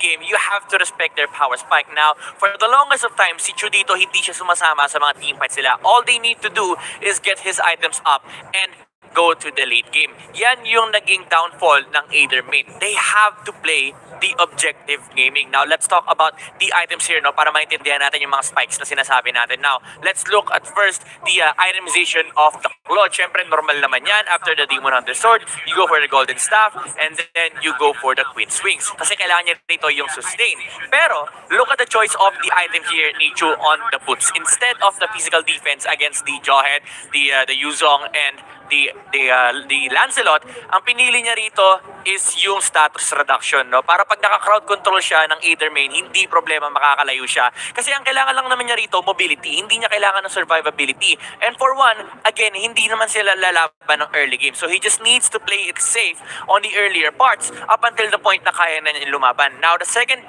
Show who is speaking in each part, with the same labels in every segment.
Speaker 1: game, you have to respect their power spike. Now, for the longest of time, si Chu dito hindi siya sumasama sa mga team fights nila. All they need to do is get his items up and go to the late game. Yan yung naging downfall ng Aether main. They have to play the objective gaming. Now, let's talk about the items here, no, para maintindihan natin yung mga spikes na sinasabi natin. Now, let's look at first the itemization of the Claude. Siyempre, normal naman yan. After the Demon Hunter Sword, you go for the Golden Staff, and then you go for the Queen's Wings. Kasi kailangan niya dito yung sustain. Pero, look at the choice of the item here ni Chu on the boots. Instead of the physical defense against the Jawhead, the Yuzong, and the Lancelot, ang pinili niya rito is yung status reduction, no? Para pag naka-crowd control siya ng Aether main, hindi problema makakalayo siya. Kasi ang kailangan lang naman niya rito, mobility. Hindi niya kailangan ng survivability. And for one, again, hindi naman sila lalaban ng early game. So he just needs to play it safe on the earlier parts up until the point na kaya na niya lumaban. Now, the second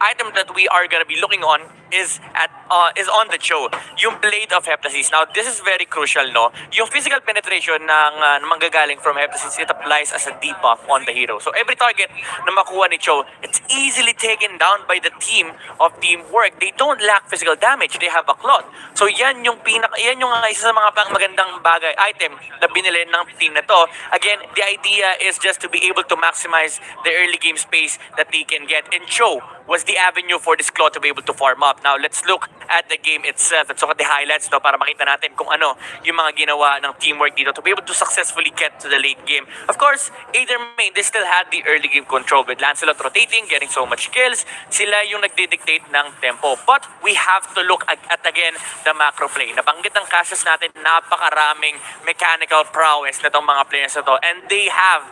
Speaker 1: item that we are gonna be looking on is on the show, yung Blade of Heptasis. Now, this is very crucial, no? Yung physical penetration ng manggagaling from Heptasis, it applies as a debuff on the hero. So, every target na makuha ni Cho, it's easily taken down by the team of teamwork. They don't lack physical damage. They have a cloth. So, yan yung isa sa mga magandang bagay, item na binili ng team na to. Again, the idea is just to be able to maximize the early game space that they can get. And Cho was the avenue for this cloth to be able to farm up. Now, let's look at the game itself. Let's look at the highlights, no, para makita natin kung ano yung mga ginawa ng teamwork dito to be able to successfully get to the late game. Of course, Aether main, they still had the early game control with Lancelot rotating, getting so much kills. Sila yung nagdidictate ng tempo. But we have to look at again, the macro play. Nabanggit ng Cassius natin, napakaraming mechanical prowess na itong mga players na to. And they have.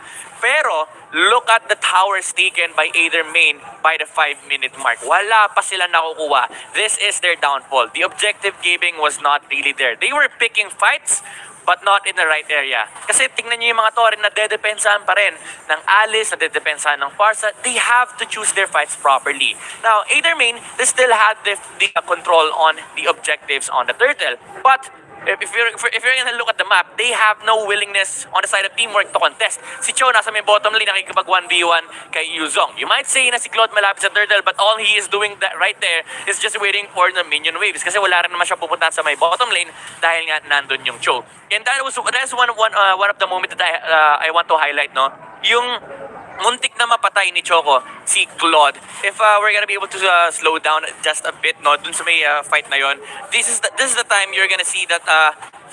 Speaker 1: Pero, look at the towers taken by Aether main by the 5-minute mark. Wala pa sila nakukuha. This is their downfall. The objective gaming was not really there. They were picking fights, but not in the right area. Kasi tingnan nyo yung mga Torin na dedepensahan pa rin ng Alice, na dedepensahan ng Farsa. They have to choose their fights properly. Now, Aether main, they still had the control on the objectives on the turtle. But if you're gonna look at the map, they have no willingness on the side of teamwork to contest. Si Cho nasa may bottom lane, nakikipag 1v1 kay Yuzong. You might say na si Claude malapit sa turtle, but all he is doing that right there is just waiting for the minion waves. Kasi wala rin naman siya pupuntahan sa may bottom lane dahil nga nandun yung Cho. And that's one of the moment that I want to highlight, no? Yung muntik na mapatay ni Choco si Claude. If we're gonna be able to slow down just a bit, no, dun sa may fight na yon, this is the time you're gonna see that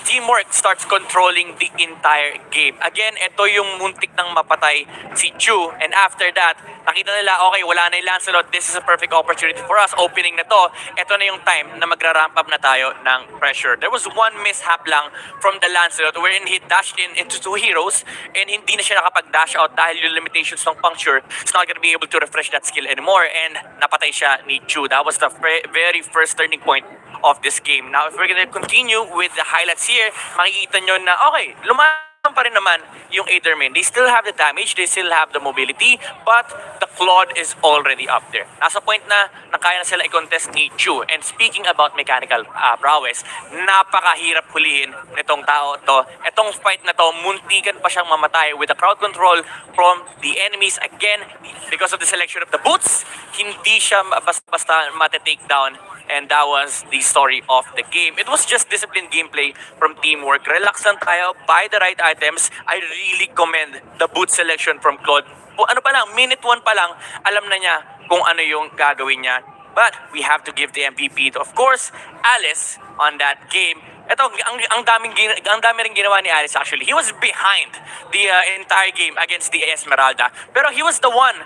Speaker 1: teamwork starts controlling the entire game. Again, ito yung muntik ng mapatay si Chu, and after that, nakita nila, okay, wala na yung Lancelot, this is a perfect opportunity for us, opening na to, ito na yung time na magra-ramp up na tayo ng pressure. There was one mishap lang from the Lancelot wherein he dashed into two heroes, and hindi na siya nakapag-dash out dahil yung limitations ng puncture, it's not gonna be able to refresh that skill anymore, and napatay siya ni Chu. That was the very first turning point of this game. Now, if we're gonna continue with the highlights here, makikita nyo na, okay, lumaban pa rin naman yung Aether main. They still have the damage, they still have the mobility, but the Claude is already up there. Nasa point na kaya na sila i-contest ni Chu. And speaking about mechanical prowess, napakahirap hulihin nitong tao to. Itong fight na to, muntikan pa siyang mamatay with the crowd control from the enemies. Again, because of the selection of the boots, hindi siya basta mata-take down. And that was the story of the game. It was just disciplined gameplay from teamwork. Relax lang tayo, buy the right items. I really commend the boot selection from Claude. Ano pa lang, minute 1 pa lang, alam na niya kung ano yung gagawin niya. But we have to give the MVP to, of course, Alice on that game. Ito, ang dami rin ginawa ni Alice actually. He was behind the entire game against the Esmeralda. Pero he was the one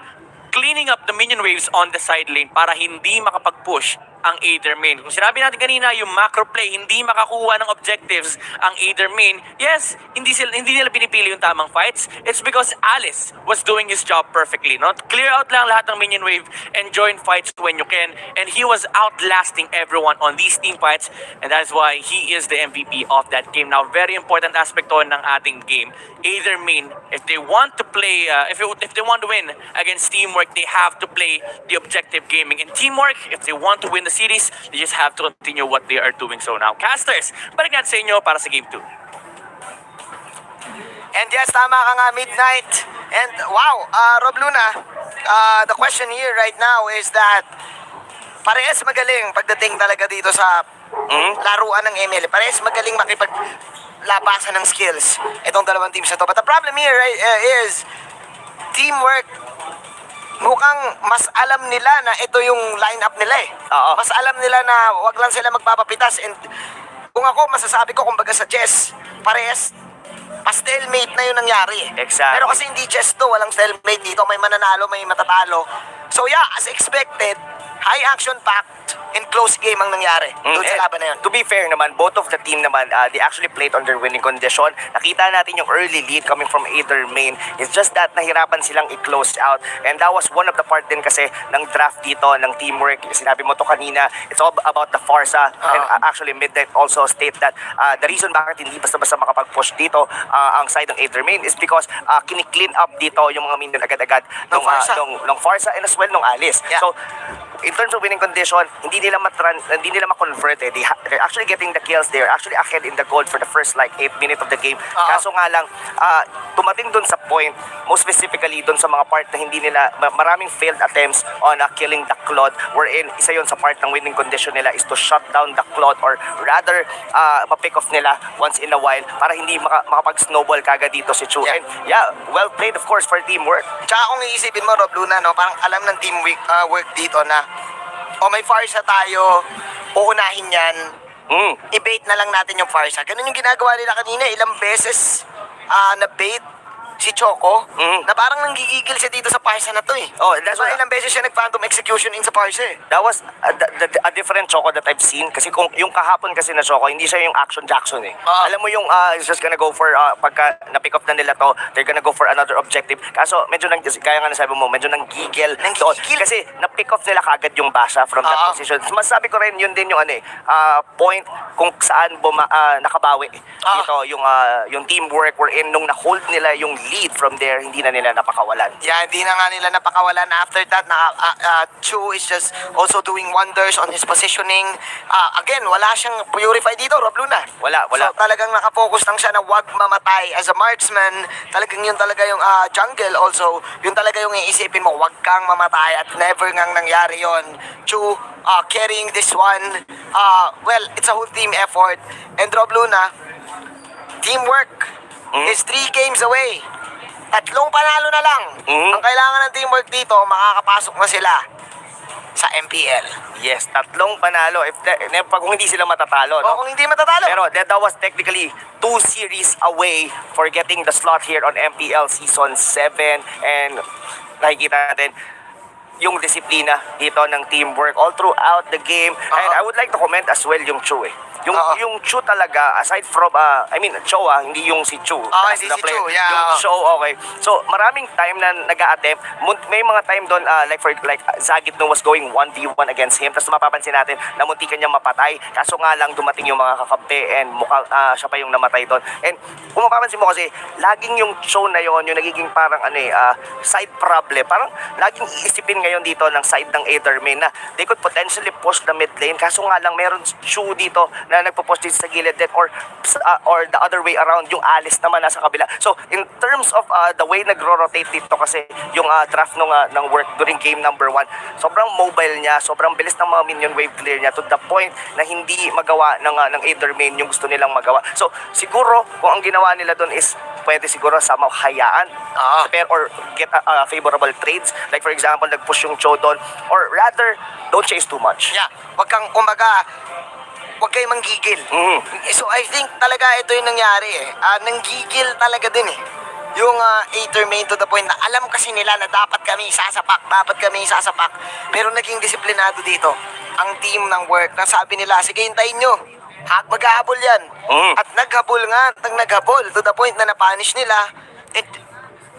Speaker 1: cleaning up the minion waves on the side lane para hindi makapag-push ang Aether main. Kung sinabi natin kanina, yung macro play, hindi makakuha ng objectives ang Aether main. Yes, hindi nila pinipili yung tamang fights. It's because Alice was doing his job perfectly. No? Clear out lang lahat ng minion wave and join fights when you can. And he was outlasting everyone on these team fights. And that is why he is the MVP of that game. Now, very important aspect to ng ating game. Aether main, if they want to play, if they want to win against teamwork, they have to play the objective gaming. In teamwork, if they want to win the series, they just have to continue what they are doing. So now, casters, balik natin sa inyo para sa Game 2.
Speaker 2: And yes, tama ka nga, midnight. And wow, Rob Luna, the question here right now is that parehas magaling pagdating talaga dito sa laruan ng ML. Parehas magaling makipaglabasan ng skills itong dalawang teams na to. But the problem here right, is teamwork. Mukhang mas alam nila na ito yung lineup nila eh.
Speaker 1: Oo.
Speaker 2: Mas alam nila na wag lang sila magpapapitas. And kung ako, masasabi ko kumbaga sa chess, parehas pa-stalemate na yung nangyari eh.
Speaker 1: Exactly.
Speaker 2: Pero kasi hindi chess to, walang stalemate dito. May mananalo, may matatalo. So yeah, as expected, high action packed and close game ang nangyari doon sa laban na yun.
Speaker 3: To be fair naman, both of the team naman, they actually played on their winning condition. Nakita natin yung early lead coming from either main. It's just that nahirapan silang i-close out. And that was one of the part din kasi ng draft dito, ng teamwork. Sinabi mo to kanina, it's all about the Farsa. And actually, Midnight also state that the reason bakit hindi basta-basta makapag-push dito ang side ng either main is because kini-clean up dito yung mga minion agad-agad ng Farsa and as well ng Alice.
Speaker 2: Yeah.
Speaker 3: So, in terms of winning condition, hindi nila ma-convert eh. They're actually getting the kills. They're actually ahead in the gold for the first like 8 minutes of the game. Kaso nga lang, tumating dun sa point, most specifically dun sa mga part na hindi nila, maraming failed attempts on killing the Claude, wherein isa yun sa part ng winning condition nila is to shut down the Claude or rather, ma-pick off nila once in a while para hindi makapag-snowball kagad dito si Chu.
Speaker 2: Yeah.
Speaker 3: And yeah, well played of course for teamwork.
Speaker 2: Tsaka kung iisipin mo, Rob Luna, no, parang alam ng team work dito na may Farsa tayo, uunahin yan, i-bait na lang natin yung Farsa. Ganun yung ginagawa nila kanina, ilang beses na-bait si Choco, na parang nanggigigil siya dito sa Farsa na to eh.
Speaker 3: Oh, that's why
Speaker 2: ilang beses siya nag-phantom execution in sa Farsa eh.
Speaker 3: that was a different Choco that I've seen. Kasi kung yung kahapon kasi na Choco, hindi siya yung action Jackson eh. Alam mo yung is just gonna go for, pagka na-pick off na nila to, they're gonna go for another objective. Kaso medyo kaya nga nasabi mo, medyo nanggigil. Kasi na-pick off nila kagad yung Basha from that position. Masasabi ko rin, yun din yung point kung saan nakabawi. Dito, yung teamwork wherein nung na-hold nila yung lead from there, hindi na nila napakawalan.
Speaker 2: Yeah, hindi na nga nila napakawalan. After that, Chu is just also doing wonders on his positioning. Again, wala siyang purify dito, Rob Luna.
Speaker 3: Wala.
Speaker 2: So talagang nakafocus lang siya na wag mamatay. As a marksman, talagang yun talaga yung jungle also. Yun talaga yung iisipin mo, wag kang mamatay at never ngang nangyari yon. Chu carrying this one. Well, it's a whole team effort. And Rob Luna, teamwork is 3 games away. 3 panalo na lang. Ang kailangan ng teamwork dito, makakapasok na sila sa MPL.
Speaker 3: Yes, 3 panalo. Kung hindi sila matatalo, no?
Speaker 2: Kung hindi matatalo.
Speaker 3: Pero that was technically 2 series away for getting the slot here on MPL Season 7. And nakikita natin yung disiplina dito ng teamwork all throughout the game. And I would like to comment as well yung Chu eh. Yung Chu talaga, aside from, Cho hindi yung si Chu.
Speaker 2: Hindi si Chu, yeah.
Speaker 3: Yung Show, okay. So, maraming time na nag-a-attempt. May mga time doon, like Zagit no was going 1v1 against him. Tapos mapapansin natin na muntikan niyang mapatay. Kaso nga lang dumating yung mga kakampi and siya pa yung namatay doon. And kung mapapansin mo kasi, laging yung Show na yon yung nagiging parang side problem. Parang laging iisipin ngayon dito ng side ng Aethermain na they could potentially push the mid lane. Kaso nga lang meron Chu dito na nagpo-push dito sa gilid din or the other way around, yung Alice naman nasa kabila. So, in terms of the way nagro-rotate dito kasi yung draft ng work during game number 1, sobrang mobile niya, sobrang bilis ng mga minion wave clear niya to the point na hindi magawa ng Aethermain yung gusto nilang magawa. So, siguro, kung ang ginawa nila doon is pwede siguro somehow hayaan or get favorable trades. Like for example, nag-push yung Cho doon or rather, don't chase too much.
Speaker 2: Yeah, wag kayo manggigil. So I think talaga ito yung nangyari eh. Nanggigil talaga din eh. Yung Aethermain to the point na alam kasi nila na dapat kami sasapak. Pero naging disiplinado dito ang team ng work na sabi nila, sige hintayin nyo. Maghahabol yan. At naghabol to the point na napanish nila. And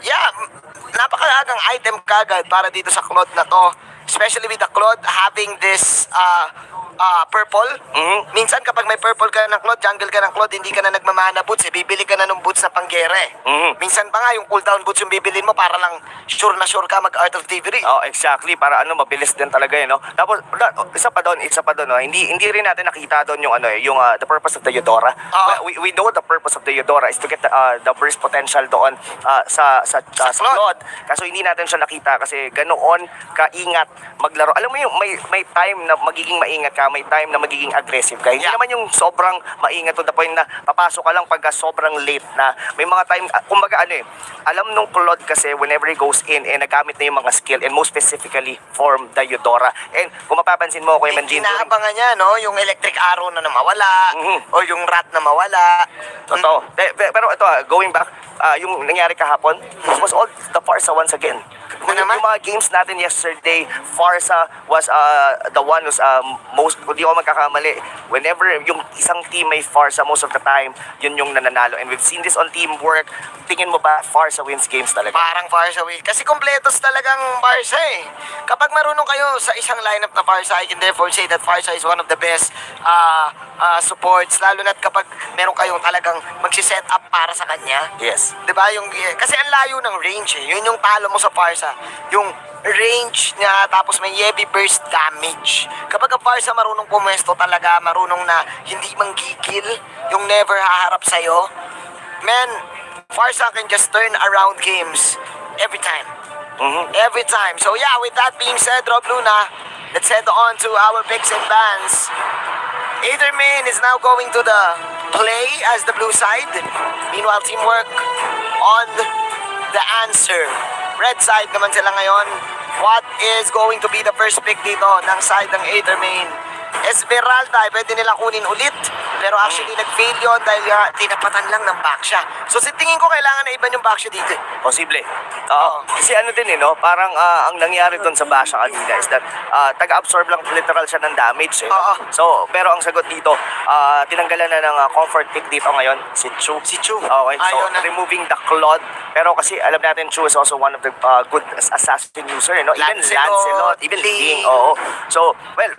Speaker 2: yeah, napakalagang item kagad para dito sa Claude na to. especially with the Claude having this purple. Minsan kapag may purple ka ng Claude, jungle ka ng Claude, hindi ka na nagmamana boots, bibili ka na ng boots na panggere. Minsan pa nga yung cooldown boots yung bibilin mo para lang sure na sure ka mag-Art of Thievery.
Speaker 3: Oh, exactly. Para mabilis din talaga no? Tapos, isa pa doon, no? Hindi rin natin nakita doon yung the purpose of the Eudora. We know the purpose of the Eudora is to get the burst potential doon sa Claude. Kaso hindi natin siya nakita kasi ganoon kaingat maglaro. Alam mo yung may time na magiging maingat ka, may time na magiging aggressive ka. Hindi naman yung sobrang maingat to the point na papasok ka lang pagka sobrang late na. May mga time, kumbaga alam nung Claude kasi whenever he goes in, nagamit na yung mga skill and most specifically form the Eudora. And kung mapapansin mo, Kuya Manjin,
Speaker 2: Inaabangan niya, no? Yung electric arrow na mawala, o yung rat na mawala.
Speaker 3: totoo. Pero ito, going back, yung nangyari kahapon, it was all the Farsa once again. Yung mga games natin yesterday, Farsa was the one who's most, hindi ako magkakamali, whenever yung isang team may Farsa, most of the time, yun yung nananalo. And we've seen this on teamwork. Tingin mo ba Farsa wins games talaga?
Speaker 2: Parang Farsa win. Kasi kompletos talagang Farsa eh. Kapag marunong kayo sa isang lineup na Farsa, I can therefore say that Farsa is one of the best supports. Lalo na kapag meron kayong talagang magsiset up para sa kanya.
Speaker 3: Yes.
Speaker 2: Diba? Kasi ang layo ng range eh. Yun yung talo mo sa Farsa. Yung range niya, tapos may heavy burst damage. Kapag ang Farsa marunong pumwesto talaga, marunong na hindi manggigil, yung never haharap sa'yo, man, Farsa can just turn around games every time. Every time. So yeah, with that being said, Rob Luna, let's head on to our picks and bans. Etherman is now going to the play as the blue side. Meanwhile, teamwork on the answer. Red side naman sila ngayon. What is going to be the first pick dito ng side ng Etherman? Esmeralda, pwede nila kunin ulit. Pero actually, nag-fail yun dahil tinapatan lang ng backsha. So, sa tingin ko, kailangan na iban yung backsha dito.
Speaker 3: Posible. Kasi din parang ang nangyari doon sa Basha kanina is that taga-absorb lang literal siya ng damage. So, pero ang sagot dito, tinanggalan na ng comfort pick dito ngayon, si Chu. Okay, so removing the Claude. Pero kasi alam natin Chu is also one of the good assassin user, no? Even Lancelot, even Ling. So, well,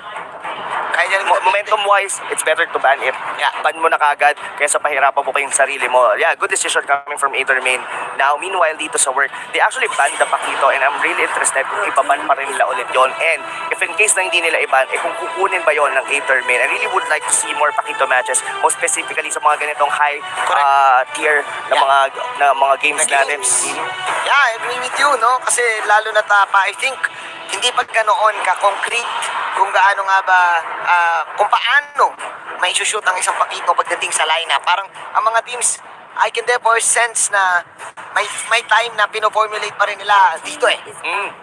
Speaker 3: momentum-wise, it's better to ban it. Ban mo na kagad kaysa pahirapan mo pa yung sarili mo. Yeah, good decision coming from Etherman. Now, meanwhile, dito sa work, they actually banned the Pakito and I'm really interested kung ibaban pa rin nila ulit yon. And if in case na hindi nila iban, kung kukunin ba yon ng Etherman, I really would like to see more Pakito matches, most specifically sa mga ganitong high tier na mga games natin.
Speaker 2: Yeah, I agree with you, no? Kasi lalo na I think, hindi pa ganoon ka-concrete kung gaano nga ba, kung paano may shoot ang isang Pakito pagdating sa lineup. Parang ang mga teams, I can therefore sense na may time na pinoformulate pa rin nila dito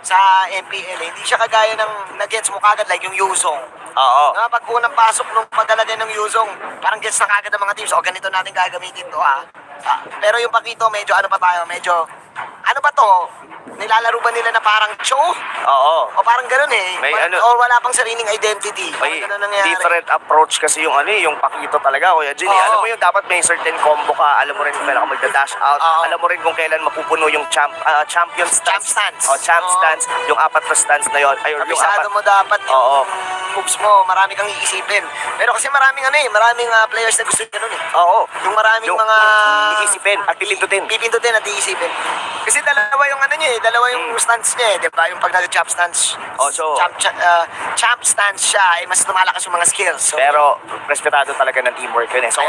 Speaker 2: sa MPL. Hindi siya kagaya ng nag-gets mo kagad like yung Yuzong. Pag unang pasok nung paglalagay ng Yuzong, parang gets na kagad ng mga teams, ganito natin gagamitin to pero yung Pakito, medyo medyo, ano ba to? Nilalaro ba nila na parang show? O parang ganun eh. O wala pang sariling identity.
Speaker 3: May different approach kasi yung yung Pakito talaga, Kuya Jin. Alam mo yung dapat may certain combo ka. Alam mo rin kung kailan ka magda-dash out. Alam mo rin kung kailan mapupuno yung champion stance. Champ stance. Yung apat na stance na yun.
Speaker 2: Kabisado mo dapat yung moves mo. Marami kang iisipin. Pero kasi maraming players na gusto ganun eh. Yung maraming mga
Speaker 3: iisipin at pipindutin.
Speaker 2: Pipindutin at iisipin. Kasi dalawa yung dalawa yung stance niya di ba? Yung pag nag-champ stance. Champ stance siya, mas lumalakas yung mga skills. So,
Speaker 3: pero respetado talaga ng teamwork yun eh. So,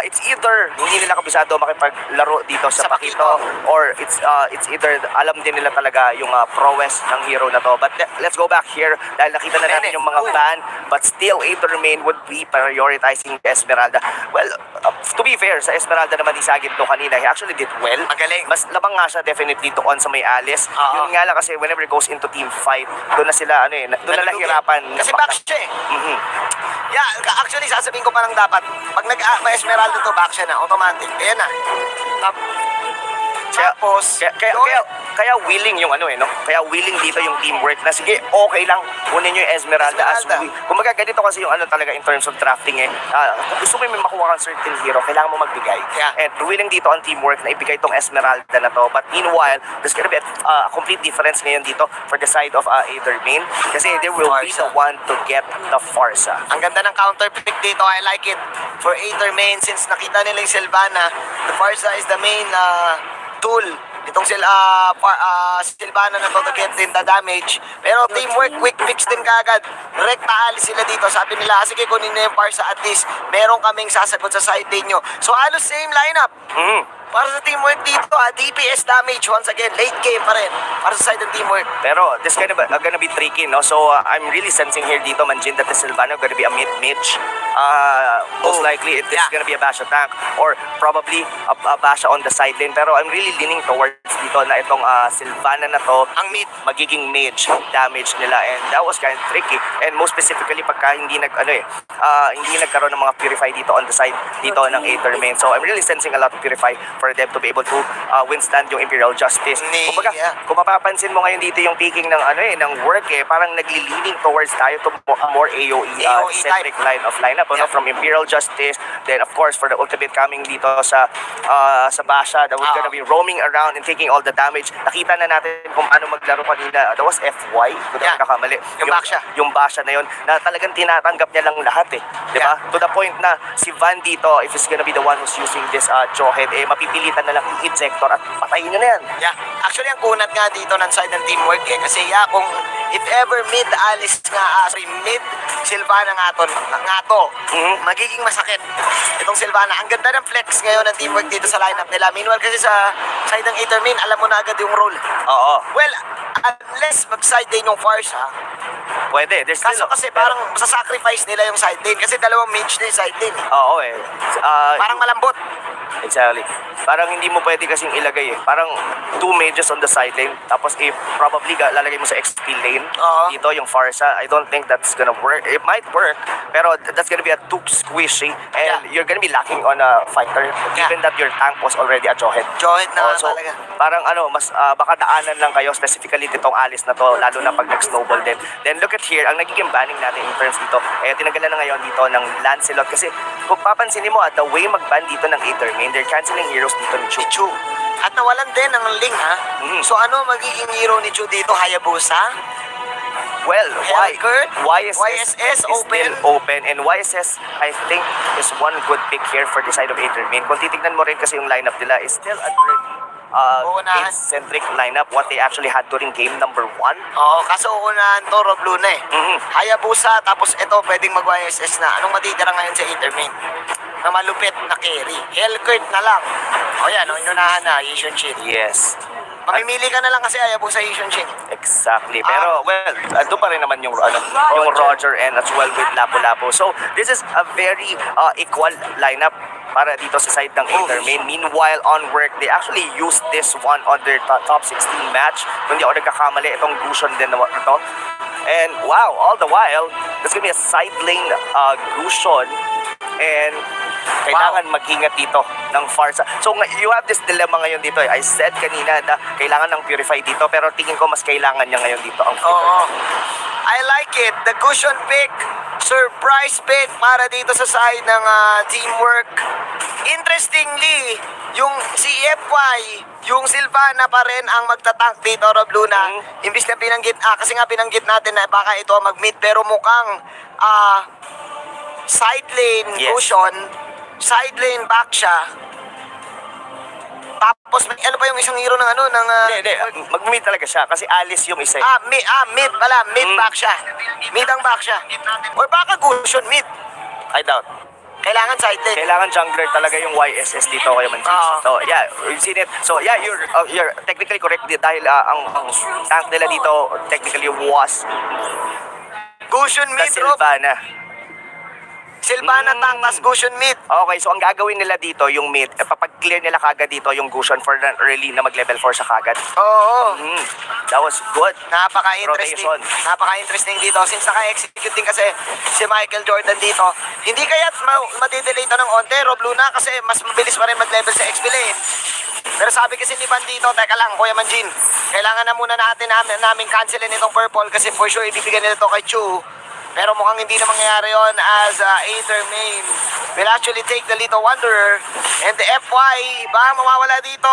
Speaker 3: it's either hindi nila kabisado makipaglaro dito sa Pakito or it's either alam din nila talaga yung prowess ng hero na to. But let's go back here dahil nakita na natin yung mga ban, but still Etherman would be prioritizing Esmeralda. Well, to be fair, sa Esmeralda naman isagit to kanina, he actually did well.
Speaker 2: Magaling.
Speaker 3: Mas labang nga siya definitely doon sa may Alice. Yun nga lang kasi whenever it goes into team fight, doon na sila doon na nahirapan.
Speaker 2: Kasi back siya eh. Yeah, actually sasabihin ko pa lang dapat, pag nag-Esmeralda to, back siya na, automatic. Ayan na. Tapos,
Speaker 3: kaya willing yung ano no? Kaya willing dito yung teamwork na sige, okay lang, kunin nyo yung Esmeralda as
Speaker 2: Esmeralda.
Speaker 3: Kumbaga ganito kasi yung ano talaga in terms of drafting kung gusto mo may makuha kang certain hero, kailangan mo magbigay.
Speaker 2: Yeah.
Speaker 3: And willing dito ang teamwork na ibigay tong Esmeralda na to. But meanwhile, there's gonna be a complete difference ngayon dito for the side of Aether main. Kasi they will be the one to get the Farsa.
Speaker 2: Ang ganda ng counter pick dito. I like it for Aether main since nakita nila yung Sylvana. The Farsa is the main tool itong Sylvana na to get in the damage. Pero teamwork, quick fix din kaagad. Rekta alis sila dito. Sabi nila, sige kunin na yung Farsa at least meron kaming sasagot sa side lane nyo. So halos same lineup. Para sa teamwork dito, DPS damage once again. Late game pa rin. Para sa side ng teamwork.
Speaker 3: Pero this gonna be tricky, no? So I'm really sensing here dito, Manjin, that the Sylvana gonna be a mid-mage. Most likely it is gonna be a Basha tank or probably a Basha on the side lane. Pero I'm really leaning towards dito na itong Sylvana na to, ang mid, magiging mage damage nila. And that was kind of tricky. And most specifically, pagka hindi hindi nagkaroon ng mga Purify dito on the side dito ng Aether main. So I'm really sensing a lot of Purify for them to be able to withstand yung Imperial Justice. Kumbaga, kung mapapansin mo ngayon dito yung picking ng ng work parang nagli-leaning towards tayo to a more AOE centric lineup from Imperial Justice. Then of course for the ultimate coming dito sa Basha that was gonna be roaming around and taking all the damage. Nakita na natin kung paano maglaro kanina. That was FY, kung di ako nakamali. Yung Basha na yun, na talagang tinatanggap niya lang lahat di ba? To the point na si Van dito, if he's gonna be the one who's using this Jawhead, mapipilitan na lang i-hit sector at patayin nyo na yan.
Speaker 2: Yeah. Actually, ang kunat nga dito ng side ng teamwork kasi kung if ever mid Alice nga, mid Sylvana nga to, magiging masakit itong Sylvana. Ang ganda ng flex ngayon ng teamwork dito sa lineup nila. Meanwhile kasi sa side ng Aether main, alam mo na agad yung role.
Speaker 3: Oo.
Speaker 2: Well, unless mag-side lane yung Farsa,
Speaker 3: pwede. There's still,
Speaker 2: kasi parang sasacrifice nila yung side lane kasi dalawang mage na yung side lane.
Speaker 3: Oo
Speaker 2: Parang malambot.
Speaker 3: Exactly. Parang hindi mo pwede kasing ilagay Parang 2 mages on the side lane. Tapos probably lalagay mo sa XP lane. Dito yung Farsa. I don't think that's gonna work. It might work. Pero that's gonna be a too squishy. And you're gonna be lacking on a fighter. Given that your tank was already a Jawhead.
Speaker 2: Jawhead na
Speaker 3: so,
Speaker 2: talaga.
Speaker 3: Parang mas baka daanan lang kayo specifically ditong Alice na to. Lalo na pag nag-snowball din. Then look at here. Ang nagiging banning natin in terms dito. Tinanggalan na ngayon dito ng Lancelot. Kasi kung papansinin mo the way mag-ban dito ng Aether main, they're canceling heroes dito ni Chu.
Speaker 2: At nawalan din ng Ling So ano magiging hero ni Chu dito? Hayabusa?
Speaker 3: Well,
Speaker 2: Hellkurt?
Speaker 3: YSS is
Speaker 2: open?
Speaker 3: still open. And YSS, I think, is one good pick here for the side of Aether main. Kung titignan mo rin kasi yung lineup nila is still a centric lineup, what they actually had during game number 1.
Speaker 2: Oo, kaso uunahan to Rob Luna Hayabusa, tapos ito pwedeng mag-YSS na. Anong matitira ngayon sa Aether main? Na malupit na carry. Hellkurt na lang. O yan, inunahan na, Yishun Shin.
Speaker 3: Yes.
Speaker 2: Mamimili ka na lang kasi Hayabusa Yishun Shin.
Speaker 3: Exactly. Pero, well, doon pa rin naman yung Roger and as well with Lapu-Lapu. So, this is a very equal lineup para dito sa side ng Aether main. Meanwhile, on work, they actually used this one on their top 16 match. Kung di ako nagkakamali, itong Gusion din na ito. And wow, all the while, there's gonna be a side lane Gusion. And kailangan mag-ingat dito ng Farsa. So you have this dilemma ngayon dito. I said kanina na kailangan ng Purify dito, pero tingin ko mas kailangan niya ngayon dito ang Flicker.
Speaker 2: I like it. The cushion pick, surprise pick para dito sa side ng teamwork. Interestingly, yung si FY, yung Sylvana pa rin ang magtatank dito, Rob Luna. Imbis na binanggit, kasi nga binanggit natin na baka ito mag-mid, pero mukhang side lane cushion, side lane back siya. Tapos ano pa yung isang hero ng
Speaker 3: Hindi, mag-mid talaga siya kasi Alice yung isa.
Speaker 2: Mid pala, mid back siya. Mid ang back siya. Or baka cushion mid.
Speaker 3: I doubt.
Speaker 2: Kailangan side lane.
Speaker 3: Kailangan jungler talaga yung YSS dito kaya man. So yeah, you've seen it. So yeah, you're technically correct dahil ang tank nila dito technically was
Speaker 2: Cushion mid, Rob.
Speaker 3: Sylvana.
Speaker 2: Silvana tank, tas Gusion mid.
Speaker 3: Okay, so ang gagawin nila dito, yung mid, papag-clear nila kagad dito yung Gusion for the early na mag-level 4 sa kagad.
Speaker 2: Oo.
Speaker 3: That was good.
Speaker 2: Napaka-interesting.
Speaker 3: Rotation.
Speaker 2: Napaka-interesting dito. Since naka-execute din kasi si Michael Jordan dito, hindi kaya't madidelay ito ng onte, Rob Luna, kasi mas mabilis pa rin mag-level sa XP lane. Pero sabi kasi ni Van dito, teka lang, Kuya Manjin, kailangan na muna namin cancelin itong purple kasi for sure ibibigay nila ito kay Chu. Pero mukhang hindi na mangyayari yon as Aether main will actually take the Little Wanderer and the FY ba mawawala dito?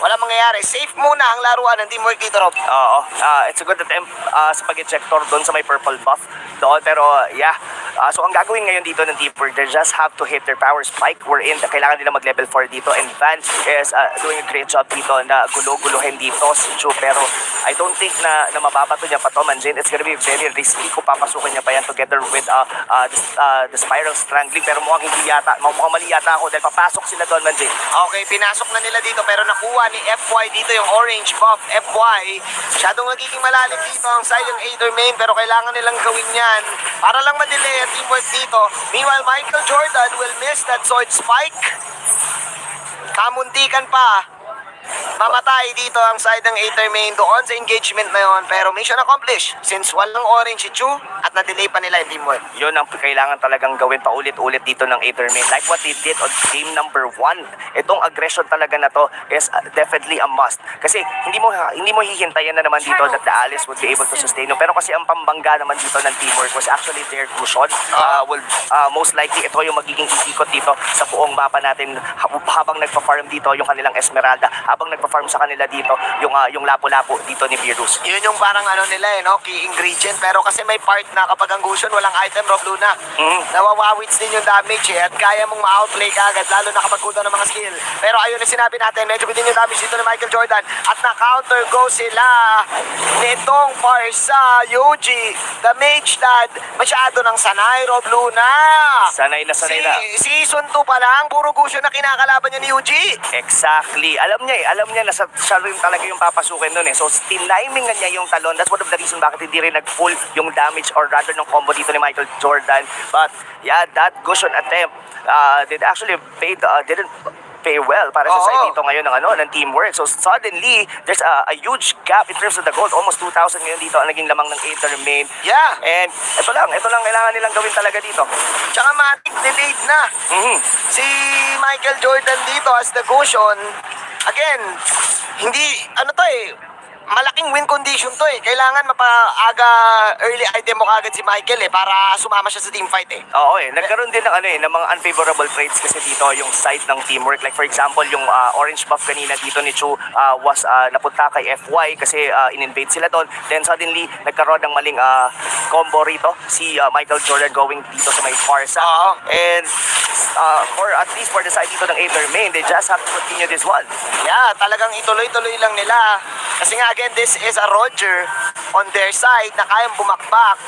Speaker 2: Wala mangyayari. Safe muna ang laruan ng teamwork dito, Rob.
Speaker 3: Oo, it's a good attempt sa pag-ejector doon sa may purple buff doon. Pero yeah, so ang gagawin ngayon dito ng teamwork, they just have to hit their power spike. We're in, kailangan nila mag-level 4 dito. And Van is doing a great job dito na gulo-guluhin dito si Chu. Pero I don't think na mababato niya pa to, Manjin. It's gonna be very risky kung papasukin niya pa yan together with the spiral strangling. Pero mukhang hindi yata, mukhang mali yata ako dahil papasok sila doon, Manjin.
Speaker 2: Okay, pinasok na nila dito pero nakuha ni FY dito yung orange buff. FY, masyadong nagiging malalim dito ang side ng Aether main pero kailangan nilang gawin yan para lang madelay ang teamwork dito. Meanwhile, Michael Jordan will miss that sword spike. Kamuntikan pa. Mamatay dito ang side ng Aether main doon sa engagement na yon, pero mission accomplished since walang orange si Chu at na-delay pa nila yung teamwork.
Speaker 3: Yun ang kailangan talagang gawin paulit-ulit dito ng Aether main. Like what they did on game number 1. Itong aggression talaga na to is definitely a must. Kasi hindi mo hihintayin na naman dito that the Alice would be able to sustain. Pero kasi ang pambangga naman dito ng teamwork was actually their cushion. Most likely ito yung magiging ikot dito sa buong mapa natin habang nagpa-farm dito yung kanilang Esmeralda, habang nagpa-farm sa kanila dito yung lapo-lapo dito ni Virus.
Speaker 2: Yun yung parang ano nila no, key ingredient. Pero kasi may part na kapag ang Gusion walang item, Rob Luna, nawawawits din yung damage at kaya mong ma-outplay ka agad, lalo na kapag kuda ng mga skill. Pero ayun na sinabi natin, medyo din yung damage dito ni Michael Jordan at na-counter go sila nitong Parsa, Yuji, the Mage Dad, masyado ng sanay, Rob Luna.
Speaker 3: Sanay na.
Speaker 2: Season 2 pa lang, puro Gusion na kinakalaban niya ni Yuji.
Speaker 3: Exactly. Alam niya na siya rin talaga yung papasukin nun eh. So, tinimingan niya yung talon. That's one of the reason bakit hindi rin nag-full yung damage or rather ng combo dito ni Michael Jordan. But, yeah, that Gusion attempt didn't pay well para sa side dito ngayon ng teamwork. So, suddenly, there's a huge gap in terms of the gold. Almost 2,000 ngayon dito ang naging lamang ng Aether main.
Speaker 2: Yeah.
Speaker 3: And ito lang kailangan nilang gawin talaga dito.
Speaker 2: Tsaka matik delayed na. Si Michael Jordan dito as the Gusion, again, hindi, malaking win condition to eh. Kailangan mapaaga early item mo kagad si Michael para sumama siya sa team fight eh.
Speaker 3: Oo nagkaroon din ng mga unfavorable trades kasi dito yung side ng teamwork. Like for example, yung orange buff kanina dito ni Chu was napunta kay FY kasi in-invade sila doon. Then suddenly, nagkaroon ng maling combo rito. Si Michael Jordan going dito sa may Farsa. And for at least for the side dito ng Aether main, they just have to continue this one.
Speaker 2: Yeah, talagang ituloy-tuloy lang nila. Kasi nga again, this is a Roger on their side na kayang bumakbak.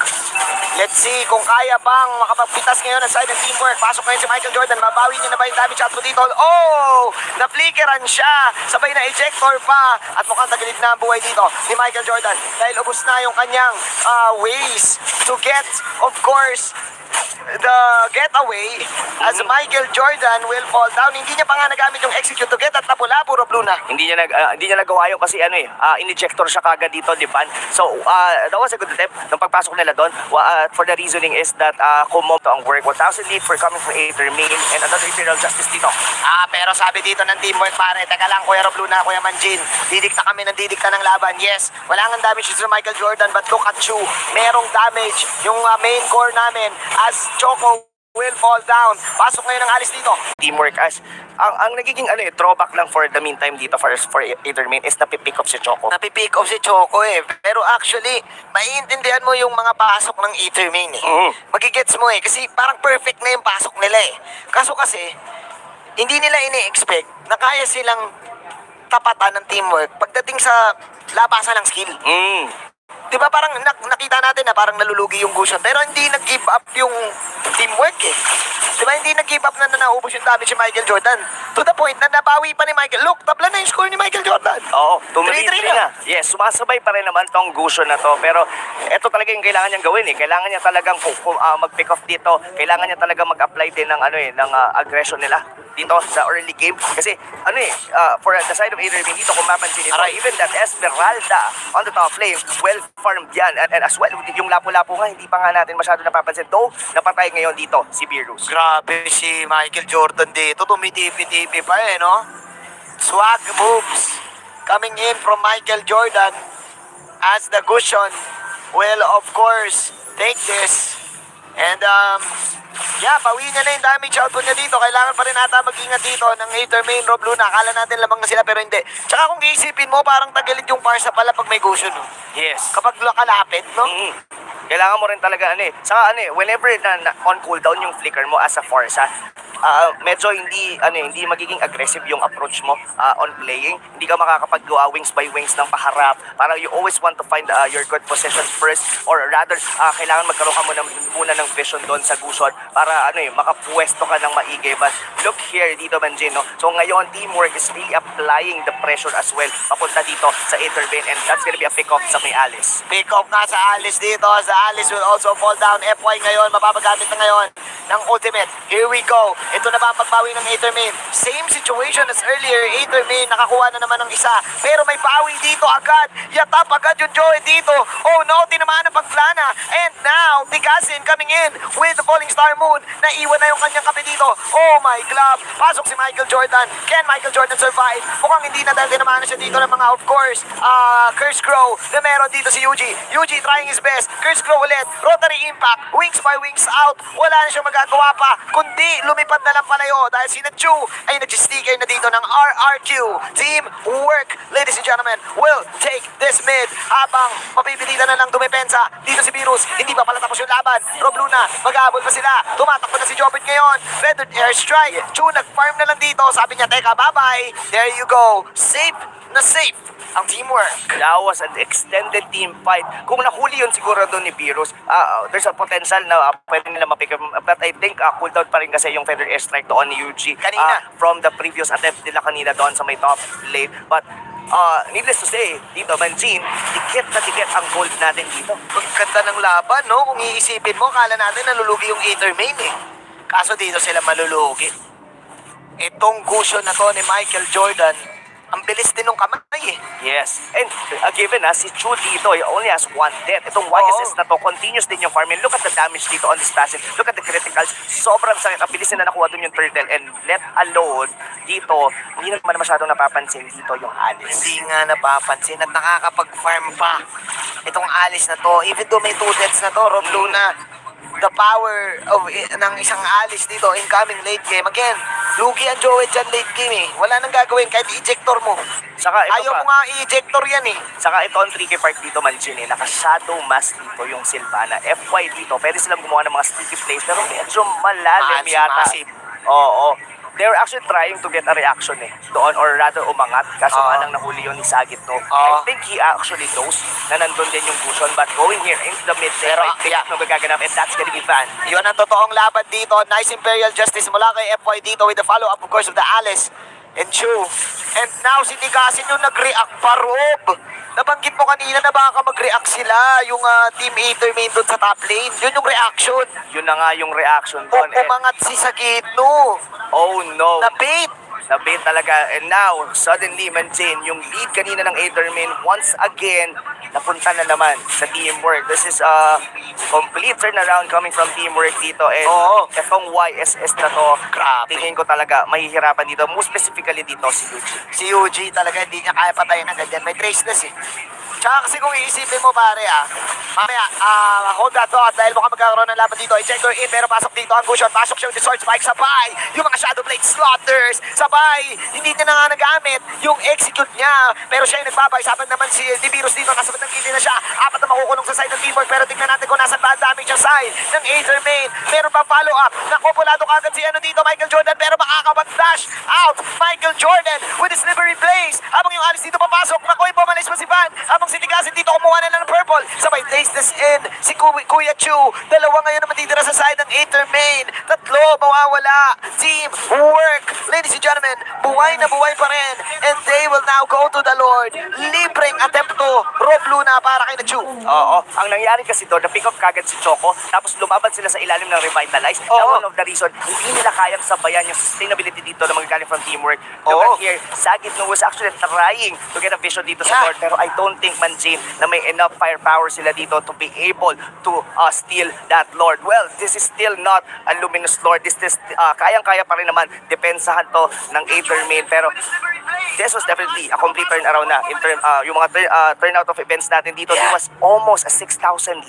Speaker 2: Let's see kung kaya bang makapagpitas ngayon ang side ng teamwork. Pasok ngayon si Michael Jordan. Mabawi niya na ba yung damage output dito? Oh! Na-flickeran siya. Sabay na ejector pa. At mukhang tagalit na ang buhay dito ni Michael Jordan. Dahil ubos na yung kanyang ways to get, of course, the getaway as Michael Jordan will fall down. Hindi niya pa nga nagamit yung execute to get at lapu-lapu, Rob Luna.
Speaker 3: Hindi niya nagawa yun kasi in-ejector siya kagad dito, di ba? So, that was a good attempt ng pagpasok nila doon. For the reasoning is that kumonto ang work. 1,000 lead for coming from Aether main and another Imperial Justice dito.
Speaker 2: Pero sabi dito ng teamwork pare, teka lang Kuya Rob Luna, Kuya Manjin, didikta kami ng didikta ng laban. Yes, wala nga damage si Michael Jordan, but look at you, merong damage yung main core namin as Choco will fall down. Pasok ngayon ang alis dito.
Speaker 3: Teamwork as ang nagiging throwback lang for the meantime dito for Aether main is napipick up si Choco.
Speaker 2: Napipick off si Choco pero actually maiintindihan mo yung mga pasok ng Aether main Magigets mo kasi parang perfect na yung pasok nila kaso kasi hindi nila ini-expect na kaya silang tapatan ng teamwork pagdating sa labasan ng skill. Diba parang nakita natin na parang nalulugi yung Gusion pero hindi nag-give up yung teamwork eh. Diba hindi nag-give up na naubos yung damage si Michael Jordan. To the point na nabawi pa ni Michael. Look, tabla na yung score ni Michael Jordan.
Speaker 3: Oo,
Speaker 2: 3-3
Speaker 3: 3-3 na. Yes, sumasabay pa rin naman tong Gusion na to. Pero ito talaga yung kailangan niyang gawin eh. Kailangan niya talagang mag-pick off dito. Kailangan niya talaga mag-apply din ng aggression nila dito sa early game. Kasi for the side of Adrian dito, kung mapansin ito, even that Esmeralda on the top lane, well farmed yan. And as well, yung lapo-lapo nga, hindi pa nga natin masyado napapansin. Though, napatay ngayon dito si Virus.
Speaker 2: Grabe si Michael Jordan dito. Tumitipi-tipi pa eh, no? Swag moves coming in from Michael Jordan as the Gusion will, of course, take this. And, bawiin niya na yung damage output niya dito. Kailangan pa rin ata mag-ingat dito ng hater main Rob Luna. Akala natin lamang na sila pero hindi. Tsaka kung iisipin mo, parang tagilid yung Parsa pala pag may Gusion, no?
Speaker 3: Yes.
Speaker 2: Kapag kalapit, no?
Speaker 3: Kailangan mo rin talaga saka whenever na on cooldown yung flicker mo as a Forza, medyo hindi magiging aggressive yung approach mo on playing. Hindi ka makakapaggawa wings by wings ng paharap. Parang you always want to find your good position first, or rather kailangan magkaroon ka muna ng vision doon sa Gusion para makapuesto ka ng maigi. But look here dito, Manjino. So ngayon, teamwork is really applying the pressure as well papunta dito sa Ethervein, and that's gonna be a pick-off sa may Alice.
Speaker 2: Pick off nga sa Alice dito. Sa Alice will also fall down. FY ngayon, mapapagamit na ngayon ng ultimate. Here we go. Ito na ba ang pagbawi ng Aethermain? Same situation as earlier. Aethermain nakakuha na naman ng isa. Pero may bawi dito agad. Yatap agad yung Joey dito. Oh no, tinamaan ang pagplana. And now, Tigasin coming in with the Falling Star Moon. Naiwan na yung kanyang kape dito. Oh my glove. Pasok si Michael Jordan. Can Michael Jordan survive? Mukhang hindi na dahil tinamaan na siya dito ng mga, of course, Curse Crow na meron dito si Yuji. Yuji trying his best. Curse Crow ulit. Rotary Impact. Wings by wings out. Wala na siyang magagawa pa. Kundi lumipad na lang palayo dahil si Nachu ay nag-sticker na dito ng RRQ. Teamwork, ladies and gentlemen, will take this mid habang mapipilitan na lang dumepensa. Dito si Virus. Hindi pa pala tapos yung laban. Rob Luna, mag-aabol pa sila. Tumatakbo na si Jobit ngayon. Feathered Airstrike. Chu, nag-farm na lang dito. Sabi niya, teka, bye-bye. There you go. Safe na safe ang teamwork.
Speaker 3: That was an extended team fight. Kung nahuli yun siguro doon ni Virus, there's a potential na pwede nila mapick up. But I think cooldown pa rin kasi yung Feather Airstrike doon ni Yuji.
Speaker 2: Kanina.
Speaker 3: From the previous attempt nila kanina doon sa may top lane. But needless to say, dito, Manjin, dikit na dikit ang gold natin dito.
Speaker 2: Ang ganda ng laban, no? Kung iisipin mo, kala natin nalulugi yung Aethermain eh. Kaso dito sila malulugi. Itong Gusion na to ni Michael Jordan, ang bilis din ng kamay eh.
Speaker 3: Yes. And given si Chu dito, he only has one death. Itong YSS na to, continuous din yung farming. Look at the damage dito on this passive. Look at the criticals. Sobrang sakit. Ang bilis na nakuha dun yung turtle. And let alone, dito, hindi naman masyadong napapansin dito yung Alice.
Speaker 2: Hindi nga napapansin at nakakapag-farm pa. Itong Alice na to, even though may 2 deaths na to, Rob Luna, the power of ng isang Alice dito incoming late game. Again, lugi ang Joey dyan late game eh. Wala nang gagawin kahit i-ejector mo.
Speaker 3: Saka ito
Speaker 2: Ayaw
Speaker 3: pa.
Speaker 2: mo nga i-ejector yan eh.
Speaker 3: Saka ito ang tricky part dito, Manjin, naka-shadow mask dito yung Sylvana. FY dito, pwede silang gumawa ng mga sticky plays, pero medyo malalim yata.
Speaker 2: Massive.
Speaker 3: Oo. They were actually trying to get a reaction doon, or rather umangat, kaso nga lang nahuli yun ni Sagit, no? I think he actually knows na nandun din yung Gusion, but going here into the mid lane, I think magaganap, and that's gonna be fun.
Speaker 2: Yun ang totoong laban dito. Nice Imperial Justice mula kay FY dito with the follow-up, of course, of the Alice and Chu. And now, si Tigasin yung nag-react pa, Rob. Nabanggit mo kanina na baka mag-react sila, yung Team Aethermain doon sa top lane. Yun yung reaction.
Speaker 3: Yun na nga yung reaction doon.
Speaker 2: Umangat si Sagitno.
Speaker 3: Oh no.
Speaker 2: Na-bait.
Speaker 3: Na-bait talaga. And now, suddenly, Manjin, yung lead kanina ng Aethermain, once again, napunta na naman sa teamwork. This is a complete turnaround coming from teamwork dito. And itong YSS na to, tingin ko talaga mahihirapan dito. Most specifically dito, si Yuji.
Speaker 2: Si Yuji talaga hindi niya kaya patayin agad yan. May traceless eh. Tsaka kasi kung iisipin mo pare mamaya, hold that thought dahil baka magkakaroon ng laban dito. I-check her in pero pasok dito ang Gusion. Pasok siya with the sword spike sabay. Yung mga Shadow Blade Slaughters sabay. Hindi niya na nga nagamit yung execute niya. Pero siya yung nagbabay. Sabi naman si Virus dito. Nasa batang kili na siya. 4 na makukulong sa side ng teamwork. Pero tingnan natin kung nasa bad damage ang side ng Aethermain. Meron pa follow up. Nakopulado kagad si dito Michael Jordan. Pero baka makakapag-dash out. Michael Jordan with his slippery plays. Habang yung Alice dito papasok. Nakoy, pumalis pa si Van. Habang si Tigasin dito kumuha na lang ng purple. Sabay tasteless in si Kuya Chu. Dalawa ngayon na matitira sa side ng Aether Main. Tatlo, mawawala. Team work. Ladies and gentlemen, buhay na buhay pa rin. And they will now go to the Lord. Libreng attempt to Rob Luna para kay na Chu.
Speaker 3: Oo. Ang nangyari kasi doon, na-pick up kagad si Choco, tapos lumaban sila sa ilalim ng Revitalize.
Speaker 2: Oo.
Speaker 3: Na one of the reason, hindi nila kayang sabayan yung sustainability dito na magagaling from teamwork. Look
Speaker 2: Oo.
Speaker 3: at here, Sagit no was actually trying to get a vision dito sa board, pero I don't think, Manjin, na may enough firepower sila dito to be able to steal that Lord. Well, this is still not a luminous Lord. This is, kayang-kaya pa rin naman depensahan to ng Aether Main, pero this was definitely a complete turnaround na in term, yung mga turnout of events natin dito. It was almost a 6,000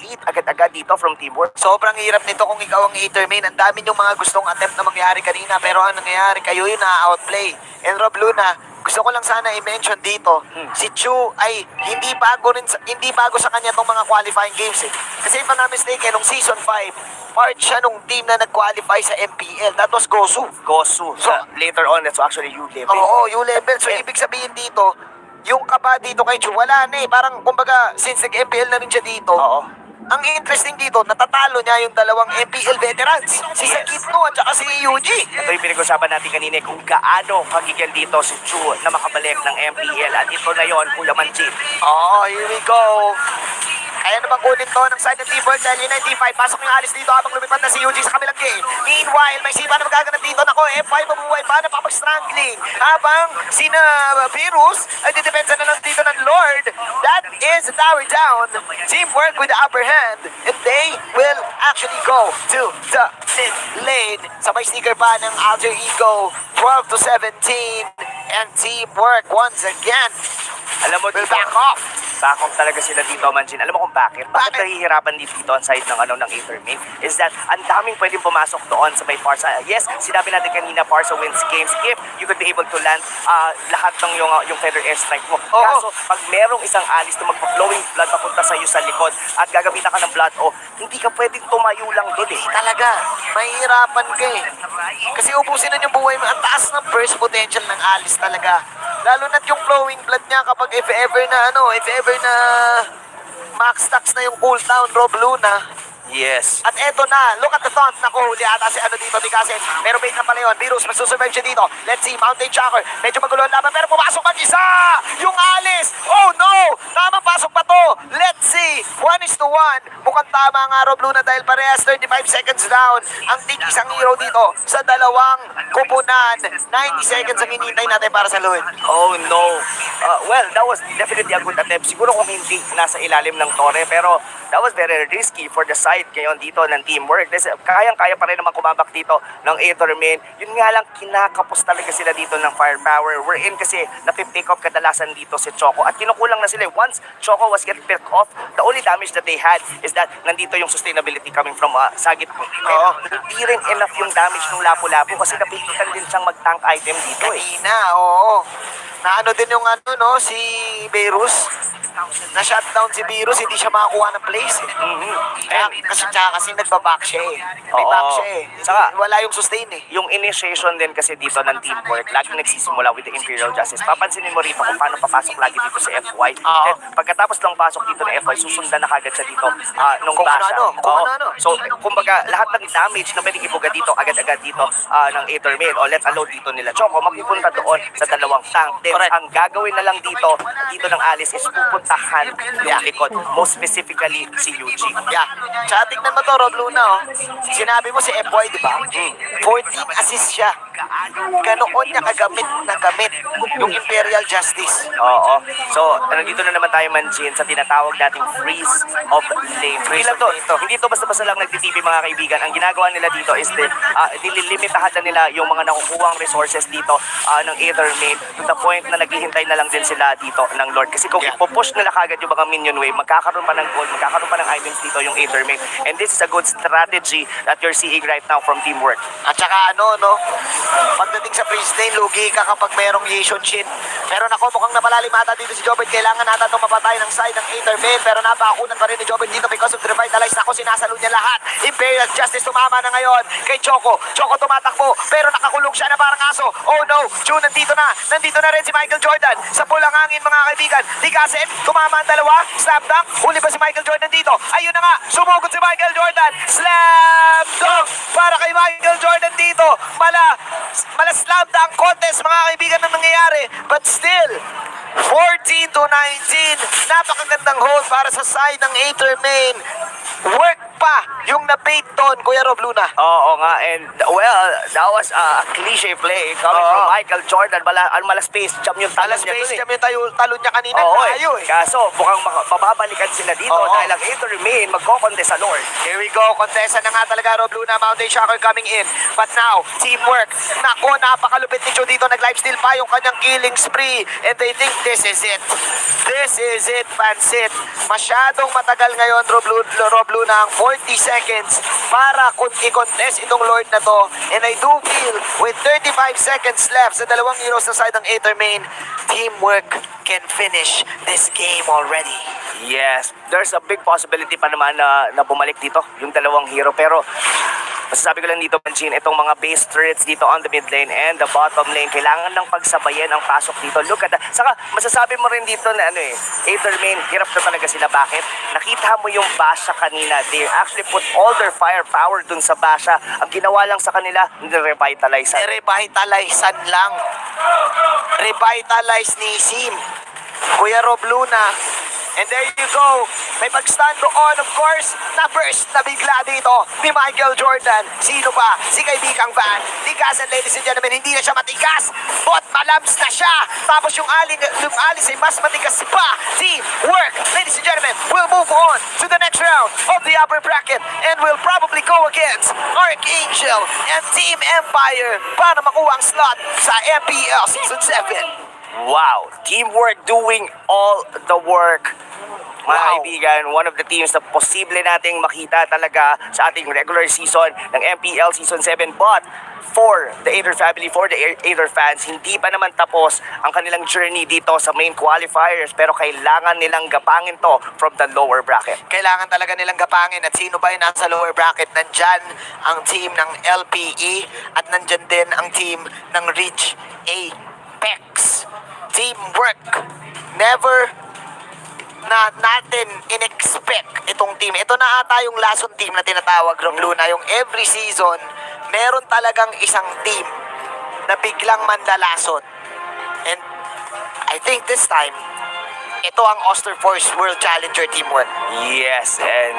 Speaker 3: lead agad-agad dito from teamwork.
Speaker 2: Sobrang hirap nito kung ikaw ang Aether Main. Ang dami yung mga gustong attempt na mangyari kanina, pero ang nangyayari, kayo yung na-outplay. And Rob Luna, gusto ko lang sana i-mention dito, si Chu ay hindi bago sa kanya tong mga qualifying games eh. Kasi if I'm not mistaken, nung season 5, part siya nung team na nag-qualify sa MPL. That was Gosu.
Speaker 3: Gosu. So, later on, that's actually you level.
Speaker 2: Oo, U-level. So, ibig sabihin dito, yung kaba dito kay Chu, wala na eh. Parang, kumbaga, since nag-MPL na rin siya dito,
Speaker 3: Oo.
Speaker 2: ang interesting dito, natatalo niya yung dalawang MPL veterans. Si Sakitno at saka si Yuji.
Speaker 3: Ito yung pinag-usapan natin kanina kung gaano kagigil dito si Chu na makabalik ng MPL. At ito na yon, Kuya Manjin.
Speaker 2: Oh, here we go. Kaya naman kunin to ng side ng Team World dahil yung 95. Pasok yung Alice dito habang lumipad na si Yuji sa kabilang game. Meanwhile, may sipa na magaganap dito. Nako, F5 mabuhay pa. Napapag-strangling. Habang sina Virus ay didepensa na lang dito ng Lord. That is the tower down. Teamwork with the upper hand. And they will actually go to the mid lane. Sabay sneaker pa ng Alter Ego. 12 to 17. And Teamwork once again
Speaker 3: Alam mo
Speaker 2: will
Speaker 3: dito,
Speaker 2: back off.
Speaker 3: back off talaga sila dito, Manjin. Alam mo kung bakit? Bakit
Speaker 2: Bakit?
Speaker 3: nahihirapan dito ang side ng ng Aether Main? Is that ang daming pwedeng pumasok doon sa may Parsa. Yes, sinabi natin kanina, Parsa wins games if you could be able to land lahat ng yung feather airstrike mo.
Speaker 2: Oo.
Speaker 3: Kaso, pag merong isang Alice na magpa-flowing blood papunta sa'yo sa likod at gagamitan ka ng blood, hindi ka pwedeng tumayo lang doon eh.
Speaker 2: Talaga, mahihirapan ka eh. Kasi ubusin na yung buhay mo. Ang taas ng burst potential ng Alice talaga. Lalo na't yung flowing blood niya kapag if ever na max stacks na yung cooldown, Rob Luna.
Speaker 3: Yes.
Speaker 2: At eto na, look at the taunt. Naku, huli ata si dito, Bikasin. Pero bait na pala yun. Virus, magsusurvive siya dito. Let's see, Mountain Shocker. Medyo magulo ang laban, pero pumasok mag-isa! Yung Alice! Oh no! Tama, pasok pa to. Let's see. 1-1. Mukhang tama nga, Rob Luna, dahil parehas 35 seconds down. Ang team isang hero dito sa dalawang kupunan. 90 seconds ang hinintay natin para sa Lloyd.
Speaker 3: Oh no. Well, that was definitely a good attempt. Siguro kung hindi nasa ilalim ng Torre, pero that was very risky for the side ngayon dito ng teamwork. Kayang-kaya pa rin naman kumabak dito ng Aether Main. Yun nga lang, kinakapos talaga sila dito ng firepower. We're in kasi napipick off kadalasan dito si Choco. At kinukulang na sila. Once Choco was get picked off, the only damage that they had is that nandito yung sustainability coming from Sagit.
Speaker 2: Oo.
Speaker 3: Hindi rin enough yung damage ng Lapu-Lapu kasi napilitan din siyang mag-tank item dito eh.
Speaker 2: Kanina, oo. Na din yung si Virus. Na-shutdown si Virus, hindi siya makakuha ng place eh. Kaya, kasi nagbaback siya eh. May
Speaker 3: Oo.
Speaker 2: back siya eh.
Speaker 3: Saka-
Speaker 2: Wala yung sustain eh.
Speaker 3: Yung initiation din kasi dito ng teamwork, laging nagsisimula with the Imperial Justice. Papansinin mo rito kung paano papasok lagi dito si FY.
Speaker 2: Oo.
Speaker 3: Then, pagkatapos lang pasok dito ng FY, susundan na kagad siya dito nung
Speaker 2: Kung
Speaker 3: basa.
Speaker 2: ano-ano, kung
Speaker 3: Oo.
Speaker 2: ano-ano.
Speaker 3: So, kumbaga, lahat ng damage na pwedeng ibuga dito, agad-agad dito ng Aether Main o let's allow dito nila Choco, mapupunta doon sa dalawang tank. Then,
Speaker 2: Correct.
Speaker 3: ang gagawin na lang dito ng Alice is pupuntahan yung likod, most specifically si Yuji.
Speaker 2: Yeah. Tsaka tignan mo to, Rob Luna, oh. Sinabi mo si FY, di ba? 14 assist siya. Ganoon niya gamit yung Imperial Justice.
Speaker 3: Oo. So, nandito na naman tayo, Manjin, sa tinatawag nating freeze of lane. Hindi lang to, hindi to basta-basta lang nagtitipi, mga kaibigan. Ang ginagawa nila dito is dililimitahan na nila yung mga nakukuhang resources dito ng Aether Main to the point na naghihintay na lang din sila dito ng Lord. Kasi kung ipopush nila kagad yung mga minion wave, magkakaroon pa ng gold, magkakaroon pa ng items dito yung Aether Main. And this is a good strategy that you're seeing right now from teamwork.
Speaker 2: At saka pagdating sa freeze lane, lugi ka kapag merong Yation Shin. Pero nako, mukhang napalalim ata dito si Jobert. Kailangan nata itong mapatay ng side ng Aether Main. Pero napakunan pa rin ni Jobert dito because of the revital Vandalize na ako, sinasalo niya lahat. Imperial Justice tumama na ngayon kay Choco. Choco tumatakbo, pero nakakulong siya na parang aso. Oh no, June nandito na. Nandito na rin si Michael Jordan. Sa pulang hangin mga kaibigan. Ligasin, tumama ang dalawa. Slam dunk, huli ba si Michael Jordan dito? Ayun na nga, sumugod si Michael Jordan. Slam dunk para kay Michael Jordan dito. Mala slam dunk contest mga kaibigan na nangyayari. But still, 14-19. Napakagandang hold para sa side ng Aether Main. Work pa yung na-bait doon, Kuya Rob Luna.
Speaker 3: Oo nga, and well, that was a cliche play coming
Speaker 2: Oo.
Speaker 3: from Michael Jordan. Mala space jam yung talon niya
Speaker 2: Space
Speaker 3: dun eh.
Speaker 2: Jam yung talon niya kanina.
Speaker 3: Oo,
Speaker 2: Layo eh.
Speaker 3: Kaso, mukhang mababalikan sila dito
Speaker 2: Oo.
Speaker 3: dahil ang Aether Main magkocontest sa North.
Speaker 2: Here we go. Contestant na nga talaga, Rob Luna. Mountain Shocker coming in. But now, teamwork. Nako, napakalupit ni Joe dito. Nag-lifesteal pa yung kanyang killing spree. And they think this is it. This is it, Pansit. Masyadong matagal ngayon, Rob Luna, ang 40 seconds para i-contest itong Lord na to. And I do feel, with 35 seconds left sa dalawang heroes na side ng Aether Main, teamwork can finish this game already.
Speaker 3: Yes, there's a big possibility pa naman na bumalik dito yung dalawang hero. Pero masasabi ko lang dito, Panjin, itong mga base turrets dito on the mid lane and the bottom lane, kailangan ng pagsabayan ang pasok dito. Look at that. Saka masasabi mo rin dito na Aether Main, hirap na talaga sila. Bakit? Nakita mo yung Basha kanina. They actually put all their firepower dun sa Basha. Ang ginawa lang sa kanila, nirevitalize.
Speaker 2: Revitalizean lang. Revitalize ni Sim. Kuya Rob Luna. And there you go. May pag-stand doon, of course, na-burst na bigla dito ni Michael Jordan. Sino pa? Si kaibigang Van. Tigasan, ladies and gentlemen, hindi na siya matigas. But malams na siya. Tapos yung alis ay mas matigas pa. Teamwork, ladies and gentlemen, we'll move on to the next round of the upper bracket and we'll probably go against Archangel and Team Empire para makuha ang slot sa MPL Season 7.
Speaker 3: Wow, teamwork doing all the work. Mga
Speaker 2: Wow.
Speaker 3: kaibigan, one of the teams na posible nating makita talaga sa ating regular season ng MPL Season 7. But for the Aether family, for the Aether fans, hindi pa naman tapos ang kanilang journey dito sa main qualifiers. Pero kailangan nilang gapangin to from the lower bracket.
Speaker 2: Kailangan talaga nilang gapangin at sino ba yung nasa lower bracket? Nandyan ang team ng LPE at nandyan din ang team ng Reach Apex. Teamwork. Never na natin in-expect itong team. Ito na ata yung last team na tinatawag, Rob Luna. Yung every season, meron talagang isang team na biglang manlalason. And I think this time, ito ang Osterforce World Challenger teamwork.
Speaker 3: Yes, and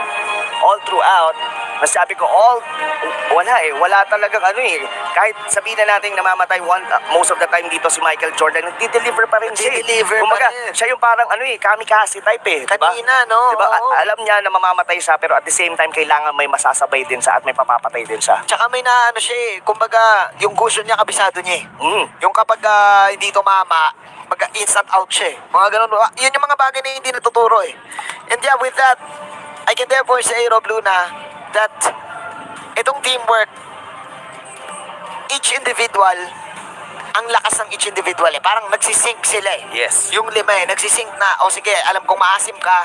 Speaker 3: all throughout, masabi ko, wala talagang kahit sabihin na natin namamatay most of the time dito si Michael Jordan, nagdi-deliver pa rin siya.
Speaker 2: Nagdi-deliver
Speaker 3: Kumbaga,
Speaker 2: pa rin.
Speaker 3: siya yung parang kamikaze type diba?
Speaker 2: Kanina, no?
Speaker 3: Diba?
Speaker 2: Oo.
Speaker 3: Alam niya na mamamatay siya, pero at the same time, kailangan may masasabay din siya at may papapatay din siya.
Speaker 2: Tsaka may siya kumbaga, yung cushion niya, kabisado niya eh.
Speaker 3: Mm.
Speaker 2: Yung kapag hindi tumama, instant out siya eh. Mga ganun. Yun yung mga bagay na hindi natuturo eh. And yeah, with that, I can therefore say, Rob Luna, that itong teamwork, each individual, ang lakas ng each individual eh. Parang nagsisync sila eh.
Speaker 3: Yes.
Speaker 2: Yung lima eh, nagsisync na, o sige, alam kong maasim ka,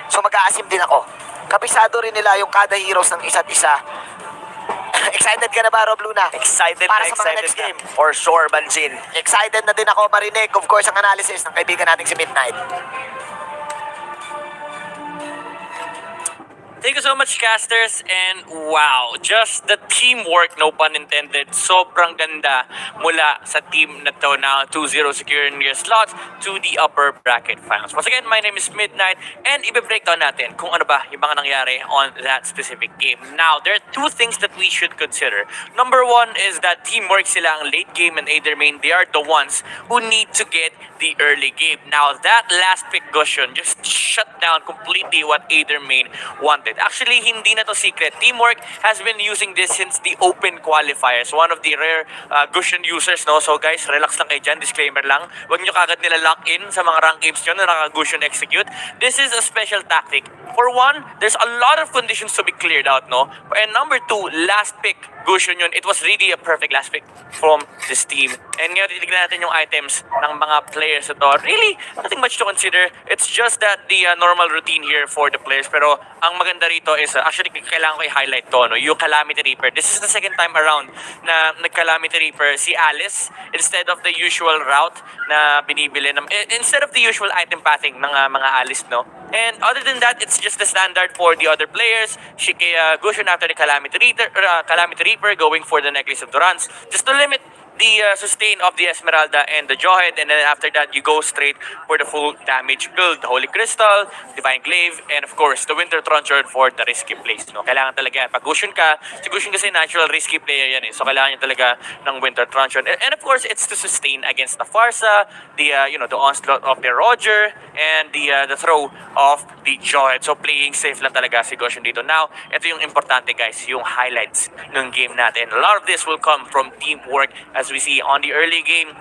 Speaker 2: so mag-aasim din ako. Kabisado rin nila yung kada heroes ng isa't isa. Excited ka na ba, Rob Luna?
Speaker 3: Excited
Speaker 2: para
Speaker 3: na
Speaker 2: sa mga
Speaker 3: excited
Speaker 2: next
Speaker 3: na.
Speaker 2: game.
Speaker 3: For sure, Banjin.
Speaker 2: Excited na din ako marinig, of course, ang analysis ng kaibigan nating si Midnight.
Speaker 1: Thank you so much, casters, and wow, just the teamwork, no pun intended, sobrang ganda mula sa team na to now, 2-0 securing their slots to the upper bracket finals. Once again, my name is Midnight, and i-breakdown natin kung ano ba yung mga nangyari on that specific game. Now, there are two things that we should consider. Number one is that teamwork sila ang late game and Aether Main, they are the ones who need to get the early game. Now, that last pick Gusion just shut down completely what Aether Main wanted. Actually, hindi na to secret. Teamwork has been using this since the open qualifiers. One of the rare Gusion users, no? So guys, relax lang kayo dyan. Disclaimer lang. Huwag nyo kagad nila lock in sa mga rank games nyo na naka-Gusion execute. This is a special tactic. For one, there's a lot of conditions to be cleared out, no? And number two, last pick Gusion yun. It was really a perfect last pick from this team. And ngayon, titignan natin yung items ng mga players ito. Really, nothing much to consider. It's just that the normal routine here for the players. Pero ang maganda rito is, actually, kailangan ko i-highlight to, no? Yung Calamity Reaper. This is the second time around na nag-Calamity Reaper si Alice instead of the usual route na binibili. Instead of the usual item pathing ng mga Alice, no? And other than that, it's just the standard for the other players. She Gusion after the Calamity Reaper going for the Necklace of Durance just to limit the sustain of the Esmeralda and the Jawhead, and then after that you go straight for the full damage build, the Holy Crystal, Divine Glaive, and of course the Winter Truncheon for the risky plays, no? Kailangan talaga yan. Pag Gusion ka, si Gusion kasi natural risky player yan eh, so kailangan niya talaga ng Winter Truncheon, and of course it's to sustain against the Farsa, the the onslaught of the Roger, and the throw of the Jawhead. So playing safe lang talaga si Gusion dito. Now, ito yung importante guys, yung highlights ng game natin. A lot of this will come from teamwork as we see on the early game.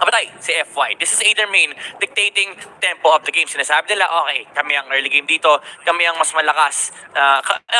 Speaker 1: Kapatay, si FY. This is either main dictating tempo of the game. Sinasabi nila, okay, kami ang early game dito, kami ang mas malakas.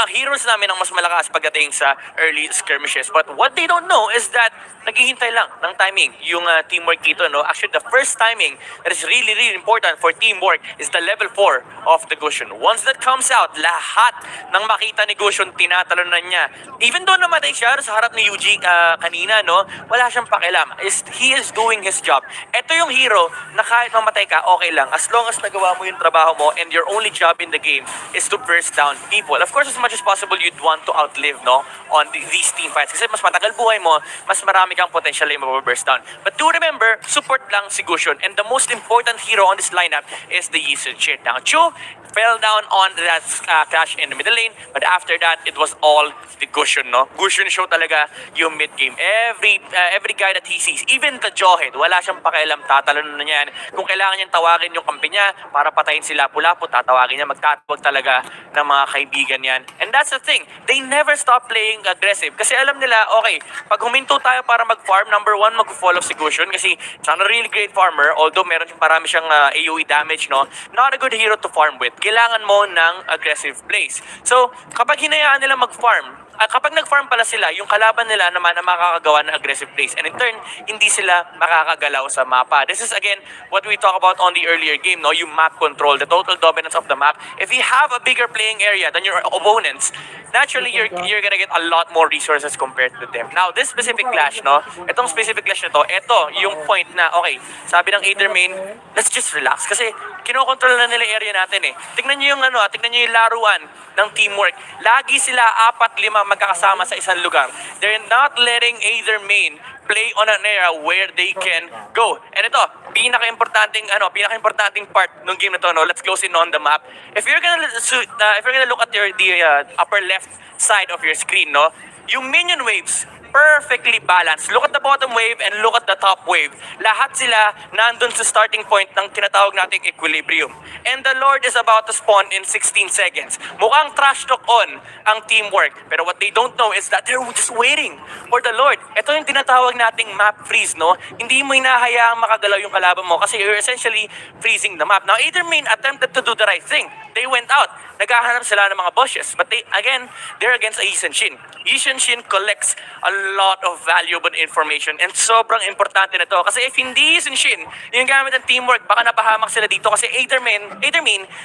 Speaker 1: Heroes namin ang mas malakas pagdating sa early skirmishes. But what they don't know is that naghihintay lang ng timing yung teamwork dito. No? Actually, the first timing that is really, really important for teamwork is the level 4 of the Gusion. Once that comes out, lahat ng makita ni Gusion, tinatalunan niya. Even though namatay siya sa harap ni Yuji kanina, no? Wala siyang pakialam. He is doing his job. Ito yung hero na kahit mamatay ka, okay lang. As long as nagawa mo yung trabaho mo and your only job in the game is to burst down people. Of course, as much as possible, you'd want to outlive, no? On these team fights. Kasi mas matagal buhay mo, mas marami kang potential na mababurst down. But do remember, support lang si Gusion. And the most important hero on this lineup is the Yisun Shin. Now, Chu fell down on that clash in the middle lane, but after that, it was all the Gusion, no? Gusion show talaga yung mid-game. Every guy that he sees, even the Jawhead, wala siyang pakialam, tatalon na niyan. Kung kailangan niyang tawagin yung kampi niya para patayin sila Lapu-Lapu, tatawagin niya, magtatawag talaga ng mga kaibigan yan. And that's the thing, they never stop playing aggressive. Kasi alam nila, okay, pag huminto tayo para mag-farm, number 1, mag-follow si Gusion kasi it's not a really great farmer, although meron parami siyang AoE damage, no? Not a good hero to farm with. Kailangan mo ng aggressive plays. So, kapag hinayaan nila mag-farm, kapag nag-farm pala sila, yung kalaban nila naman na makakagawa ng aggressive plays. And in turn, hindi sila makakagalaw sa mapa. This is again what we talk about on the earlier game, no? Yung map control, the total dominance of the map. If you have a bigger playing area than your opponents, naturally you're gonna get a lot more resources compared to them. Now, this specific clash, no? Itong specific clash na to, ito yung point na, okay, sabi ng Aether main, let's just relax. Kasi kinokontrol na nila area natin eh. Tignan nyo yung tignan nyo yung laruan ng teamwork. Lagi sila 4-5 magkakasama sa isang lugar. They're not letting either main play on an area where they can go. And ito, pinaka-importanting part ng game na to, no? Let's close in on the map. If you're gonna look at the upper left side of your screen, no? Yung minion waves, perfectly balanced. Look at the bottom wave and look at the top wave. Lahat sila nandun sa starting point ng tinatawag nating equilibrium. And the Lord is about to spawn in 16 seconds. Mukhang trash talk on ang teamwork. Pero what they don't know is that they're just waiting for the Lord. Ito yung tinatawag nating map freeze, no? Hindi mo hinahayaang makagalaw yung kalaban mo kasi you're essentially freezing the map. Now, Aether main attempted to do the right thing. They went out. Naghahanap sila ng mga bushes. But they're against a Yisun Shin. Yisun Shin collects a lot of valuable information and sobrang importante na to. Kasi if hindi Yisun Shin, yung gamit ng teamwork, baka napahamak sila dito kasi Aether main,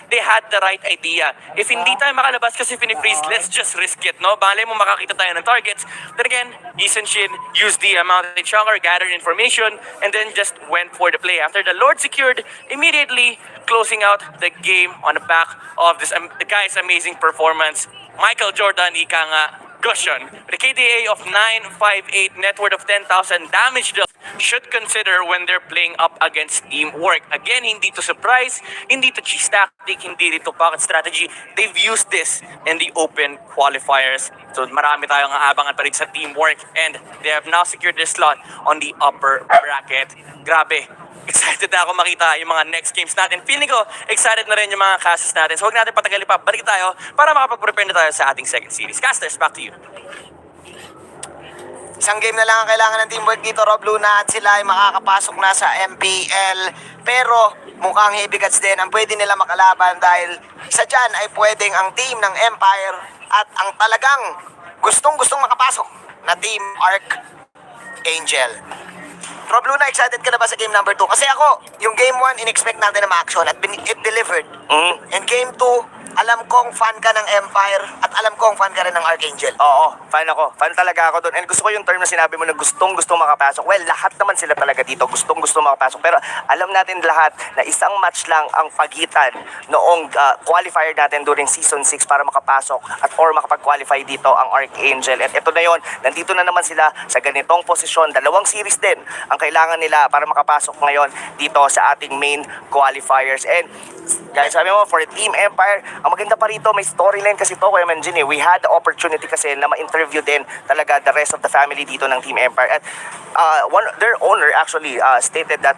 Speaker 1: they had the right idea. If hindi tayo makalabas kasi pinifreeze, let's just risk it, no? Balay mo makakita tayo ng targets. Then again, Yisun Shin used the Mountain Chunker, gathered information, and then just went for the play. After the Lord secured, immediately closing out the game on the back of this the guy's amazing performance. Michael Jordan, ika nga, Gusion, with a KDA of 958, net worth of 10,000, damage dealt, should consider when they're playing up against teamwork. Again, hindi to surprise, hindi to cheese tactic, hindi to pocket strategy. They've used this in the open qualifiers. So marami tayong aabangan pa rin sa teamwork and they have now secured their slot on the upper bracket. Grabe. Excited na ako makita yung mga next games natin. Feeling ko, excited na rin yung mga casters natin. So huwag natin patagalin pa. Balik tayo para makapag-prepare na tayo sa ating second series. Casters, back to you.
Speaker 2: Isang game na lang ang kailangan ng teamwork dito, Rob Luna, at sila ay makakapasok na sa MPL. Pero mukhang heavy guts din ang pwede nila makalaban dahil isa dyan ay pwedeng ang team ng Empire at ang talagang gustong makapasok na Team Archangel. Rob Luna, excited ka na ba sa game number 2? Kasi ako, yung game 1, in-expect natin na ma-action at it delivered. And game 2, alam kong fan ka ng Empire at alam kong fan ka rin ng Archangel.
Speaker 3: Oo, fan ako. Fan talaga ako doon. And gusto ko yung term na sinabi mo na gustong-gustong makapasok. Well, lahat naman sila talaga dito gustong-gustong makapasok. Pero alam natin lahat na isang match lang ang pagitan noong qualifier natin during Season 6 para makapasok at or makapag-qualify dito ang Archangel. At ito na yon, nandito na naman sila sa ganitong posisyon. 2 series din ang kailangan nila para makapasok ngayon dito sa ating main qualifiers. And guys, sabi mo, for Team Empire, ang maganda pa rito, may storyline kasi to, Kuya Manjin, eh. We had the opportunity kasi na ma-interview din talaga the rest of the family dito ng Team Empire. At their owner actually stated that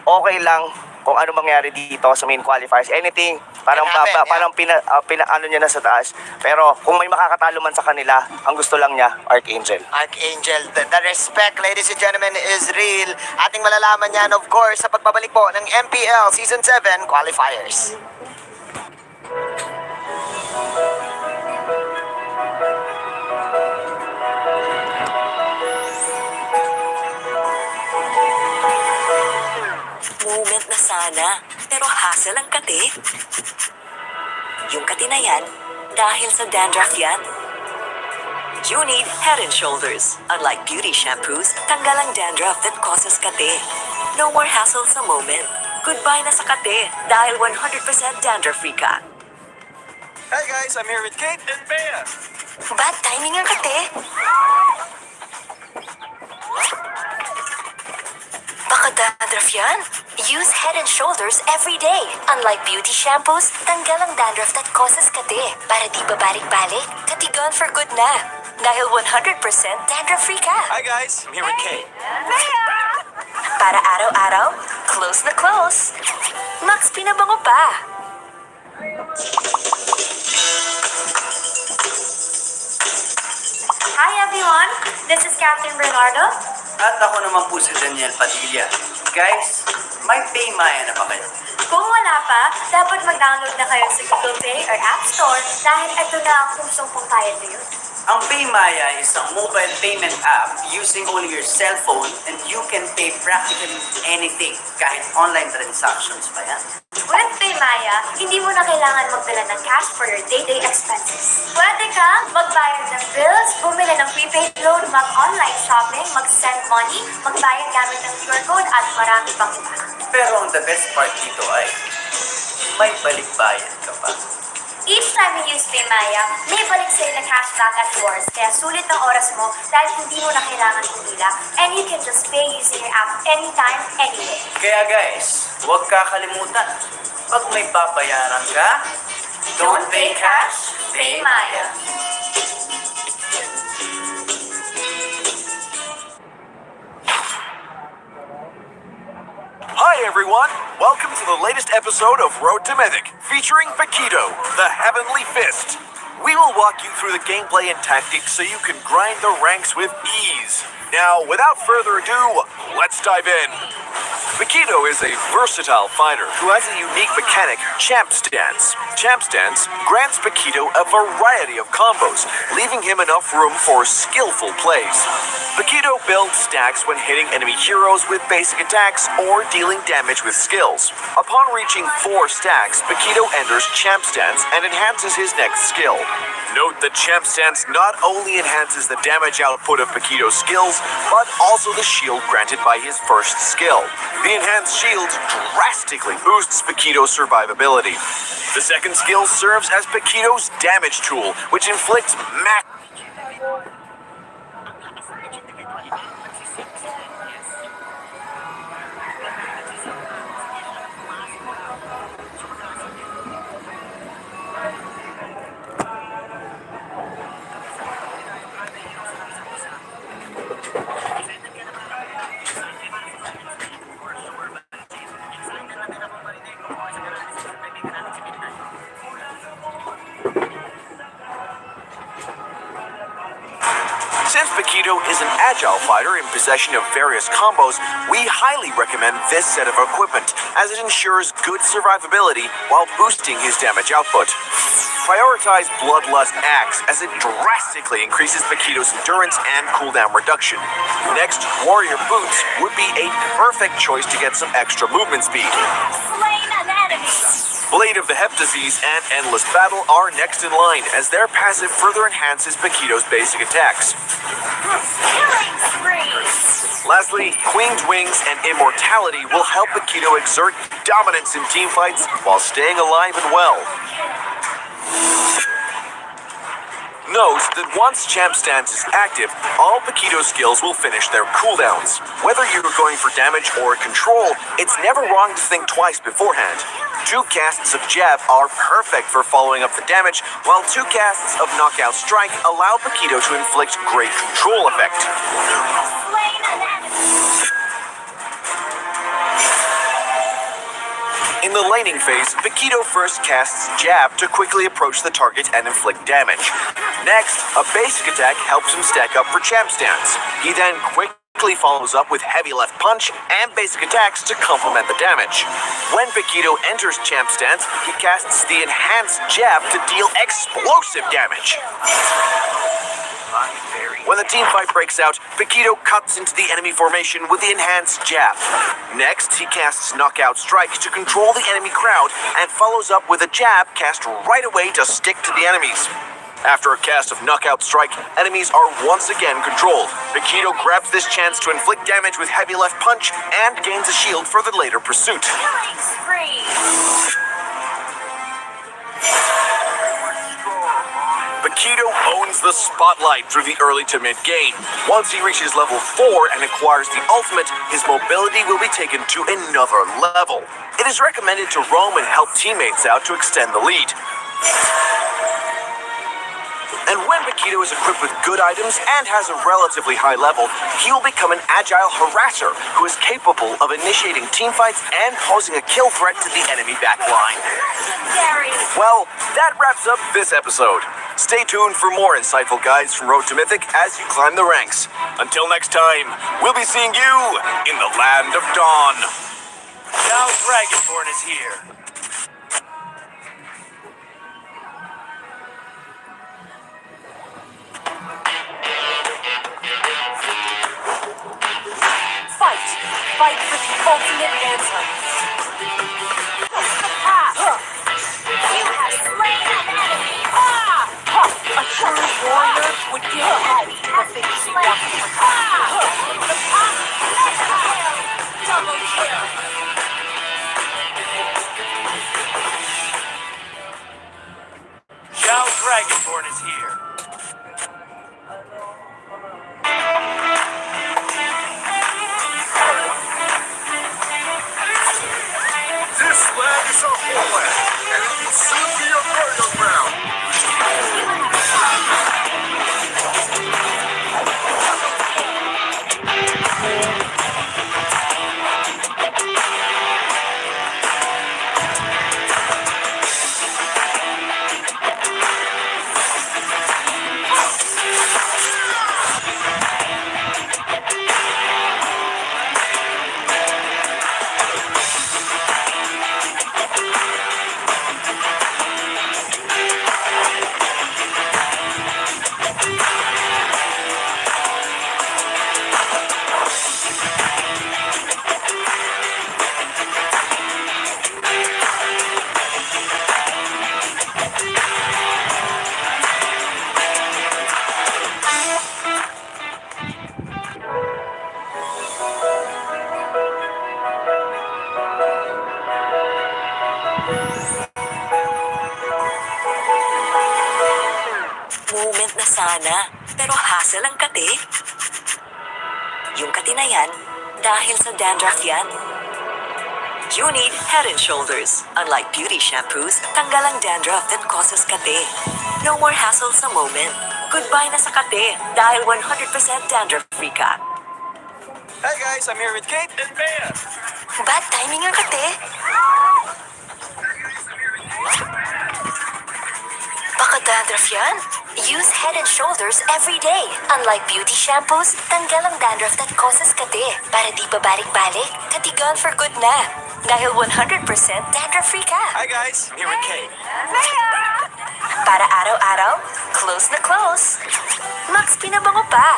Speaker 3: okay lang kung ano mangyari dito sa main qualifiers. Anything, parang ano niya na sa taas. Pero kung may makakatalo man sa kanila, ang gusto lang niya, Archangel.
Speaker 2: Archangel, the respect, ladies and gentlemen, is real. Ating malalaman yan, of course, sa pagbabalik po ng MPL Season 7 Qualifiers.
Speaker 4: Moment na sana, pero hassle ang kate. Yung kate na yan, dahil sa dandruff yan. You need Head and Shoulders. Unlike beauty shampoos, tanggal ang dandruff that causes kate. No more hassle sa moment. Goodbye na sa kate dahil 100% dandruff-free ka.
Speaker 5: Hi guys, I'm here with Kate and Bea.
Speaker 4: Bad timing ang kate. Baka dandruff yan? Use Head and Shoulders every day. Unlike beauty shampoos, tanggal ang dandruff that causes kate. Para di babalik-balik, katigan for good na. Dahil 100% dandruff-free ka.
Speaker 5: Hi guys, I'm here with Kate.
Speaker 4: Para araw-araw, close na close. Max pinabango pa.
Speaker 6: Hi everyone, this is Captain Bernardo.
Speaker 7: At ako naman po si Daniel Padilla. Guys, may Paymaya na ba kayo?
Speaker 6: Kung wala pa, dapat mag-download na kayo sa Google Play or App Store dahil ito na ang pusong pangbayad ngayon.
Speaker 7: Ang Paymaya is a mobile payment app using only your cell phone and you can pay practically anything, kahit online transactions pa yan.
Speaker 6: With Paymaya, hindi mo na kailangan magdala ng cash for your day-to-day expenses. Pwede kang magbayad ng bills, bumili ng prepaid load, mag-online shopping, mag-send money, magbayad gamit ng QR code at marami pang iba.
Speaker 7: Pero ang the best part dito ay may balikbayan ka pa.
Speaker 6: Each time you use Paymaya, may balik sa'yo na cashback at yours. Kaya sulit ang oras mo dahil hindi mo na kailangan pumila and you can just pay using your app anytime, anywhere.
Speaker 7: Kaya guys, huwag kakalimutan. Pag may babayaran ka,
Speaker 6: Don't pay cash, pay Maya.
Speaker 5: Hi everyone, welcome to the latest episode of Road to Mythic, featuring Paquito, the Heavenly Fist. We will walk you through the gameplay and tactics so you can grind the ranks with ease. Now, without further ado, let's dive in. Paquito is a versatile fighter who has a unique mechanic, Champ Stance. Champ Stance grants Paquito a variety of combos, leaving him enough room for skillful plays. Paquito builds stacks when hitting enemy heroes with basic attacks or dealing damage with skills. Upon reaching 4 stacks, Paquito enters Champ Stance and enhances his next skill. Note that Champ Stance not only enhances the damage output of Paquito's skills, but also the shield granted by his first skill. The enhanced shield drastically boosts Paquito's survivability. The second skill serves as Paquito's damage tool, which inflicts max. Since Paquito is an agile fighter in possession of various combos, we highly recommend this set of equipment, as it ensures good survivability while boosting his damage output. Prioritize Bloodlust Axe, as it drastically increases Paquito's endurance and cooldown reduction. Next, Warrior Boots would be a perfect choice to get some extra movement speed.
Speaker 6: Slain an enemy.
Speaker 5: Blade of the Hep Disease and Endless Battle are next in line, as their passive further enhances Paquito's basic attacks.
Speaker 6: Killing spree.
Speaker 5: Lastly, Queen's Wings and Immortality will help Paquito exert dominance in teamfights while staying alive and well. Note that once Champ Stance is active, all Paquito skills will finish their cooldowns. Whether you're going for damage or control, it's never wrong to think twice beforehand. 2 casts of Jab are perfect for following up the damage, while 2 casts of Knockout Strike allow Paquito to inflict great control effect.
Speaker 6: Slain an enemy.
Speaker 5: In the laning phase, Paquito first casts Jab to quickly approach the target and inflict damage. Next, a basic attack helps him stack up for Champ Stance. He then quickly follows up with Heavy Left Punch and basic attacks to complement the damage. When Paquito enters Champ Stance, he casts the Enhanced Jab to deal explosive damage. When the teamfight breaks out, Paquito cuts into the enemy formation with the Enhanced Jab. Next, he casts Knockout Strike to control the enemy crowd and follows up with a jab cast right away to stick to the enemies. After a cast of Knockout Strike, enemies are once again controlled. Paquito grabs this chance to inflict damage with Heavy Left Punch and gains a shield for the later pursuit.
Speaker 6: Killing spree.
Speaker 5: Paquito owns the spotlight through the early to mid game. Once he reaches level 4 and acquires the ultimate, his mobility will be taken to another level. It is recommended to roam and help teammates out to extend the lead. And when Paquito is equipped with good items and has a relatively high level, he will become an agile harasser who is capable of initiating teamfights and posing a kill threat to the enemy backline.
Speaker 6: Legendary.
Speaker 5: Well, that wraps up this episode. Stay tuned for more insightful guides from Road to Mythic as you climb the ranks. Until next time, we'll be seeing you in the Land of Dawn.
Speaker 1: Now Dragonborn is here.
Speaker 6: Fight for the ultimate answer. You have slain an enemy.
Speaker 4: A true warrior would give head to the things he wants to
Speaker 6: Double kill.
Speaker 1: Now Dragonborn is here.
Speaker 5: This land is our homeland, and it will soon be a burial ground.
Speaker 4: Moment na sana, pero hassle ang kate. Yung kati na yan, dahil sa dandruff yan. You need Head and Shoulders. Unlike beauty shampoos, tanggal ang dandruff that causes kate. No more hassle sa moment. Goodbye na sa kate, dahil 100% dandruff-free ka.
Speaker 5: Hey guys, I'm here with Kate and Bea.
Speaker 4: Bad timing ang kate. Baka dandruff yan? Use Head and Shoulders every day. Unlike beauty shampoos, tanggal ang dandruff that causes kate. Para di babalik-balik, katigan for good na. Dahil 100% dandruff-free ka.
Speaker 5: Hi guys, I'm here with Kay.
Speaker 4: Para araw-araw, close na close. Max pinabango pa.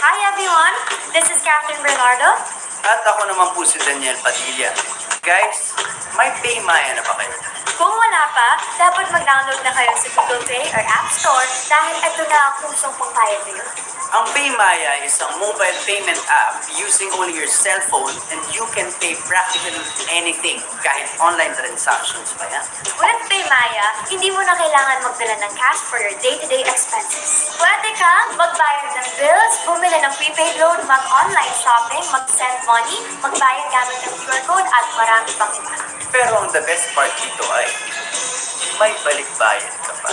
Speaker 6: Hi everyone, this is Catherine Bernardo.
Speaker 7: At ako naman po si Daniel Padilla. Guys, may Paymaya na ba kayo?
Speaker 6: Kung wala pa, dapat mag-download na kayo sa Google Play or App Store dahil ito na ang kusong pangbayad niyo.
Speaker 7: Ang Paymaya is a mobile payment app using only your cell phone and you can pay practically anything, kahit online transactions pa yan.
Speaker 6: With Paymaya, hindi mo na kailangan magdala ng cash for your day-to-day expenses. Pwede kang magbayad ng bills, bumili ng prepaid load, mag-online shopping, mag-send money, magbayad gamit ng QR code at marami pang iba.
Speaker 7: Pero ang the best part dito ay may balikbayan ka pa.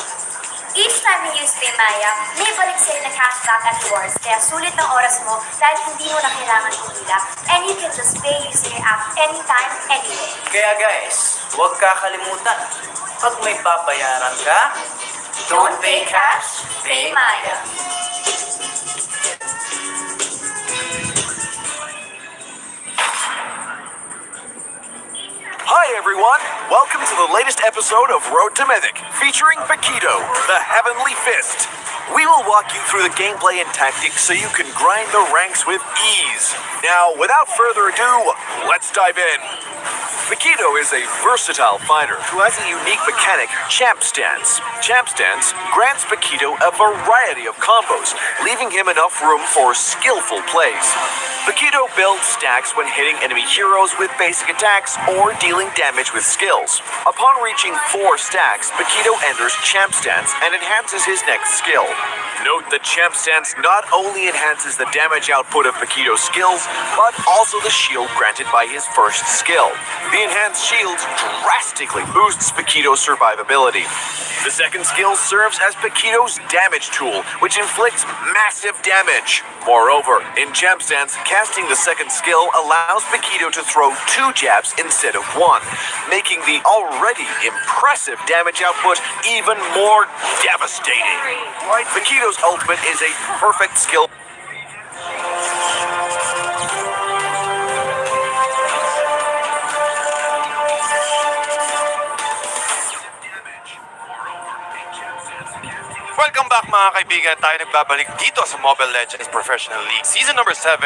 Speaker 6: Each time you use Paymaya, may balik sa'yo na cashback at rewards, kaya sulit ng oras mo dahil hindi mo na kailangan pumila. And you can just pay using your app anytime, anywhere.
Speaker 7: Kaya guys, huwag kakalimutan. Pag may babayaran ka,
Speaker 6: Don't pay cash, pay Maya.
Speaker 5: Hi everyone, welcome to the latest episode of Road to Mythic, featuring Paquito, the Heavenly Fist. We will walk you through the gameplay and tactics so you can grind the ranks with ease. Now, without further ado, let's dive in. Paquito is a versatile fighter who has a unique mechanic, Champ Stance. Champ Stance grants Paquito a variety of combos, leaving him enough room for skillful plays. Paquito builds stacks when hitting enemy heroes with basic attacks or dealing damage with skills. Upon reaching 4 stacks, Paquito enters Champ Stance and enhances his next skill. Note that Champ Stance not only enhances the damage output of Paquito's skills, but also the shield granted by his first skill. The enhanced shield drastically boosts Paquito's survivability. The second skill serves as Paquito's damage tool, which inflicts massive damage. Moreover, in Champ Stance, casting the second skill allows Paquito to throw 2 jabs instead of 1, making the already impressive damage output even more devastating. Paquito's ultimate is a perfect skill.
Speaker 8: Welcome back mga kaibigan, tayo nagbabalik dito sa Mobile Legends Professional League Season number 7,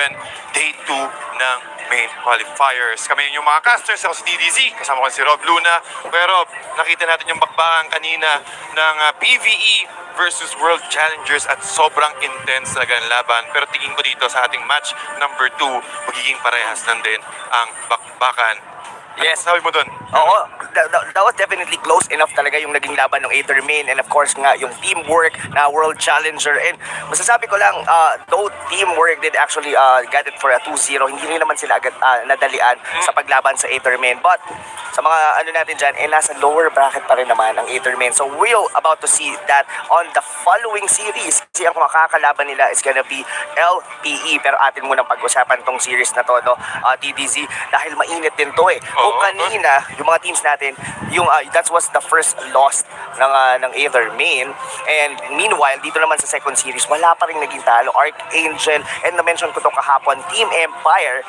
Speaker 8: Day 2 ng main qualifiers. Kami yung mga casters, ako si DDZ, kasama ko si Rob Luna. Pero nakita natin yung bakbakan kanina ng PvE versus World Challengers at sobrang intense talaga ang laban. Pero tingin ko dito sa ating match number 2, magiging parehas lang din ang bakbakan.
Speaker 3: Yes.
Speaker 8: Sabi mo dun?
Speaker 3: Oo, that was definitely close enough talaga yung naging laban ng Aether Main, and of course nga yung teamwork na World Challenger. And masasabi ko lang, though teamwork did actually get it for a 2-0, hindi rin naman sila agad nadalian sa paglaban sa Aether Main. But sa mga ano natin dyan, nasa lower bracket pa rin naman ang Aether Main. So we're about to see that on the following series. Kasi ang makakalaban nila is gonna be LPE. Pero atin munang pag-usapan tong series na to, no, TDZ, dahil mainit din to eh. Kung kanina, yung mga teams natin, yung that was the first loss ng Aether Main. And meanwhile, dito naman sa second series, wala pa rin naging talo. Archangel, and na-mention ko to kahapon, Team Empire,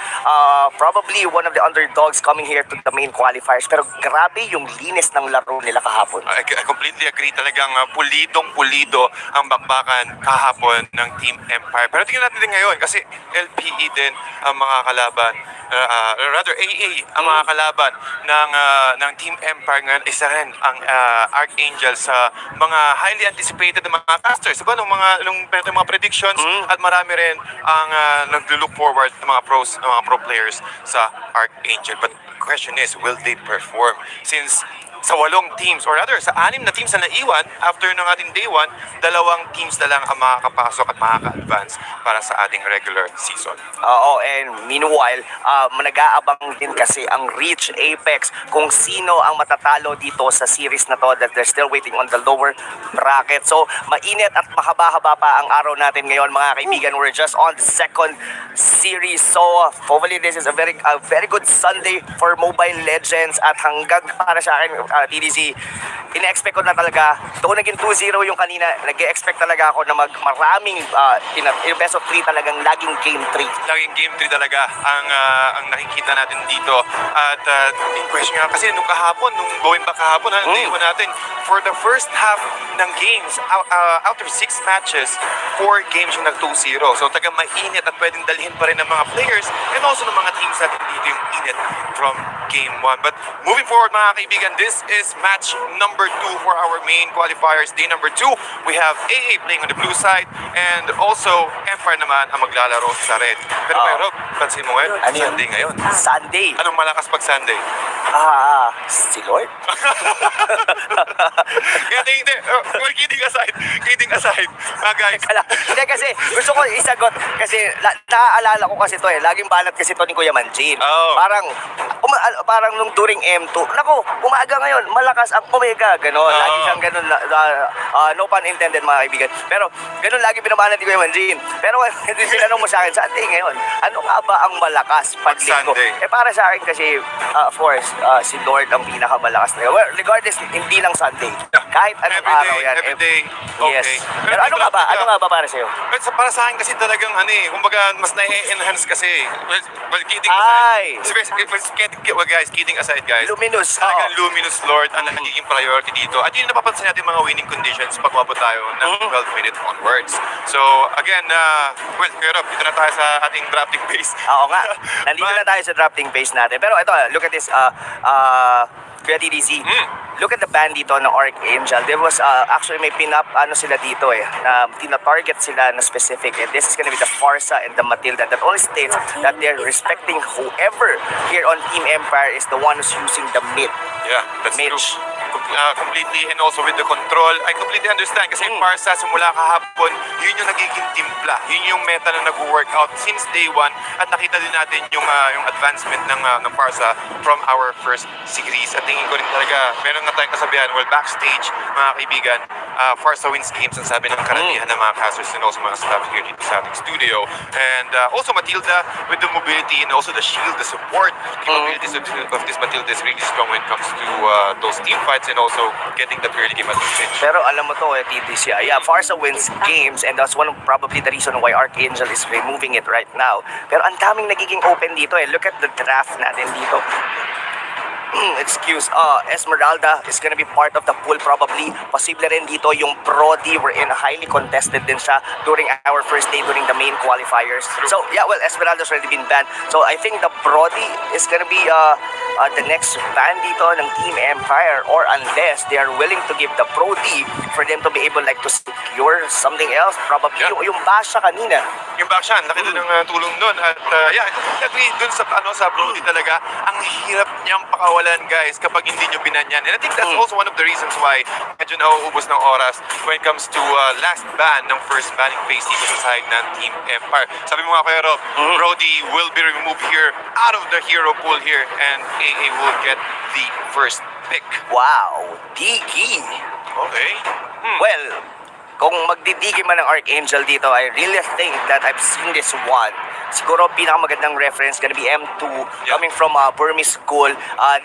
Speaker 3: probably one of the underdogs coming here to the main qualifiers. Pero grabe yung linis ng laro nila kahapon.
Speaker 8: I completely agree. Talagang pulidong-pulido ang bakbakan kahapon ng Team Empire. Pero tingnan natin din ngayon kasi LPE din ang mga kalaban. Rather AA ang mga kalaban ng Team Empire ngayon. Isa rin ang Archangel sa mga highly anticipated na mga casters. Diba? Nung mga predictions at marami rin ang nag-look forward ng mga pros, mga pro players sa Archangel. But the question is, will they perform? Since sa 8 teams, or rather sa 6 na teams na naiwan after ng ating day 1, 2 teams na lang ang makakapasok at makaka-advance para sa ating regular season.
Speaker 3: Oo, and meanwhile, nag-aabang din kasi ang Reach Apex kung sino ang matatalo dito sa series na to, that they're still waiting on the lower bracket. So, mainit at mahaba-haba pa ang araw natin ngayon, mga kaibigan. We're just on the second series. So, hopefully this is a very good Sunday for Mobile Legends at hanggang para sa akin, TDC, ina-expect ko na talaga. Doon naging 2-0 yung kanina, nag-expect talaga ako na maraming, yung best of 3 talagang laging game 3.
Speaker 8: Laging game 3 talaga ang nakikita natin dito. At in question nga kasi nung going back kahapon, naiwan natin, for the first half ng games, out of 6 matches, 4 games yung nag-2-0. So tagang mainit at pwedeng dalhin pa rin ng mga players and also ng mga teams natin dito yung init from game 1. But moving forward mga kaibigan, this is match number 2 for our main qualifiers. Day number 2, we have AA playing on the blue side and also Empire naman ang maglalaro sa red. Pero Rob, pansin mo ngayon,
Speaker 3: Ano yun?
Speaker 8: Sunday ngayon.
Speaker 3: Sunday.
Speaker 8: Anong malakas pag Sunday?
Speaker 3: Si Lord?
Speaker 8: Kaya hindi, well, kidding aside, mga guys,
Speaker 3: Hindi kasi, gusto ko isagot kasi naaalala ko kasi to laging banat kasi to ni Kuya Manjin.
Speaker 8: Oo.
Speaker 3: Parang nung during M2, nako, umaga ngayon, malakas ang Omega, gano'n. Lagi siyang gano'n, no pun intended mga kaibigan. Pero gano'n lagi binabanat ni Kuya Manjin. Pero tinanong mo sa akin, Sunday ngayon, ano nga ba ang malakas pag linggo?
Speaker 8: Sunday.
Speaker 3: Para sa akin kasi, of course, si Lord ang pinakamalakas na. Well, regardless, hindi lang Sunday. Kahit anong araw yan.
Speaker 8: every day, okay.
Speaker 3: Yes. Pero ano nga ba? Ano nga ba para sa'yo?
Speaker 8: Para sa akin kasi talagang kumbaga mas na-enhance kasi. Well, kidding
Speaker 3: Ay!
Speaker 8: aside. Well, guys, kidding aside, guys.
Speaker 3: Luminous.
Speaker 8: Talagang luminous Lord ang nagiging priority dito. At yun yung napapansin natin mga winning conditions pag umabot tayo ng 12 minutes onwards. So, again, well, Kuya Rob, dito na tayo sa ating drafting base.
Speaker 3: Oo nga. Nandito na tayo sa drafting base natin. Pero ito, look at this. Kuya TDC, look at the band dito ng Archangel. There was actually may pin-up sila dito na tina-target sila na specific. And this is gonna be the Farsa and the Matilda. That only states that they're respecting whoever here on Team Empire is the one who's using the mid.
Speaker 8: Yeah, that's
Speaker 3: Mitch.
Speaker 8: true. Completely, and also with the control. I completely understand kasi Parsa simula kahapon, yun yung nagiging timpla. Yun yung meta na nag-workout since day 1 at nakita din natin yung advancement ng Parsa from our first series. At tingin ko rin talaga, meron nga tayong kasabihan, well, backstage, mga kaibigan, Farsa wins games ang sabi ng karamihan ng mga casters and also mga staff here dito sa ating studio. And also Matilda with the mobility and also the shield, the support capabilities of this Matilda is really strong when it comes to those team fights and also getting the early game advantage.
Speaker 3: Pero alam mo to, TDC, Farsa wins games and that's one of probably the reason why Archangel is removing it right now. Pero ang daming nagiging open dito Look at the draft natin dito. Esmeralda is gonna be part of the pool probably. Posible rin dito yung Brody, we're in highly contested din siya during our first day during the main qualifiers. So yeah, well, Esmeralda's already been banned. So I think the Brody is gonna be the next ban dito ng Team Empire, or unless they are willing to give the Brody for them to be able like to secure something else. Probably yung Basha kanina.
Speaker 8: Yung Bakshan, laki din ng tulong doon. At yeah, I completely agree dun sa Brody talaga. Ang hirap niyang pakawalan, guys, kapag hindi nyo binanyan. And I think that's also one of the reasons why medyo nauubos ng oras when it comes to last ban ng first banning phase dito sa side ng Team Empire. Sabi mo nga Kuya Rob, Brody will be removed here out of the hero pool here and AA will get the first pick.
Speaker 3: Wow, Digi.
Speaker 8: Okay.
Speaker 3: Well, kung magdidigi man ng Archangel dito, I really think that I've seen this one. Siguro pinakamagandang reference gonna be M2 coming from Burmese school.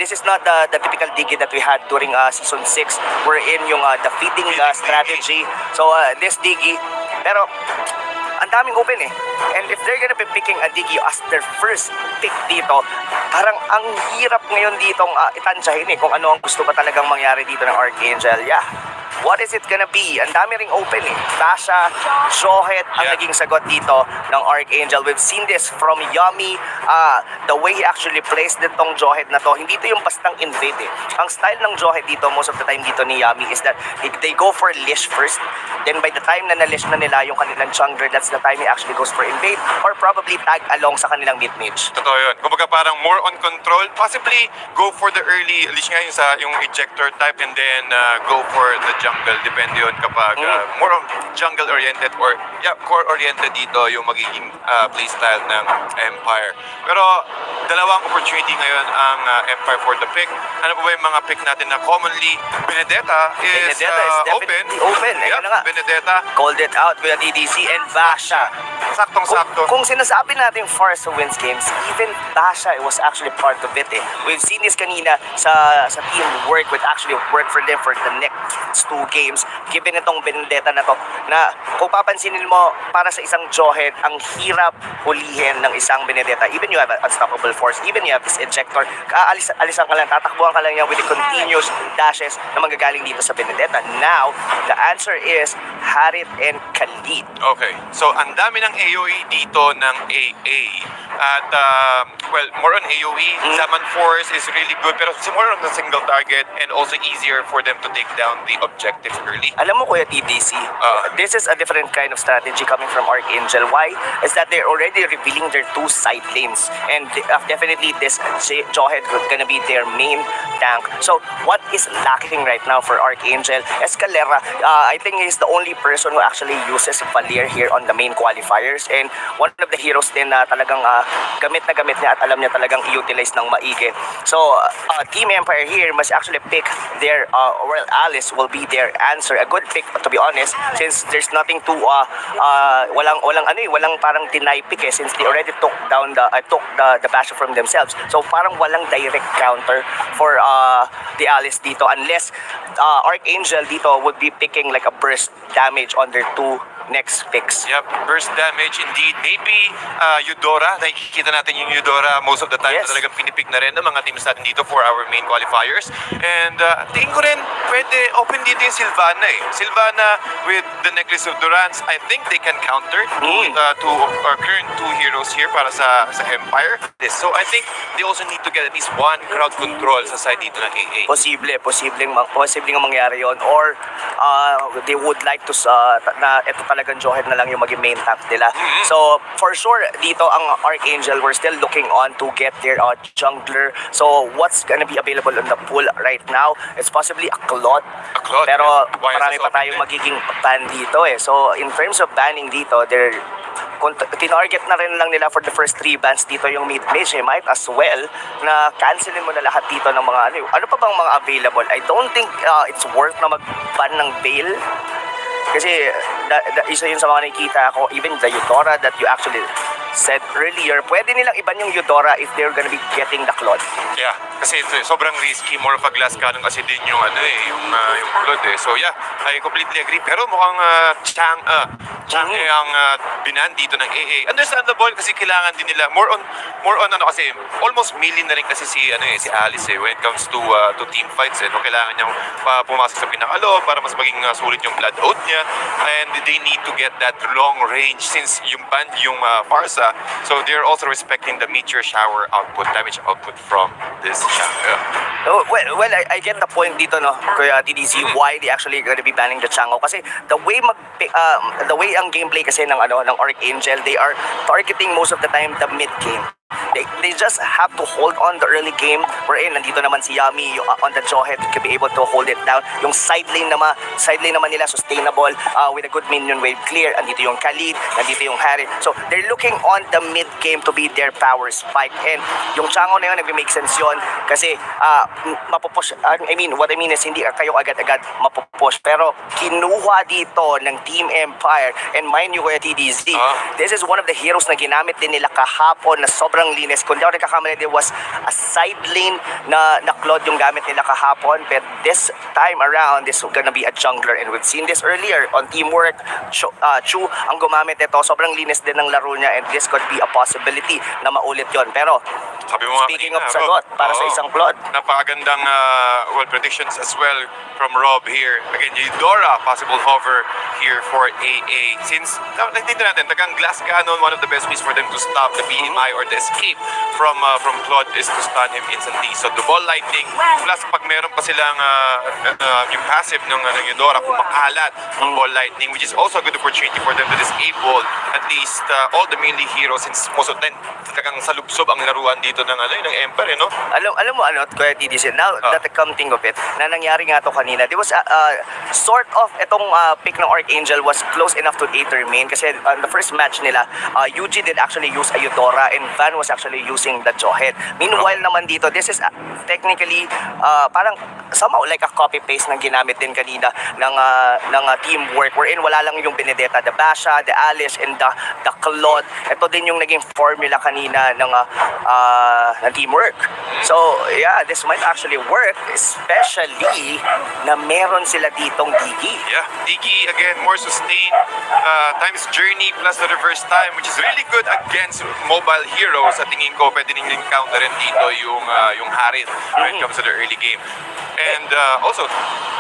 Speaker 3: This is not the typical digi that we had during season 6. We're in yung the feeding strategy. So this digi, pero ang daming open And if they're gonna be picking a digi as their first pick dito, parang ang hirap ngayon ditong itansyahin kung ano ang gusto ba talagang mangyari dito ng Archangel. Yeah. What is it gonna be? Ang dami ring open Tasha, Johet ang naging sagot dito ng Archangel. We've seen this from Yummy. The way he actually plays ditong Johet na to, hindi to yung bastang invade Ang style ng Johet dito, most of the time dito ni Yummy is that they go for Lish first. Then by the time na na-Lish na nila yung kanilang jungler, that's the time he actually goes for invade or probably tag along sa kanilang mid-mage.
Speaker 8: Totoo yun. Kumbaga parang more on control. Possibly go for the early Lish nga yung ejector type and then go for the jungle. Depende yun kapag more of jungle-oriented or core-oriented dito yung magiging playstyle ng Empire. Pero dalawang opportunity ngayon ang Empire for the pick. Ano pa ba yung mga pick natin na commonly? Benedetta is, open.
Speaker 3: definitely open.
Speaker 8: Yep,
Speaker 3: Ano nga,
Speaker 8: Benedetta.
Speaker 3: called it out, Kuya TDC, and Basha.
Speaker 8: Saktong-sakto.
Speaker 3: Kung sinasabi natin Forza wins games, even Basha was actually part of it eh. We've seen this kanina sa teamwork, which actually worked for them for the next 2 games. Given itong Benedetta na to, na kung papansinin mo, para sa isang Johead, ang hirap hulihin ng isang Benedetta. Even you have an unstoppable force, even you have this ejector, alisan ka lang, tatakbuhan ka lang yan with the continuous dashes na manggagaling dito sa Benedetta. Now, the answer is Harit and Khalid.
Speaker 8: Okay. So, ang dami ng AoE dito ng AA. At, well, more on AoE. Zaman Force is really good, pero it's more on the single target and also easier for them to take down the objectives early.
Speaker 3: Alam mo, Kuya TDC, this is a different kind of strategy coming from Archangel. Why? Is that they're already revealing their 2 side lanes. And definitely this Johead gonna be their main tank. So, what is lacking right now for Archangel? Escalera, I think he's the only person who actually uses Valir here on the main qualifiers. And one of the heroes din na talagang gamit na gamit niya at alam niya talagang i-utilize ng maigi. So, Team Empire here must actually pick their, well, Alice will be their answer. A good pick, to be honest, since there's nothing to, walang parang deny pick eh, since they already took down the Basha from themselves. So, parang walang direct counter for the Alice dito unless Archangel dito would be picking like a burst damage on their 2 next picks.
Speaker 8: Yep, burst damage indeed. Maybe Eudora, nakikita natin yung Eudora most of the time
Speaker 3: Yes.
Speaker 8: na talagang pinipick na rin ng mga teams natin dito for our main qualifiers. And tingin ko rin, pwede open dito yung Sylvana eh. Sylvana with the Necklace of Durance, I think they can counter to our current 2 heroes here para sa Empire. So I think they also need to get at least 1 crowd control sa side dito ng AA.
Speaker 3: Posibleng mangyari yon, or they would like to na ito talagang Johead na lang yung maging main tank nila. So for sure dito ang Archangel, we're still looking on to get their jungler. So what's gonna be available on the pool right now? It's possibly a Claude. Pero
Speaker 8: yeah. Why is
Speaker 3: marami
Speaker 8: this
Speaker 3: pa
Speaker 8: open
Speaker 3: tayong
Speaker 8: din?
Speaker 3: magiging ban dito eh. So in terms of banning dito, they're kung tinarget na rin lang nila for the first 3 bans dito yung mid-mage, might as well na cancelin mo na lahat dito ng mga ano pa bang mga available. I don't think it's worth na mag-ban ng Veil. Kasi isa yun sa mga nakikita ko, even the Eudora that you actually said earlier, pwede nilang iban yung Eudora if they're gonna be getting the Claude.
Speaker 8: Yeah, kasi ito, sobrang risky, more of a glass cannon kasi din yung yung Claude eh. So yeah, I completely agree. Pero mukhang Chang ang binan dito ng AA. Understandable kasi kailangan din nila more on kasi almost million na rin kasi si Alice eh when it comes to team fights eh. No, kailangan niyang pumasok sa pinakalo para mas maging sulit yung blood oath niya, and they need to get that long range since yung band yung Farsa, so they're also respecting the meteor shower output, damage output from this Chang'e.
Speaker 3: Well, I get the point dito, no, Kuya TDC, why they actually gonna be banning the Chang'e. Kasi the way ang gameplay kasi ng Archangel, they are targeting most of the time the mid game. They just have to hold on the early game wherein nandito naman si Yami on the Johead to be able to hold it down. Yung side lane naman nila sustainable with a good minion wave clear. Andito yung Khalid, nandito yung Harit. So they're looking on the mid game to be their power spike. And yung Chang'e na yun, nag-make sense yun kasi mapupush. What I mean is hindi kayo agad-agad mapupush. Pero kinuha dito ng Team Empire, and mind you, Kuya TDZ, this is one of the heroes na ginamit din nila kahapon na sobrang linis. Kung di ako nagkakamali, there was a side lane na Claude yung gamit nila kahapon, but this time around, this is gonna be a jungler, and we've seen this earlier on Teamwork. Chu ang gumamit ito, sobrang linis din ng laro niya, and this could be a possibility na maulit yon. Pero
Speaker 8: Sabi mo nga
Speaker 3: speaking
Speaker 8: kanina,
Speaker 3: of sagot, para sa isang Claude,
Speaker 8: napakagandang predictions as well from Rob here. Again, Eudora, possible hover here for AA. Since, nagtinda natin, tagang glass cannon, one of the best ways for them to stop the BMI or the escape from Claude is to stun him instantly. So, the ball lightning, plus pag meron pa silang yung passive ng Eudora, kumakalat ang ball lightning, which is also a good opportunity for them to disable at least all the melee heroes, since most of them tagang salubsob ang laruan dito dito ng ng Empire, no?
Speaker 3: Alam mo ano, Kuya TDC, now that I come think of it, na nangyari nga to kanina, there was sort of itong pick ng Archangel was close enough to determine kasi on the first match nila, Yuji did actually use a Eudora and Van was actually using the Jawhead. Meanwhile naman dito, this is technically parang somehow like a copy-paste ng ginamit din kanina ng teamwork wherein wala lang yung Benedetta, the Basha, the Alice, and the Claude. Ito din yung naging formula kanina ng teamwork. So, yeah, this might actually work, especially na meron sila ditong Digi.
Speaker 8: Yeah, Digi again, more sustained times journey plus the reverse time, which is really good against mobile heroes. Sa tingin ko, pwede ninyong encounterin dito yung Harit when it comes to the early game. And also,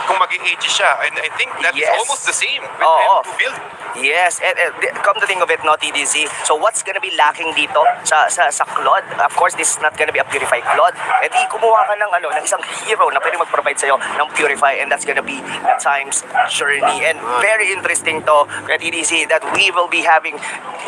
Speaker 8: kung maging AG siya, and I think that is
Speaker 3: Yes.
Speaker 8: almost the same with
Speaker 3: Oo.
Speaker 8: M2 build.
Speaker 3: Yes, and come to think of it, no, TDZ. So what's gonna be lacking dito sa Claude? Of course, this is not gonna be a Purify Claude. Eh di kumuha ka ng isang hero na pwede mag-provide sa'yo ng Purify, and that's gonna be at times Journey. And very interesting to, kaya TDZ, that we will be having,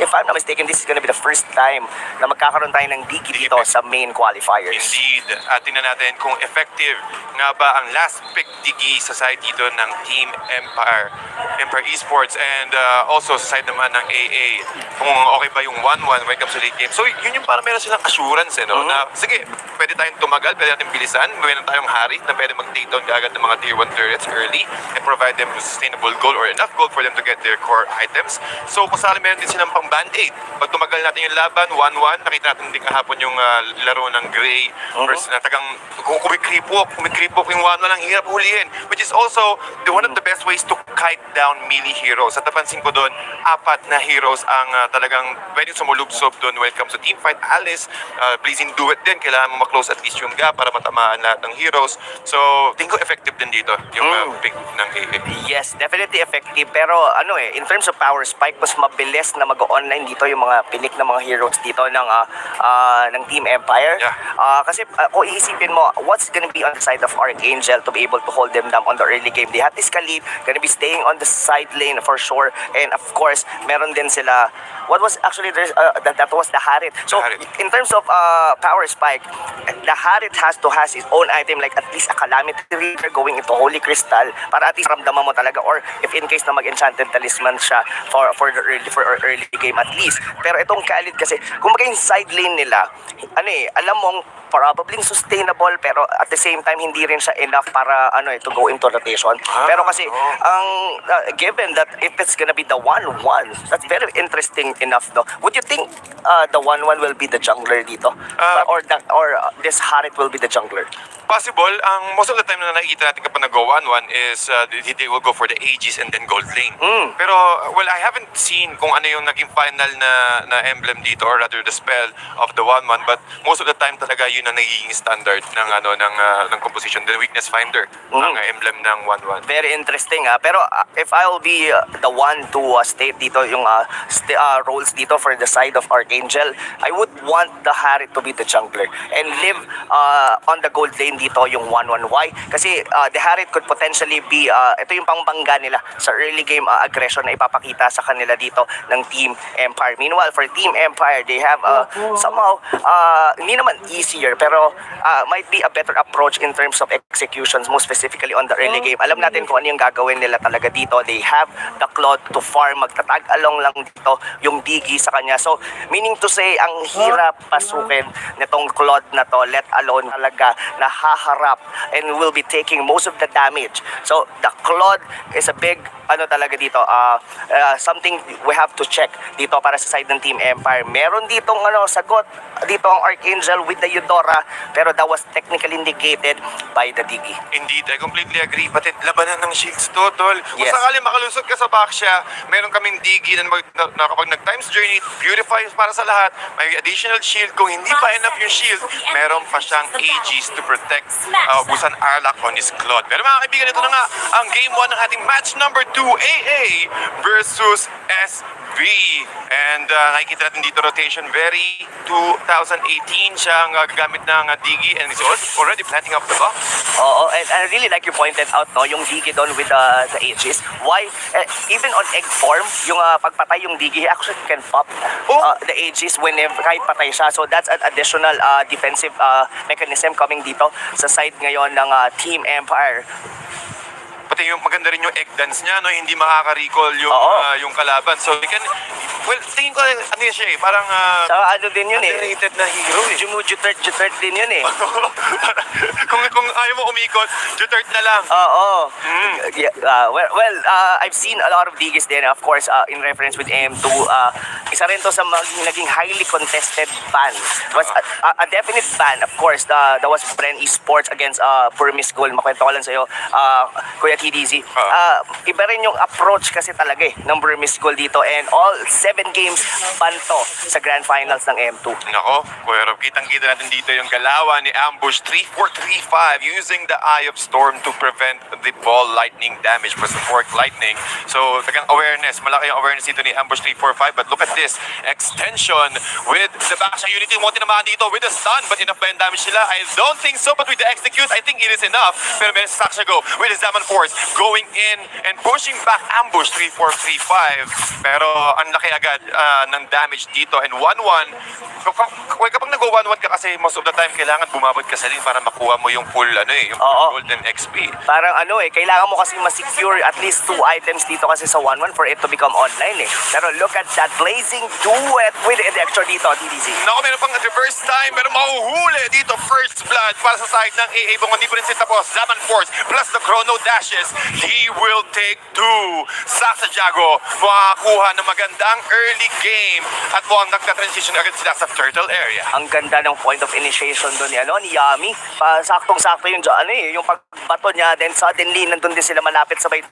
Speaker 3: if I'm not mistaken, this is gonna be the first time na magkakaroon tayo ng Digi dito sa main qualifiers.
Speaker 8: Indeed. Tingnan natin kung effective nga ba ang last pick Digi sa side dito ng Team Empire Esports, and also sa side naman ng AA. Kung okay ba yung 1-1 when it comes to late game. So yun yung parang meron silang assurance, no? Na sige, pwede tayong tumagal, pwede natin bilisan, meron tayong Harit na pwede mag-take down kaagad ng mga tier 1 turrets early and provide them with sustainable gold or enough gold for them to get their core items. So kung saan meron din silang pang band-aid, pag tumagal natin yung laban, 1-1, nakita natin din kahapon yung laro ng Gray versus na tagang kumikripok yung 1-1 ang hirap hulihin, which is also one of the best ways to kite down melee heroes. At napansin ko doon, 4 na heroes ang talagang pwedeng sumulubsob doon when it comes to teamfight. Alice, Blazing Duet din, kailangan mo ma-close at least yung gap para matamaan lahat ng heroes. So, tingin ko effective din dito yung pick ng AA.
Speaker 3: Yes, definitely effective. Pero in terms of power spike, mas mabilis na mag-online dito yung mga pinik na mga heroes dito ng Team Empire.
Speaker 8: Yeah.
Speaker 3: Kasi kung iisipin mo, what's gonna be on the side of Archangel to be able to hold them down on the early game? They have this Khalid, gonna be staying on the side lane for sure. And of course, meron din sila, what was actually, that was the Harit. So,
Speaker 8: Harit.
Speaker 3: in terms of power spike, the Harit has to has his own item, like at least a Calamity Reader going into Holy Crystal para at least ramdaman mo talaga, or if in case na mag-enchanted talisman siya for early game at least. Pero itong Khalid kasi, kung maging side lane nila, alam mong probably sustainable, pero at the same time hindi rin siya enough para to go into rotation. Pero kasi ang given that if it's gonna be the 1-1, that's very interesting enough, no? Would you think the 1-1 will be the jungler dito? Or this Harit will be the jungler?
Speaker 8: Possible. Most of the time na nakikita natin kapag nag-go 1-1 is they will go for the Aegis and then gold lane. Pero, well, I haven't seen kung ano yung naging final na emblem dito, or rather the spell of the 1-1, but most of the time talaga yun ang nagiging standard ng composition, the weakness finder, ang emblem ng 1-1.
Speaker 3: Very interesting, ha. Pero if I will be the one to state dito yung roles dito for the side of Archangel, I would want the Harit to be the jungler and live on the gold lane dito yung 1-1. Why? Kasi the Harit could potentially be ito yung pangbangga nila sa early game aggression na ipapakita sa kanila dito ng Team Empire. Meanwhile, for Team Empire, they have somehow hindi naman easier, pero might be a better approach in terms of executions, most specifically on the early game. Alam natin kung ano yung gagawin nila talaga dito. They have the Claude to farm, magtatag along lang dito yung Digi sa kanya. So, meaning to say, ang hirap pasukin nitong Claude na to, let alone talaga na haharap and will be taking most of the damage. So, the Claude is a big talaga dito, something we have to check dito para sa side ng Team Empire. Meron ditong sagot dito ang Archangel with the Eudora, pero that was technically negated by the Digi.
Speaker 8: Indeed, I completely agree. Pati labanan ng shields to, tol. Kung
Speaker 3: Yes.
Speaker 8: sakali makalusot ka sa back siya, meron kaming Digi na kapag nag-times journey, purifies para sa lahat, may additional shield. Kung hindi pa enough yung shield, meron pa siyang Aegis to protect Busan Arlak on his Claude. Pero mga kaibigan, ito na nga ang game 1 ng ating match number 2 to AA versus SB. And nakikita natin dito rotation very 2018 siyang gagamit ng Digi and is already planting up the box.
Speaker 3: Oo, and I really like you pointed out, no, yung Digi doon with the Aegis. Why? Even on egg form, yung pagpatay yung Digi, he actually can pop the Aegis whenever, kahit patay siya. So that's an additional defensive mechanism coming dito sa side ngayon ng Team Empire.
Speaker 8: Pati yung maganda rin yung egg dance niya, no? Hindi makaka-recall yung, yung kalaban. So, you can, well, tingin ko, ano yun siya eh, parang
Speaker 3: So ano din yun eh.
Speaker 8: underrated na hero eh.
Speaker 3: Jutert din yun eh.
Speaker 8: kung ayaw mo umikot, jutert na lang.
Speaker 3: Oo. Yeah, well, I've seen a lot of Digis din, of course, in reference with AM2. Isa rin to sa naging highly contested ban. Was a definite ban, of course. That was Bren Esports against Burmese Gold. Makwento ko lang sa'yo, Kuya TDZ. Iba rin yung approach kasi talaga eh, ng Burmese Gold dito. And all 7 games ban to sa Grand Finals ng AM2.
Speaker 8: Nako, Kuya Rob, kitang-kita natin dito yung galawan ni Ambush 3435 using the Eye of Storm to prevent the ball lightning damage for support lightning. So, tagang awareness, malaki yung awareness dito ni Ambush 345. But look at this, extension with the back sa Unity. Mo tinamaan dito with the stun, but enough ba yung damage nila? I don't think so, but with the execute, I think it is enough. Pero may Saksha go with his Zaman Force going in and pushing back Ambush 3435. Pero ang laki agad ng damage dito. And 1-1, kapag nag-1-1 ka kasi most of the time kailangan bumabot ka sa ring para makuha mo yung full yung full golden XP.
Speaker 3: Parang kailangan mo kasi ma-secure at least 2 items dito kasi sa 1-1 for it to become online eh. Pero look at that blazing duet with Edextra dito, TDZ.
Speaker 8: Naku, meron pang reverse time, pero mahuhuli dito first blood para sa side ng AA. Kung hindi pa rin sila tapos, Zaman Force plus the chrono dashes, he will take 2. Saksa Jago, makakuha ng magandang early game at mukhang nagka-transition agad sila sa turtle area.
Speaker 3: Ang ganda ng point of initiation doon ni Yami. Saktong-sakto yung yung pagbato niya, then suddenly nandun din sila malapit sabay.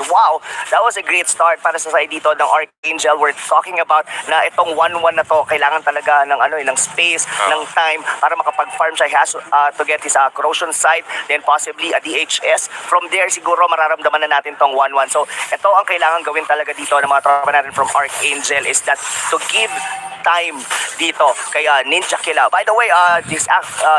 Speaker 3: Wow, that was a great start para sa side dito ng Archangel. We're talking about na itong 1-1 na to, kailangan talaga ng ng space, ng time para makapag-farm siya. He has to get his corrosion site, then possibly a DHS. From there, siguro mararamdaman na natin tong 1-1. So, ito ang kailangan gawin talaga dito ng mga tropa natin from Archangel is that to give time dito kay Ninja Killa. By the way, this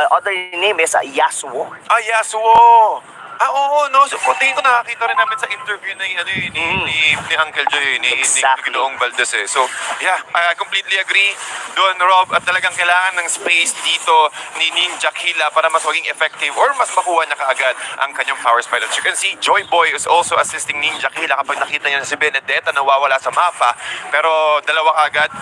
Speaker 3: other name is Yasuo.
Speaker 8: Yasuo! Oo, no. So, tingin ko nakakita rin namin sa interview na ni Uncle Joy, ni Ginoong Valdez eh. So, yeah, I completely agree doon, Rob. At talagang kailangan ng space dito ni Ninja Killa para mas maging effective or mas makuha niya kaagad ang kanyang power spike. As you can see, Joy Boy is also assisting Ninja Killa kapag nakita niya na si Benedetta nawawala sa mapa. Pero dalawa kaagad,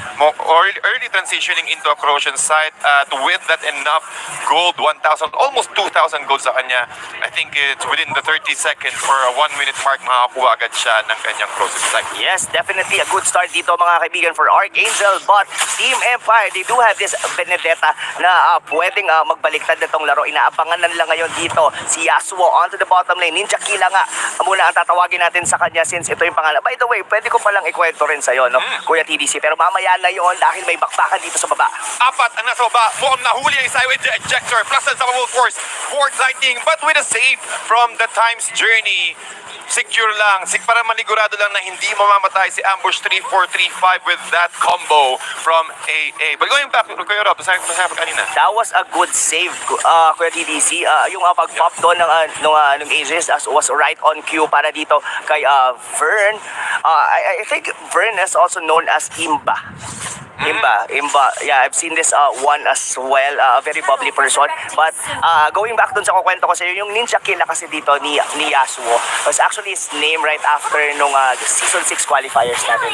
Speaker 8: early transitioning into a corrosion site at with that enough gold, 1,000, almost 2,000 gold sa kanya. I think it's within the 30 seconds for a 1-minute mark, makakuha agad siya ng kanyang corrosion site.
Speaker 3: Yes, definitely a good start dito mga kaibigan for Archangel, but Team Empire, they do have this Benedetta na pwedeng magbaliktad na itong laro. Inaabangan na lang ngayon dito si Yasuo onto the bottom lane. Ninja Killa nga muna ang tatawagin natin sa kanya since ito yung pangalan. By the way, pwede ko palang ikwento rin sa'yo, no? Kuya TDC, pero mamaya na yun dahil may bakbakan dito sa baba.
Speaker 8: 4 ang nasa baba, mukhang nahuli ang isa with the ejector plus ang Unstoppable Force, Fort Lightning, but with a save from the Time's Journey. Secure lang, para manigurado lang na hindi mamamatay si Ambush 3435 with that combo from AA. But going back, Kuya Rob, sabi kanina.
Speaker 3: That was a good save, Kuya TDC. Yung pag-pop doon ng Aegis was right on cue para dito kay Vern. I think Vern is also known as Imba. Imba. Yeah, I've seen this one as well. A very bubbly person. But going back dun sa kukwento ko sa iyo, yung Ninja Killa kasi dito ni Yasuo was actually his name right after nung Season 6 qualifiers natin.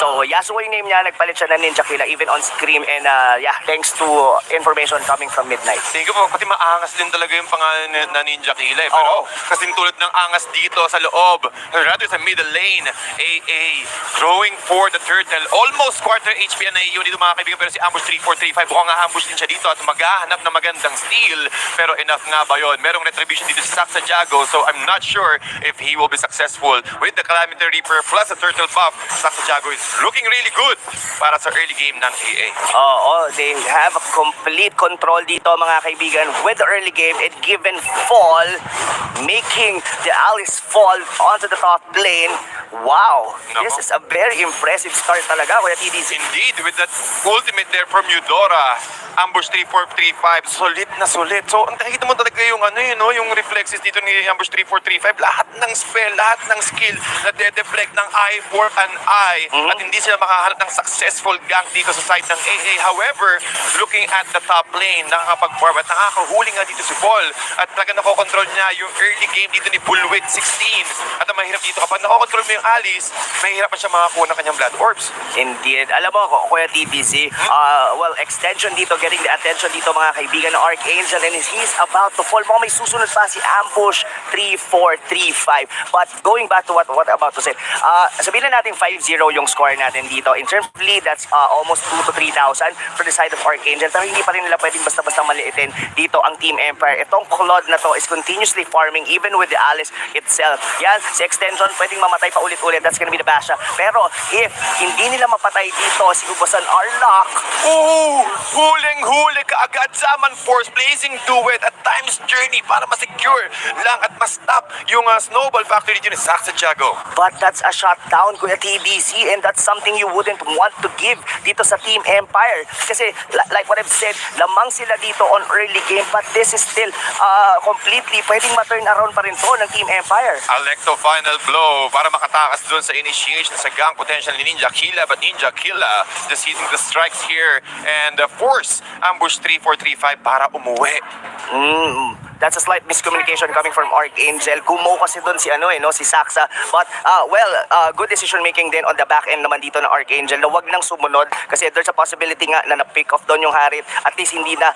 Speaker 3: So Yasuo yung name niya, nagpalit siya ng Ninja Killa even on Scream and yeah, thanks to information coming from Midnight.
Speaker 8: Tingin ko pati maangas din talaga yung pangalan na Ninja Killa. Pero kasi tulad ng angas dito sa loob, rather sa middle lane, AA growing for the turtle, almost quarter HP yan naiiwan dito mga kaibigan, pero si Ambush 3435 mukhang ambush din siya dito at maghahanap ng magandang steal, pero enough nga ba yun? Merong retribution dito si Saksa Jago, so I'm not sure if he will be successful with the Calamity Reaper plus the Turtle buff. Saksa Jago is looking really good para sa early game ng AA.
Speaker 3: Oo, they have a complete control dito mga kaibigan with the early game and given fall, making the Alice fall onto the top lane. Wow, this is a very impressive start talaga, Kuya TDC.
Speaker 8: Indeed, with that ultimate there from Eudora, Ambush 3435, solid na solid. So, ang nakikita mo talaga yung yung reflexes dito ni Ambush 3435, lahat ng spell, lahat ng skill na de-deflect ng eye for an eye at hindi sila makahanap ng successful gank dito sa side ng AA. However, looking at the top lane, nakakapag-farm at nakakahuli nga dito si Paul at talaga nakokontrol niya yung early game dito ni Bullwit 16. At ang mahirap dito, kapag nakokontrol mo yung Alice, mahirap pa siya makakuha ng kanyang Blood Orbs.
Speaker 3: Indeed. Alam mo, Kuya TBC, well, extension dito, getting the attention dito mga kaibigan ng Archangel, and he's about to fall. Mukhang may susunod pa si Ambush 3435. But going back to what I'm about to say, sabihin na natin 5-0 yung score natin dito. In terms of lead, that's almost 2 to 3,000 for the side of Archangel. Pero hindi pa rin nila pwedeng basta-basta maliitin dito ang Team Empire. Itong Claude na to is continuously farming even with the Alice itself. Yan, si extension pwedeng mamatay pa ulit-ulit. That's gonna be the Basha. Pero if hindi nila mapatay dito si Ubasan Arlock,
Speaker 8: Huling-huli ka agad Zaman Force, Blazing Duet at Time's Journey para ma-secure lang at ma-stop yung snowball factory dito ni Saksa Jago.
Speaker 3: but that's a shutdown, Kuya TDC, and that's something you wouldn't want to give dito sa Team Empire. Kasi, like what I've said, lamang sila dito on early game, but this is still completely pwedeng ma-turn around pa rin to ng Team Empire.
Speaker 8: Alecto final blow para makatakas doon sa initiation sa gang potential ni Ninja Killa, but Ninja Killa just hitting the strikes here and force Ambush 3435 para umuwi.
Speaker 3: That's a slight miscommunication coming from Archangel. Gumo kasi doon si si Saksa. But good decision making din on the back end naman dito ng Archangel na wag nang sumunod kasi there's a possibility nga na na-pick off doon yung Harit. At least hindi na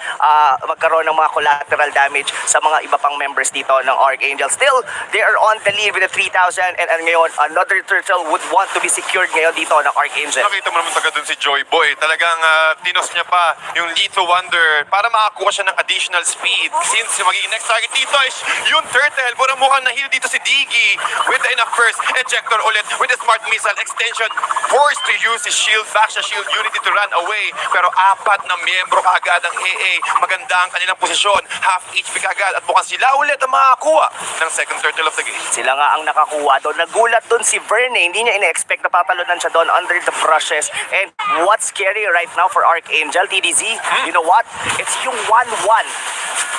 Speaker 3: magkaroon ng mga collateral damage sa mga iba pang members dito ng Archangel. Still, they are on the lead with the 3,000 and ngayon another turtle would want to be secured ngayon dito ng Archangel.
Speaker 8: Nakita mo naman taga doon si Joy Boy. Talagang tinos niya pa yung Lethal Wonder para makakuha siya ng additional speed. Since yung magiging next target dito is yung turtle. Pura mukhang na-heal dito si Diggy with the enough first ejector ulit with the smart missile extension. Forced to use his shield, back siya shield unity to run away. Pero apat na miyembro kaagad ng AA. Maganda ang kanilang posisyon. Half HP kaagad at mukhang sila ulit ang makakuha ng second turtle of the game.
Speaker 3: Sila nga ang nakakuha doon. Nagulat doon si Verne. Hindi niya ina-expect na papalonan siya doon under the brushes. And what's scary right now for Archangel, TDZ? You know what? It's yung 1-1.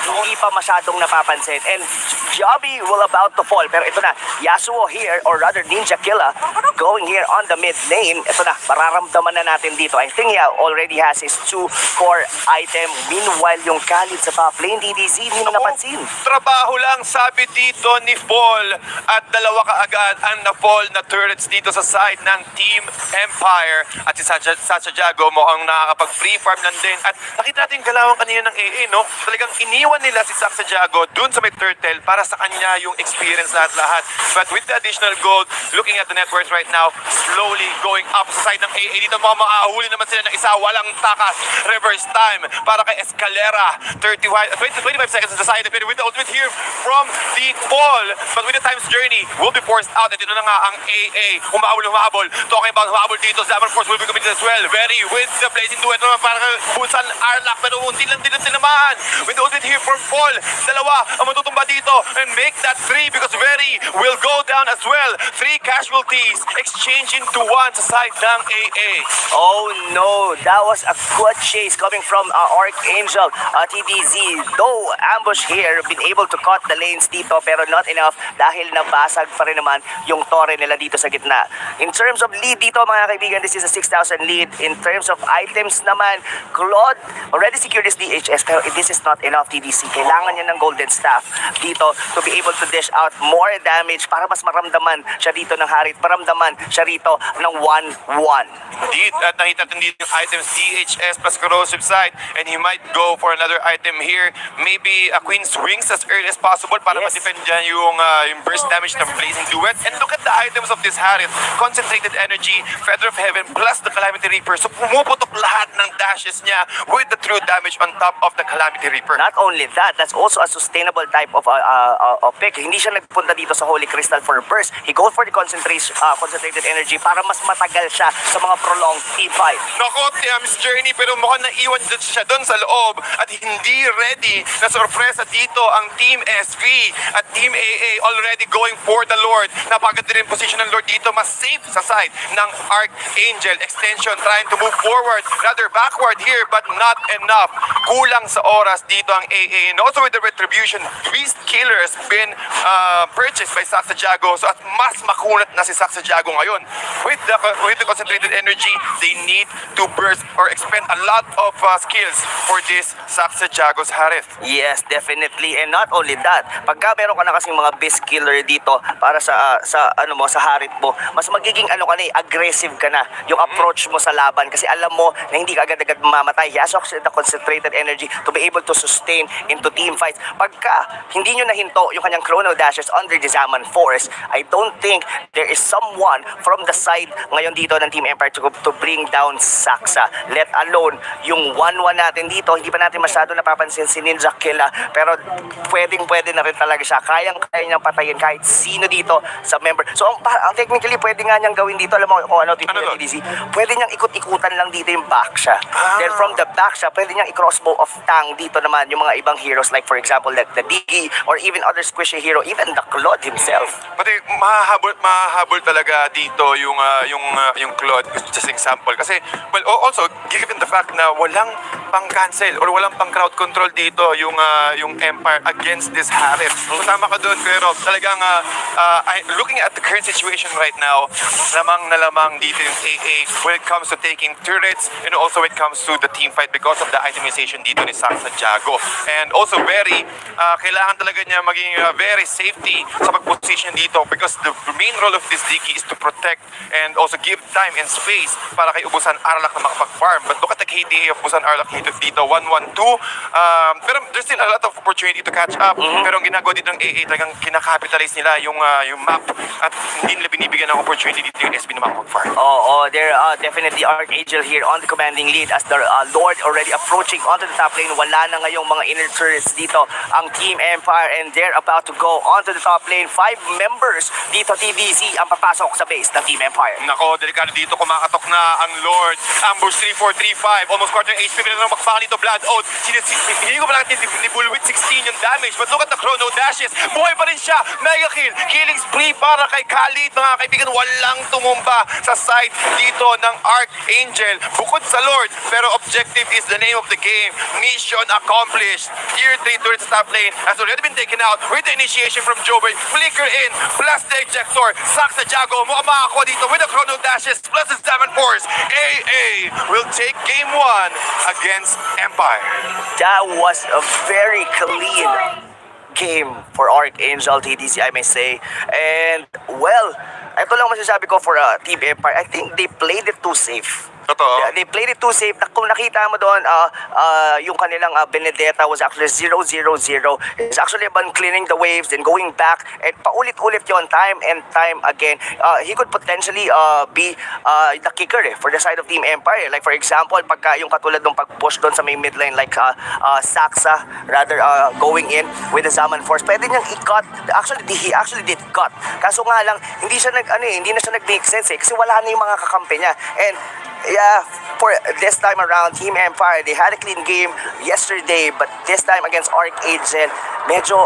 Speaker 3: Hindi pa masyadong napapansin. And Jobby will about to fall. Pero ito na, Yasuo here, or rather Ninja Killa, going here on the mid lane. Ito na, mararamdaman na natin dito. I think he already has his 2 core item. Meanwhile, yung Khalid sa top lane, DDZ, hindi mo napansin.
Speaker 8: Trabaho lang sabi dito ni Paul at dalawa kaagad ang na-fall na turrets dito sa side ng Team Empire at si Sacha Jago mukhang nakakapag-free farm lang din at nakita natin yung galawang kanina ng AA, no? Talagang iniwan nila si Sacha Jago dun sa may turtle para sa kanya yung experience lahat. But with the additional gold, looking at the net worth right now, slowly going up sa side ng AA. Dito mga maahuli naman sila ng isa, walang takas, reverse time para kay Escalera. 25 seconds on the side, pero with the ultimate here from the Paul. But with the time's journey, will be forced out. At ito na nga ang AA. Humahabol. Talking about humahabol dito, Zaman Force will be committed as well. Very with the blazing duet naman para kay Busan Arlak. Pero unti lang din naman. With the ultimate here from Paul. Dalawa ang matutumba dito and make that 3 because Very will go down as well. 3 casualties exchange into 1 sa side ng AA.
Speaker 3: Oh no, that was a good chase coming from Archangel TDZ. Though ambush here, been able to cut the lanes dito pero not enough dahil nabasag pa rin naman yung torre nila dito sa gitna. In terms of lead dito mga kaibigan, this is a 6,000 lead. In terms of items naman, Claude already secured his DHS pero this is not enough TDC. Kailangan niya ng golden staff dito to be able to dish out more damage para mas maramdaman siya dito ng Harit, maramdaman siya rito ng 1-1.
Speaker 8: Indeed, at nakita natin dito yung items DHS plus corrosive side, and he might go for another item here. Maybe a Queen's Wings as early as possible para
Speaker 3: Yes.
Speaker 8: ma-defend dyan yung burst damage ng Blazing Duet. And look at the items of this Harith. Concentrated Energy, Feather of Heaven, plus the Calamity Reaper. So pumuputok lahat ng dashes niya with the true damage on top of the Calamity Reaper.
Speaker 3: Not only that, that's also a sustainable type of pick. Hindi siya nagpunta dito sa Holy Crystal for burst. He goes for the concentrated energy para mas matagal siya sa mga prolonged team fight.
Speaker 8: Nako, Tiam's Journey, pero mukhang naiwan siya doon sa loob at hindi ready na sorpresa dito ang Team SV at Team AA already going for the Lord. Napaganda rin position ng Lord dito, mas safe sa side ng Archangel. Extension trying to move forward, rather backward here, but not enough. Kulang sa oras dito ang AA. And also with the Retribution, Beast Killer has been purchased by Saksa Jago. So at mas makunat na si Saksa Jago ngayon. With the concentrated energy, they need to burst or expend a lot of skills for this Saksa Jago's Harith.
Speaker 3: Yes, definitely. And not only that, pagka meron ka na kasing mga beast killer dito para sa sa Harit mo, mas magiging aggressive ka na yung approach mo sa laban kasi alam mo na hindi ka agad-agad mamamatay. He has actually the concentrated energy to be able to sustain into team fights. Pagka hindi nyo nahinto yung kanyang chrono dashes under the Zaman Force, I don't think there is someone from the side ngayon dito ng Team Empire to bring down Saksa. Let alone yung 1-1 natin dito, hindi pa natin masyado napapansin si Ninja Killa, pero pwede na rin talaga siya. Kaya niyang patayin kahit sino dito sa member. So ang technically pwede nga niyang gawin dito, alam mo kung ano dito
Speaker 8: Ano
Speaker 3: ng TDC, pwede niyang ikot-ikutan lang dito yung back siya. Then from the back siya, pwede niyang i-crossbow of Tang dito naman yung mga ibang heroes like for example like the Digi or even other squishy hero, even the Claude himself.
Speaker 8: Pati mahahabol talaga dito yung Claude, just example. Kasi, well, also, given the fact na walang pang-cancel or walang pang-crowd control dito yung Empire against this Harith. So, tama ka doon, pero talagang looking at the current situation right now, lamang dito yung AA when it comes to taking turrets and also when it comes to the team fight because of the itemization dito ni Saksa Jago. And also kailangan talaga niya maging very safety sa pag-position dito because the main role of this Digi is to protect and also give time and space para kay Ubusan Arlak na makapag-farm. But look at the KDA of Ubusan Arlak dito, 1-1-2. Pero there's still a lot of opportunity to catch up. Pero ang ginagawa dito ng AA, talagang kinakapitalize nila yung map at hindi nila binibigyan ng opportunity dito yung SB na makapag-farm.
Speaker 3: There definitely Archangel here on the commanding lead as the Lord already approaching onto the top lane. Wala na ngayong mga inner turrets dito ang Team Empire and they're about to go onto the top lane. 5 members dito TDC ang papasok sa base ng Team Empire.
Speaker 8: Nako, delikado dito, kumakatok na ang Lord. Ambush 3-4-3-5, almost quarter HP, pero nang makpakan dito, Blood Oath. Hindi ko pala ni Bullwit 16 yung damage, but look at the chrono dashes. Buhay pa rin siya, mega kill, killing spree para kay Khalid. Mga kaibigan, walang tumumba sa side dito ng Archangel. Bukod sa Lord, pero objective is the name of the game. Mission accomplished. Tier 3 turret top lane has already been taken out with the initiation from Jober. Flicker in, plus the ejector. Saksa Jago, mukhang makakuha dito with the chrono dashes, plus his Diamond Force. AA will take game 1 against Empire.
Speaker 3: That was a very clean game for Archangel TDC, I may say. And well, ito lang masasabi ko for Team Empire. I think they played it too safe.
Speaker 8: Totoo.
Speaker 3: They played it too safe. Kung nakita mo doon, yung kanilang Benedetta was actually 0-0-0. It's actually about clearing the waves and going back and paulit-ulit yon time and time again. He could potentially be the kicker for the side of Team Empire. Like for example, pagka yung katulad ng pag-push doon sa may midline like Saksa, rather going in with the Zaman Force, pwede niyang i-cut. He actually did cut. Kaso nga lang, hindi na siya nag-make sense kasi wala na yung mga kakampi niya. And yeah, for this time around, Team Empire, they had a clean game yesterday, but this time against Archangel, medyo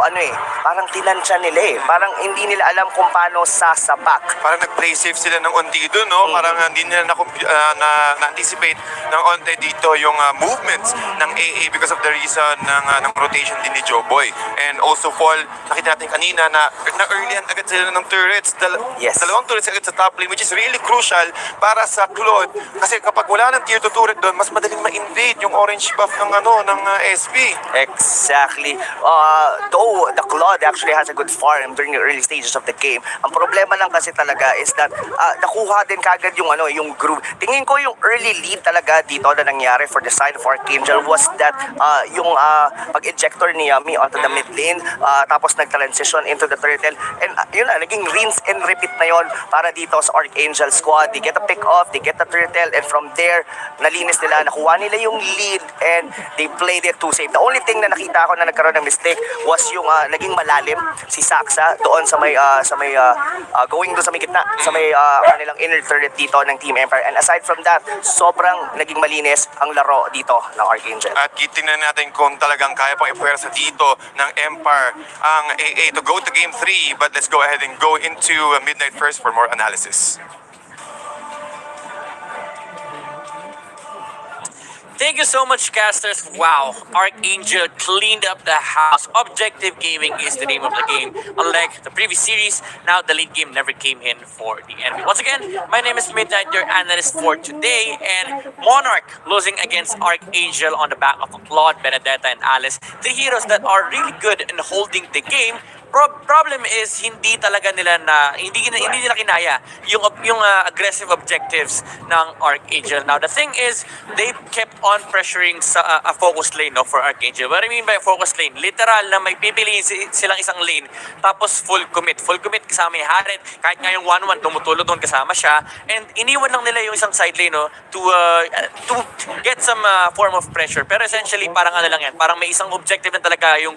Speaker 3: parang tinansya nila Parang hindi nila alam kung paano sasapak.
Speaker 8: Parang nag-play safe sila ng onti doon, no? Parang hindi nila na-anticipate ng onti dito yung movements ng AA because of the reason ng rotation din ni Joe Boy. And also, Paul, nakita natin kanina na earlyan agad sila ng turrets.
Speaker 3: Yes.
Speaker 8: Dalawang turrets agad sa top lane, which is really crucial para sa Claude. Kasi kapag wala ng tier 2 turret doon, mas madaling ma-invade yung orange buff ng SB.
Speaker 3: Exactly. though the Claude actually has a good farm during the early stages of the game, ang problema lang kasi talaga is that nakuha din kagad yung yung groove. Tingin ko yung early lead talaga dito na nangyari for the side of Archangel was that yung pag-ejector ni Yami onto the mid lane, tapos nag-transition into the turtle, and yun na, naging rinse and repeat na yon para dito sa Archangel squad. They get a pick off, they get the turtle, and from there, nalinis nila, nakuha nila yung lead, and they played it too safe. The only thing na nakita ko na nagkaroon ng mistake was yung naging malalim si Saksa doon sa may going doon sa may gitna, sa may kanilang inner turret dito ng Team Empire. And aside from that, sobrang naging malinis ang laro dito ng Archangel.
Speaker 8: At titingnan natin kung talagang kaya pang ipuwersa dito ng Empire ang AA to go to Game 3. But let's go ahead and go into Midnight first for more analysis.
Speaker 1: Thank you so much, casters. Wow, Archangel cleaned up the house. Objective gaming is the name of the game. Unlike the previous series, now the late game never came in for the enemy. Once again, my name is Midnight, your analyst for today, and Monarch losing against Archangel on the back of Claude, Benedetta, and Alice. Three heroes that are really good in holding the game. Problem is hindi nila kinaya yung aggressive objectives ng Archangel. Now the thing is they kept on pressuring sa a focus lane for Archangel. What I mean by focus lane, literal na may pipiliin silang isang lane tapos full commit kasama yung Harit, kahit nga yung 1-1 tumutulog doon kasama siya, and iniwan lang nila yung isang side lane to get some form of pressure. Pero essentially parang lang yan, parang may isang objective na talaga yung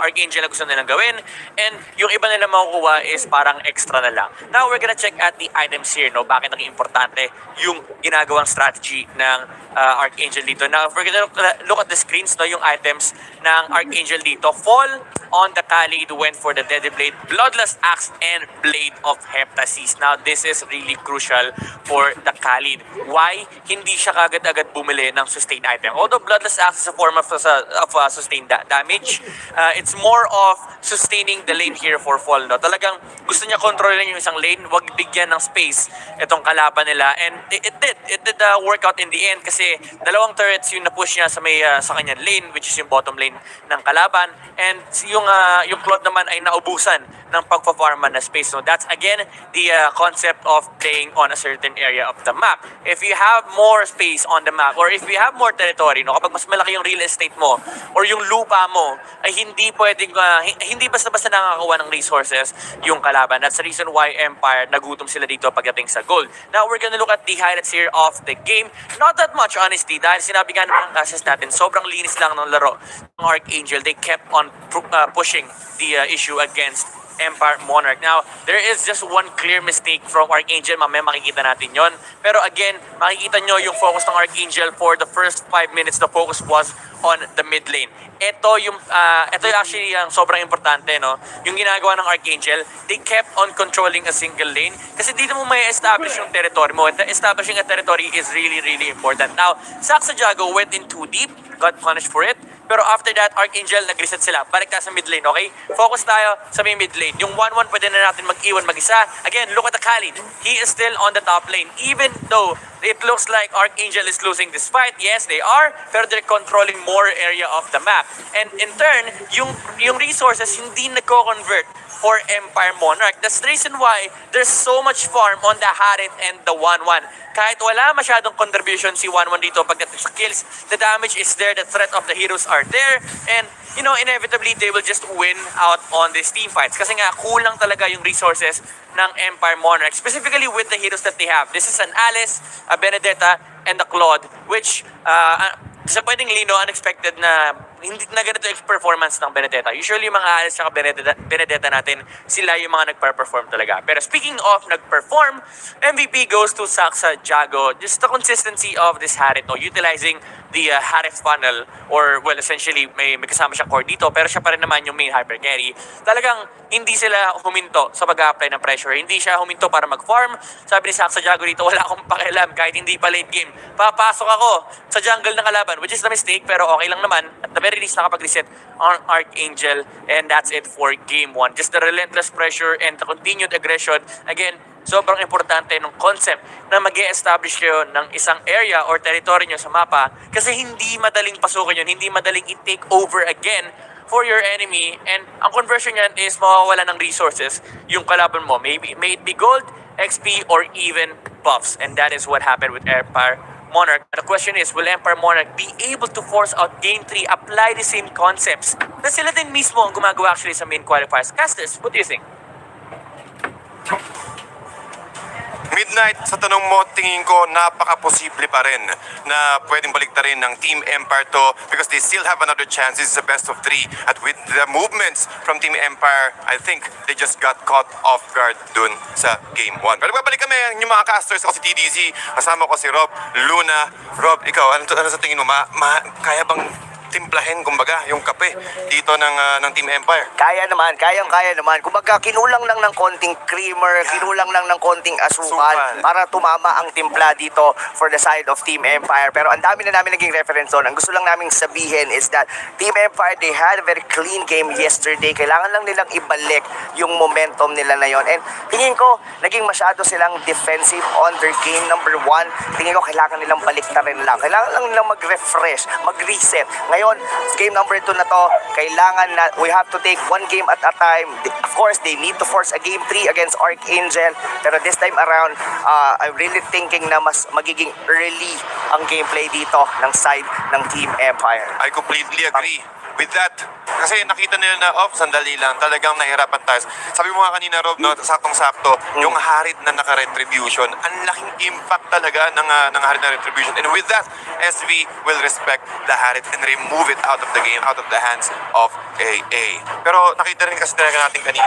Speaker 1: Archangel na gusto nilang gawin, and yung iba nila makukuha is parang extra na lang. Now we're gonna check at the items here, no? Bakit naging importante yung ginagawang strategy ng Archangel dito. Now if we're gonna look at the screens, no, yung items ng Archangel dito, Fall on the Khalid went for the Deadly Blade, Bloodlust Axe, and Blade of Heptasis. Now this is really crucial for the Khalid. Why? Hindi siya kagad-agad bumili ng sustained item. Although Bloodlust Axe is a form of sustained damage, it's more of sustaining the lane here for Fall, no? Talagang gusto niya kontrolin yung isang lane, wag bigyan ng space itong kalaban nila, and it did work out in the end kasi dalawang turrets yung na-push niya sa kanyang lane, which is yung bottom lane ng kalaban, and yung Claude naman ay naubusan ng pagpa-farman na space. So that's again the concept of playing on a certain area of the map. If you have more space on the map, or if you have more territory, no, kapag mas malaki yung real estate mo or yung lupa mo, ay hindi pwedeng hindi basta-basta nakakakuha ng resources yung kalaban. That's the reason why Empire nagutom sila dito pagdating sa gold. Now we're gonna look at the highlights here of the game. Not that much honestly, dahil sinabi nga ng classes natin, sobrang linis lang ng laro ng Archangel. They kept on pushing the issue against Empire Monarch. Now, there is just one clear mistake from Archangel. Mamaya makikita natin yon. Pero again, makikita nyo yung focus ng Archangel for the first 5 minutes. The focus was on the mid lane. Ito yung actually ang sobrang importante, no? Yung ginagawa ng Archangel, they kept on controlling a single lane kasi dito mo may establish yung territory mo. Establishing a territory is really, really important. Now, Saksa Jago went in too deep, got punished for it. Pero after that, Archangel, nag-reset sila. Balik tayo sa mid lane, okay? Focus tayo sa may mid lane. Yung 1-1, pwede na natin mag-iwan mag-isa. Again, look at the Khalid. He is still on the top lane. Even though it looks like Archangel is losing this fight, yes, they are, pero they're controlling more area of the map. And in turn, yung resources hindi nagko-convert for Empire Monarch. That's the reason why there's so much farm on the Harit and the 1-1. Kahit wala masyadong contribution si 1-1 dito pagdating sa kills, the damage is there, the threat of the heroes are there, and inevitably they will just win out on these team fights. Kasi nga, kulang talaga yung resources ng Empire Monarch, specifically with the heroes that they have. This is an Alice, a Benedetta, and a Claude, which disappointingly, unexpected na hindi na ganito yung performance ng Benedetta. Usually yung mga Alice at Benedetta natin, sila yung mga nagper-perform talaga. Pero speaking of nag-perform, MVP goes to Saksa Jago. Just the consistency of this Harit, utilizing the Harit funnel, or well, essentially may kasama siyang core dito, pero siya pa rin naman yung main hyper carry. Talagang hindi sila huminto sa pag-apply ng pressure. Hindi siya huminto para mag-farm. Sabi ni Saksa Jago dito, wala akong pakialam kahit hindi pa late game. Papasok ako sa jungle ng kalaban, which is the mistake, pero okay lang naman. At the very least, nakapag-reset on Archangel, and that's it for game 1. Just the relentless pressure and the continued aggression. Again, sobrang importante ng concept na mag-e-establish kayo ng isang area or territory nyo sa mapa kasi hindi madaling pasukin yun, hindi madaling i-take over again for your enemy, and ang conversion yan is mawawala ng resources yung kalaban mo. Maybe, may it be gold, XP, or even buffs. And that is what happened with Empire Monarch. The question is, will Empire Monarch be able to force out Game 3, apply the same concepts na sila din mismo ang gumagawa actually sa main qualifiers? Casters, what do you think?
Speaker 8: Midnight, sa tanong mo, tingin ko napaka-posible pa rin na pwedeng baliktarin ng Team Empire to because they still have another chance. This is a best of 3. At with the movements from Team Empire, I think they just got caught off guard dun sa Game 1. Pero babalik kami yung mga casters ako si TDZ. Kasama ko si Rob, Luna. Rob, ikaw, ano sa tingin mo? Kaya bang timplahin, kumbaga, yung kape dito ng Team Empire?
Speaker 3: Kaya naman, kaya naman. Kumbaga, kinulang lang ng konting creamer, kinulang lang ng konting asukal para tumama ang timpla dito for the side of Team Empire. Pero ang dami na namin naging reference doon. Ang gusto lang namin sabihin is that Team Empire, they had a very clean game yesterday. Kailangan lang nilang ibalik yung momentum nila na yon. And tingin ko, naging masyado silang defensive on their game number 1. Tingin ko, kailangan nilang baliktarin lang. Kailangan lang nilang mag-refresh, mag-reset. Ngayon, game number 2 na to, kailangan na we have to take one game at a time. Of course, they need to force a game 3 against Archangel. Pero this time around, I'm really thinking na mas magiging early ang gameplay dito ng side ng Team Empire.
Speaker 8: I completely agree with that. Kasi nakita nila na, sandali lang, talagang nahirapan tayo. Sabi mo nga kanina, Rob, no, saktong-sakto, yung harit na naka-retribution, ang laking impact talaga ng harit na retribution. And with that, SV will respect the harit and remove it out of the game, out of the hands of AA. Pero nakita rin kasi talaga natin kanina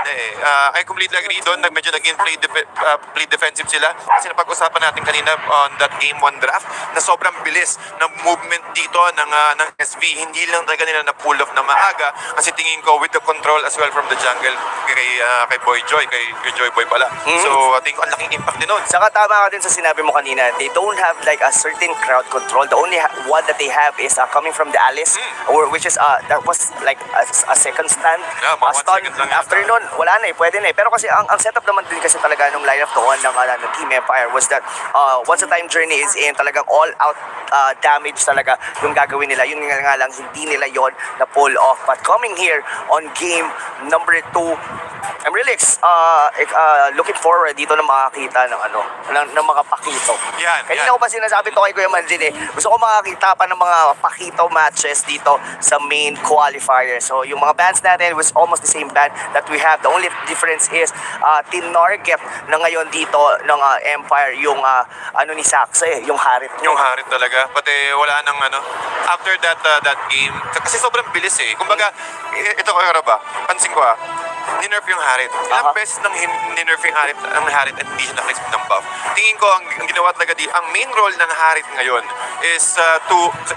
Speaker 8: I completely agree doon, medyo naging play defensive sila. Kasi napag-usapan natin kanina on that game 1 draft, na sobrang bilis ng movement dito ng SV. Hindi lang talaga nila na-pull off na maaga. Kasi tingin ko with the control as well from the jungle kay Boy Joy, kay Joy Boy pala. So I think ang laking impact din nun.
Speaker 3: Saka tama ka din sa sinabi mo kanina, they don't have like a certain crowd control. The only one that they have is coming from the Alice, or which is that was like a second stand.
Speaker 8: Yeah, mga 1 second lang
Speaker 3: After nun, wala na pwede na Pero kasi ang setup naman din kasi talaga nung lineup doon ng Team Empire was that once a time journey is in, talagang all out damage talaga yung gagawin nila. Yun nga lang, hindi nila yon na pull off. But coming here on game number 2, I'm really looking forward dito na makakita ng mga pakito. Kanina ko pa sinasabi to kay Kuya Manjin gusto ko makakita pa ng mga pakito matches dito sa main qualifier. So yung mga bands natin was almost the same band that we have. The only difference is tinarget na ngayon dito ng Empire yung ni Saxe, yung harit.
Speaker 8: Yung harit talaga. Pati wala nang after that game, kasi sobrang bilis Kumbaga, ito ko ba, pansin ko ninerf yung harit. Ilang beses nang ninerf yung harit at hindi siya naka-expect ng buff. Tingin ko, ang ginawa talaga ang main role ng harit ngayon is sa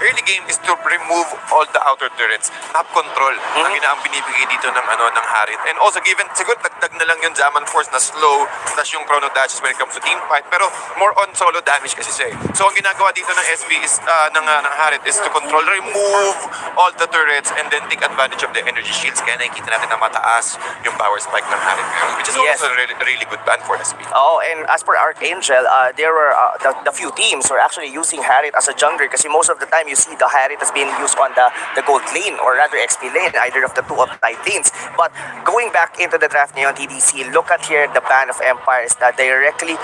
Speaker 8: early game is to remove all the outer turrets. Map control ang binibigay dito ng harit. And also given, siguro dagdag na lang yung Zaman Force na slow, plus yung chrono dashes when it comes to team fight. Pero more on solo damage kasi siya So ang ginagawa dito ng SV is, ng harit is to control, remove all the turrets and then take advantage of the energy shields. Kaya nakikita natin na mataas yung power spike ng harit ngayon, which is also a really good ban for SV.
Speaker 3: Oh, and as per Archangel, there were the few teams were actually using Harit as a jungler kasi most of the time you see the Harit has been used on the gold lane or rather XP lane, either of the two upside lanes. But going back into the draft ngayon, TDC, look at here the ban of Empires that directly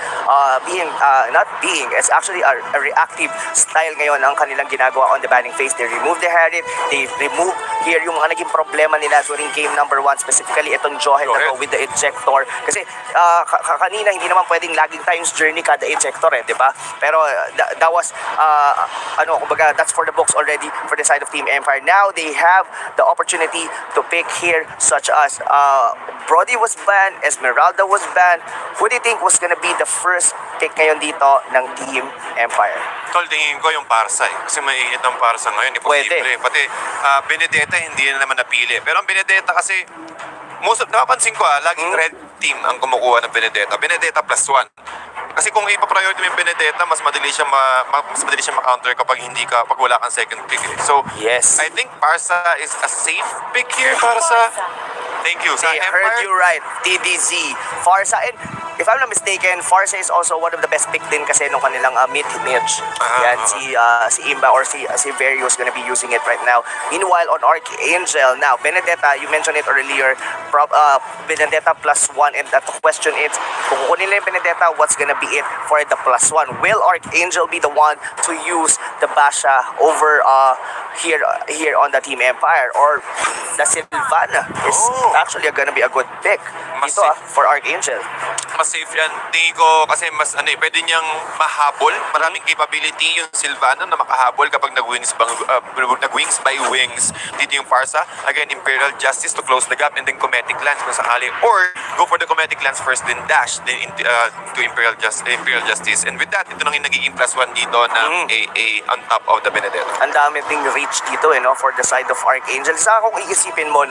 Speaker 3: it's actually a reactive style ngayon ang kanilang ginagawa on the banning phase. They remove the Harit, they remove here yung mga naging problema nila during game number 1, specifically itong Johet na to with the ejector. Kasi kanina hindi naman pwedeng laging times journey kada ejector di ba? Pero that was kumbaga that's for the books already for the side of Team Empire. Now they have the opportunity to pick here such as Brody was banned, Esmeralda was banned. Who do you think was gonna be the first pick ngayon dito ng Team Empire?
Speaker 8: Tol, tingin ko yung Parsa kasi mainit ang Parsa ngayon. Imposible. Pati Benedetta hindi na naman napili. Pero ang Benedetta kasi napapansin ko laging red team ang kumukuha ng Benedetta. Benedetta +1. Kasi kung ipa-priority mo yung Benedetta, mas madali siya ma-counter kapag wala kang second pick So,
Speaker 3: yes.
Speaker 8: I think Parsa is a safe pick here para sa... Thank you. Sa
Speaker 3: I
Speaker 8: Empire,
Speaker 3: heard you right, TDZ. Farsa, and if I'm not mistaken, Farsa is also one of the best pick din kasi nung kanilang mid-match. Yan, si Imba or si Varios gonna be using it right now. Meanwhile, on Archangel, now, Benedetta, you mentioned it earlier, Benedetta +1, and the question is, kung kukunin nila yung Benedetta, what's gonna be it for the +1? Will Archangel be the one to use the Basha over here on the Team Empire, or the Sylvana is actually gonna be a good pick dito for Archangel?
Speaker 8: Mas safe yan. Tingin ko kasi mas pwede niyang mahabol. Maraming capability yung Sylvana na makahabol kapag nag-wings by wings. Dito yung Farsa. Again, Imperial Justice to close the gap, and then Cometic Lance kung sakali. Or go for the Cometic Lance first, then dash then to Imperial Justice. And with that, ito nang yung nagiging +1 dito ng AA on top of the Benedetta.
Speaker 3: Ang dami ding reach dito for the side of Archangel. Sa kung iisipin mo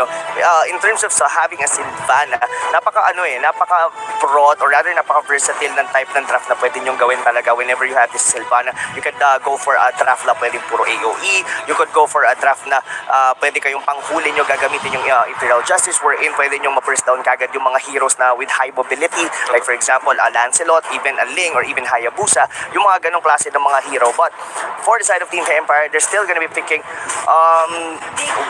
Speaker 3: in terms of having a Sylvana, napaka broad, or rather napaka versatile ng type ng draft na pwede nyong gawin talaga whenever you have this Sylvana. You could go for a draft na pwede puro AOE. You could go for a draft na pwede kayong panghuli nyo gagamitin yung Imperial Justice, wherein pwede nyong ma-burst down kagad yung mga heroes na with high mobility, like for example a Lancelot, even a Ling, or even Hayabusa, yung mga ganong klase ng mga hero. But for the side of Team Empire, they're still gonna be picking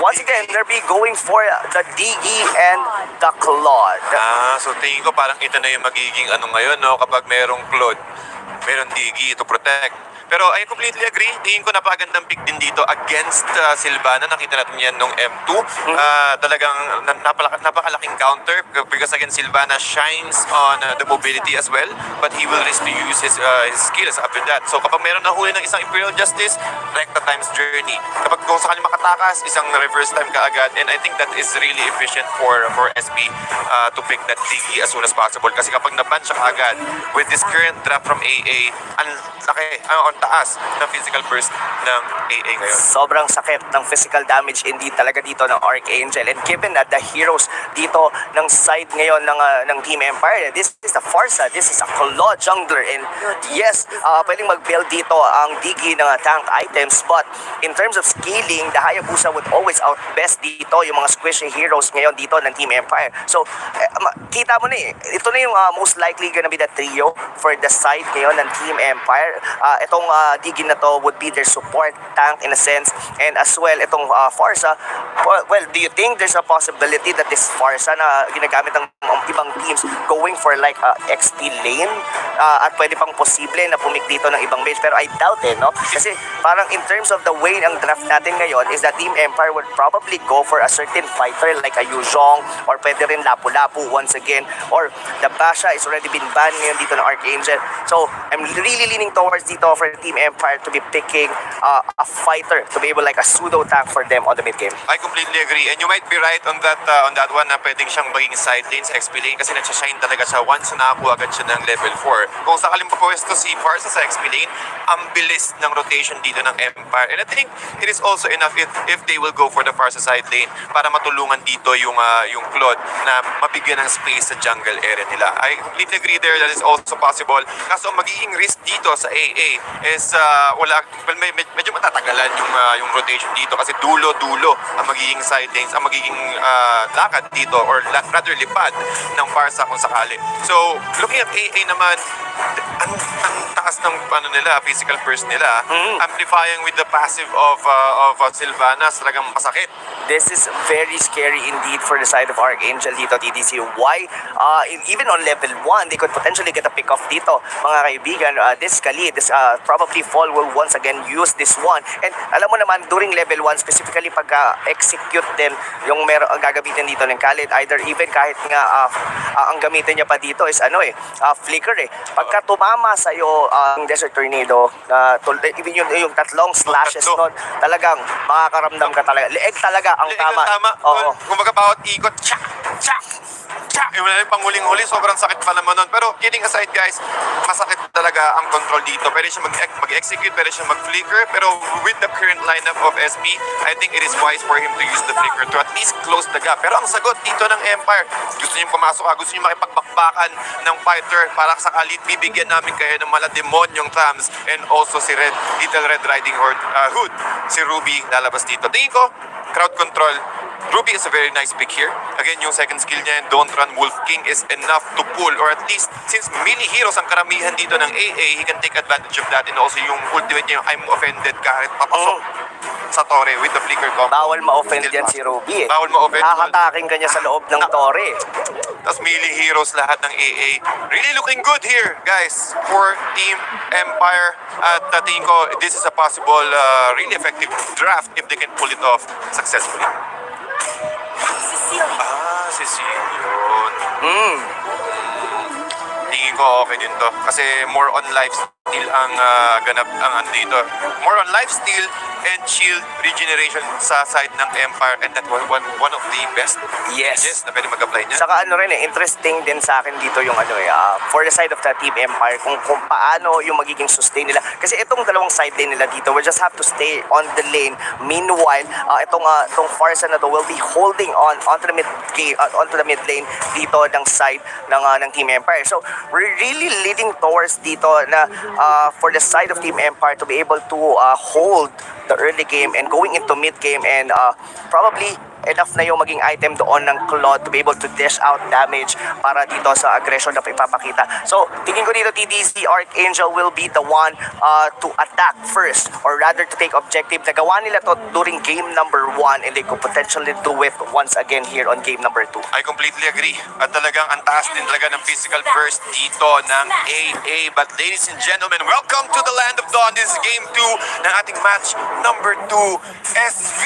Speaker 3: once again, they'll be going for the Digi and the Claude.
Speaker 8: So tingin ko parang ito na yung magiging ngayon, no? Kapag merong Claude, merong Digi to protect. Pero I completely agree. Tingin ko napakagandang pick din dito against Sylvana. Nakita natin yan nung M2. Talagang napakalaking counter because again, Sylvana shines on the mobility as well, but he will risk to use his skills after that. So kapag meron nahuli ng isang Imperial Justice, Recta times journey. Kapag kung sakali makatakas, isang reverse time ka agad. And I think that is really efficient for SP to pick that Digi as soon as possible. Kasi kapag naban siya agad with this current draft from AA, ang laki, taas ng physical burst ng AA ngayon.
Speaker 3: Sobrang sakit ng physical damage indeed talaga dito ng Archangel, and given that the heroes dito ng side ngayon ng Team Empire, this is the Farsa, this is a Claw jungler, and yes, pwedeng mag-build dito ang Digi ng tank items, but in terms of scaling, the Hayabusa would always outbest dito yung mga squishy heroes ngayon dito ng Team Empire. So kita mo na ito na yung most likely gonna be the trio for the side ngayon ng Team Empire. Itong Digi na to would be their support tank in a sense, and as well itong Farsa, well, do you think there's a possibility that this Farsa na ginagamit ng ibang teams going for like XP lane, at pwede pang posible na pumik dito ng ibang base? Pero I doubt it, no? Kasi parang in terms of the way ang draft natin ngayon is that Team Empire would probably go for a certain fighter like a Yuzhong, or pwede rin Lapu-Lapu once again, or the Basha is already been banned ngayon dito ng Archangel. So I'm really leaning towards dito for Team Empire to be picking a fighter to be able like a pseudo tank for them on the mid game.
Speaker 8: I completely agree, and you might be right on that one na pwedeng siyang maging side lane sa XP lane kasi nagsashine talaga siya once na nakakuha agad siya ng level 4. Kung sakaling papwesto si Farsa sa XP lane, ang bilis ng rotation dito ng Empire, and I think it is also enough if they will go for the Farsa side lane para matulungan dito yung Claude na mabigyan ng space sa jungle area nila. I completely agree there, that is also possible. Kaso magiging risk dito sa AA is medyo matatagalan yung rotation dito kasi dulo-dulo ang magiging side lanes, ang magiging lakad dito, or rather lipad ng Farsa kung sakali. So looking at AA naman, ang taas ng physical burst nila, amplifying with the passive of Sylvanas, talagang masakit.
Speaker 3: This is very scary indeed for the side of Archangel dito, TDC. Why? Even on level 1, they could potentially get a pick-off dito. Mga kaibigan, this Khalid, this probably Fall will once again use this one. And alam mo naman, during level 1, specifically pag-execute din yung ang gagamitin dito ng Khalid, either even kahit nga ang gamitin niya pa dito is flicker Pagka tumama sa'yo ang Desert Tornado, even yung tatlong slashes nun, talagang makakaramdam ka talaga. Leeg talaga ang tama. Oo.
Speaker 8: Kung baga bawat ikot, tsak, tsak, tsak. Yung panghuling-huli, sobrang sakit pa naman nun. Pero kidding aside guys, masakit talaga ang control dito. Pwede siya mag-execute, pwede siya mag-flicker, pero with the current lineup of SP, I think it is wise for him to use the flicker to at least close the gap. Pero ang sagot dito ng Empire, gusto niyo pumasok, gusto niyo makipagbakbakan ng fighter para sakali bibigyan namin kayo ng malademonyong thumbs, and also si Little Red Riding Hood, si Ruby lalabas dito. Tingin ko, crowd control, Ruby is a very nice pick here. Again, yung second skill niya, Don't Run Wolf King, is enough to pull, or at least, since melee heroes ang karamihan dito ng AA, he can take advantage of that. And also yung ultimate niya, yung I'm offended, kahit papasok sa Torre with the flicker combo.
Speaker 3: Bawal ma-offend yan si Ruby eh.
Speaker 8: Bawal ma-offend.
Speaker 3: Hahatakin ka niya sa loob ng tore.
Speaker 8: Tapos melee heroes lahat ng AA. Really looking good here, guys, for Team Empire. At tingin ko, this is a possible, really effective draft if they can pull it off successfully.
Speaker 4: Cecilia.
Speaker 8: Cecilion. Tingin ko okay din to. Kasi more on lifesteal ang ganap ang dito. More on lifesteal and shield regeneration sa side ng Empire, and that was one of the best
Speaker 3: Yes.
Speaker 8: na pwede mag-apply niya.
Speaker 3: Saka ano rin interesting din sa akin dito yung for the side of the Team Empire, kung paano yung magiging sustain nila. Kasi itong dalawang side lane nila dito, we just have to stay on the lane. Meanwhile, itong Farsa na to will be holding on onto the mid lane dito ng side ng Team Empire. So, we're really leading towards dito na for the side of Team Empire to be able to hold the early game and going into mid game, and probably enough na yung maging item doon ng Claude to be able to dish out damage para dito sa aggression na ipapakita. So, tingin ko dito TDC Archangel will be the one to attack first, or rather to take objective. Nagawa nila to during game number 1, and they could potentially do it once again here on game number 2.
Speaker 8: I completely agree. At talagang ang taas din talaga ng physical burst dito ng AA. But ladies and gentlemen, welcome to the Land of Dawn. This is game 2 ng ating match number 2. SV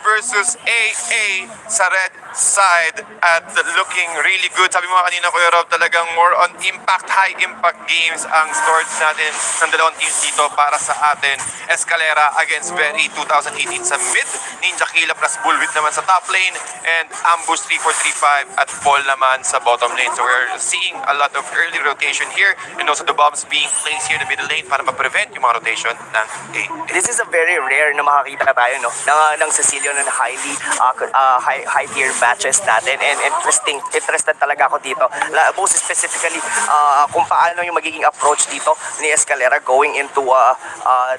Speaker 8: versus AA sa red side, at looking really good. Sabi mo kanina, Kuya Rob, talagang more on impact, high impact games ang storage natin ng dalawang teams dito para sa atin. Escalera against Berry 2018 sa mid, Ninja Killa plus Bullwhip naman sa top lane, and Ambush 3435 at Paul naman sa bottom lane. So we're seeing a lot of early rotation here, and also the bombs being placed here in the middle lane para ma-prevent yung mga rotation ng AA.
Speaker 3: This is a very rare na makakita tayo ng Cecilio na highly high tier matches natin, and interested talaga ako dito, most specifically kung paano yung magiging approach dito ni Escalera going into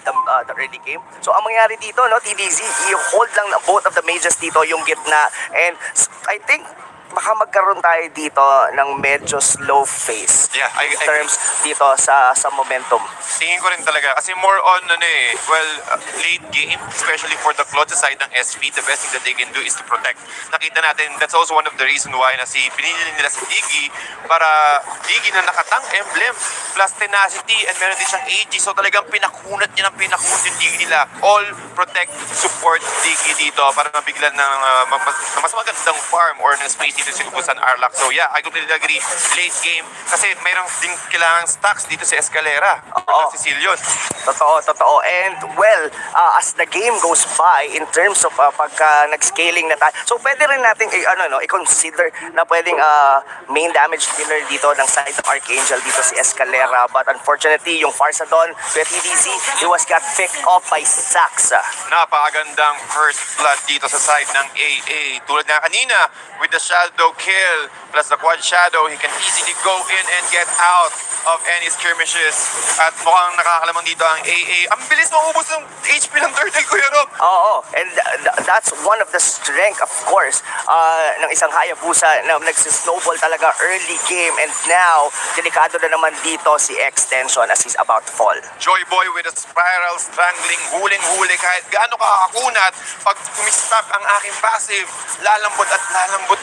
Speaker 3: the early game. So ang mangyari dito, TDZ, i-hold lang both of the mages dito yung gitna, and I think baka magkaroon tayo dito ng medyo slow phase
Speaker 8: I
Speaker 3: in terms dito sa momentum.
Speaker 8: Tingin ko rin talaga kasi more on late game, especially for the Claude side ng SV, the best thing that they can do is to protect. Nakita natin, that's also one of the reason why na pinili nila si Diggy, para Diggy na nakatang emblem plus tenacity, and meron din siyang AG, so talagang pinakunat yung Diggy nila. All protect, support Diggy dito para mabiglan ng mas magandang farm or ng space dito si Ubusan Arlak. So yeah, I completely agree. Late game kasi mayroong din kailangang stacks dito si Escalera. Cecilion.
Speaker 3: Totoo. And well, as the game goes by, in terms of pagka nag-scaling na tayo, so pwede rin natin i-consider na pwedeng main damage dealer dito ng side of Archangel dito si Escalera. But unfortunately, yung Farsadon, TDZ, he was got picked off by Saxa.
Speaker 8: Napakagandang first blood dito sa side ng AA. Tulad na kanina, with the shadow kill plus the quad shadow, he can easily go in and get out of any skirmishes. At mukhang nakakalamang dito ang AA. Ang bilis maubos ng HP ng Turtle, Kuya Rob.
Speaker 3: Oo, and that's one of the strength, of course, ng isang Hayabusa na nagsisnowball talaga early game, and now, delikado na naman dito si Extension as he's about to fall.
Speaker 8: Joy Boy with a spiral, strangling, huling-huli kahit gaano kakakunat. Pag tumistak ang aking passive, lalambot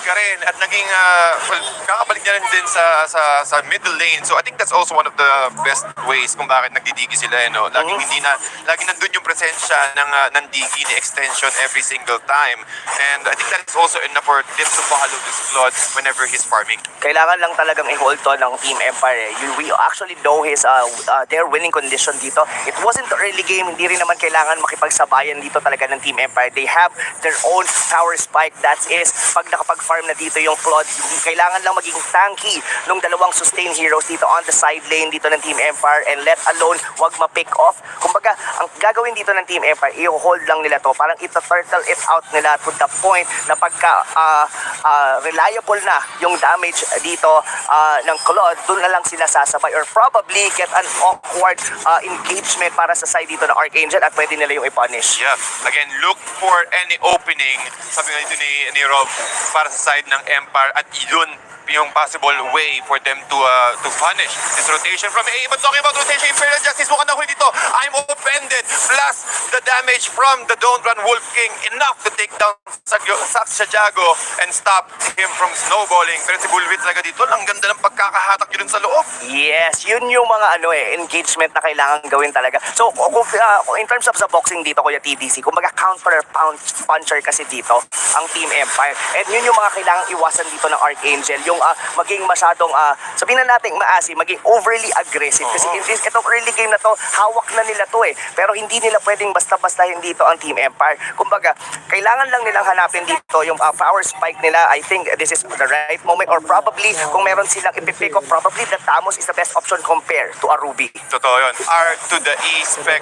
Speaker 8: ka rin. At naging, kakabalik niya rin din sa middle lane. So I think that's also one of the best ways kung bakit nagdidigi sila. Lagi nandun yung presensya ng digi ni Extension every single time. And I think that is also enough for them to follow this Claude whenever he's farming.
Speaker 3: Kailangan lang talagang i-hold to ng Team Empire. We actually know their winning condition dito. It wasn't the early game, hindi rin naman kailangan makipagsabayan dito talaga ng Team Empire. They have their own power spike, that is, pag nakapag-farm na dito yung Claude. Kailangan lang maging tanky nung dalawang sustain heroes dito on the side lane dito ng Team Empire, and let alone wag ma-pick off. Kumbaga, ang gagawin dito ng Team Empire, i-hold lang nila to. Parang ita-turtle it out nila to the point na pagka reliable na yung damage dito ng Claude, doon na lang sila sasabay, or probably get an awkward engagement para sa side dito ng Archangel at pwede nila yung i-punish.
Speaker 8: Yeah. Again, look for any opening, sabi nga dito ni Rob, para sa side ng Empire, at yun yung possible way for them to punish this rotation from A. But talking about rotation, Imperial Justice, mukhang nahuli dito. I'm offended. Plus, the damage from the Don't Run Wolf King, enough to take down Sakshajago and stop him from snowballing. Pero si Bulwit talaga dito, ang ganda ng pagkakahatak yun sa loob.
Speaker 3: Yes, yun yung mga engagement na kailangan gawin talaga. So, in terms of sa boxing dito, Kuya TDC, kumbaga counter-puncher kasi dito ang Team Empire. And yun yung mga kailangan iwasan dito ng Archangel, yung maging masyadong, sabihin na natin maasim, maging overly aggressive. Kasi itong early game na to, hawak na nila to eh. Pero hindi nila pwedeng basta-bastahin dito ang Team Empire. Kumbaga, kailangan lang nilang hanapin dito yung power spike nila. I think this is the right moment, or probably kung meron silang ipipick up, probably the Tamos is the best option compared to a Ruby.
Speaker 8: Totoo yun. R to the E spec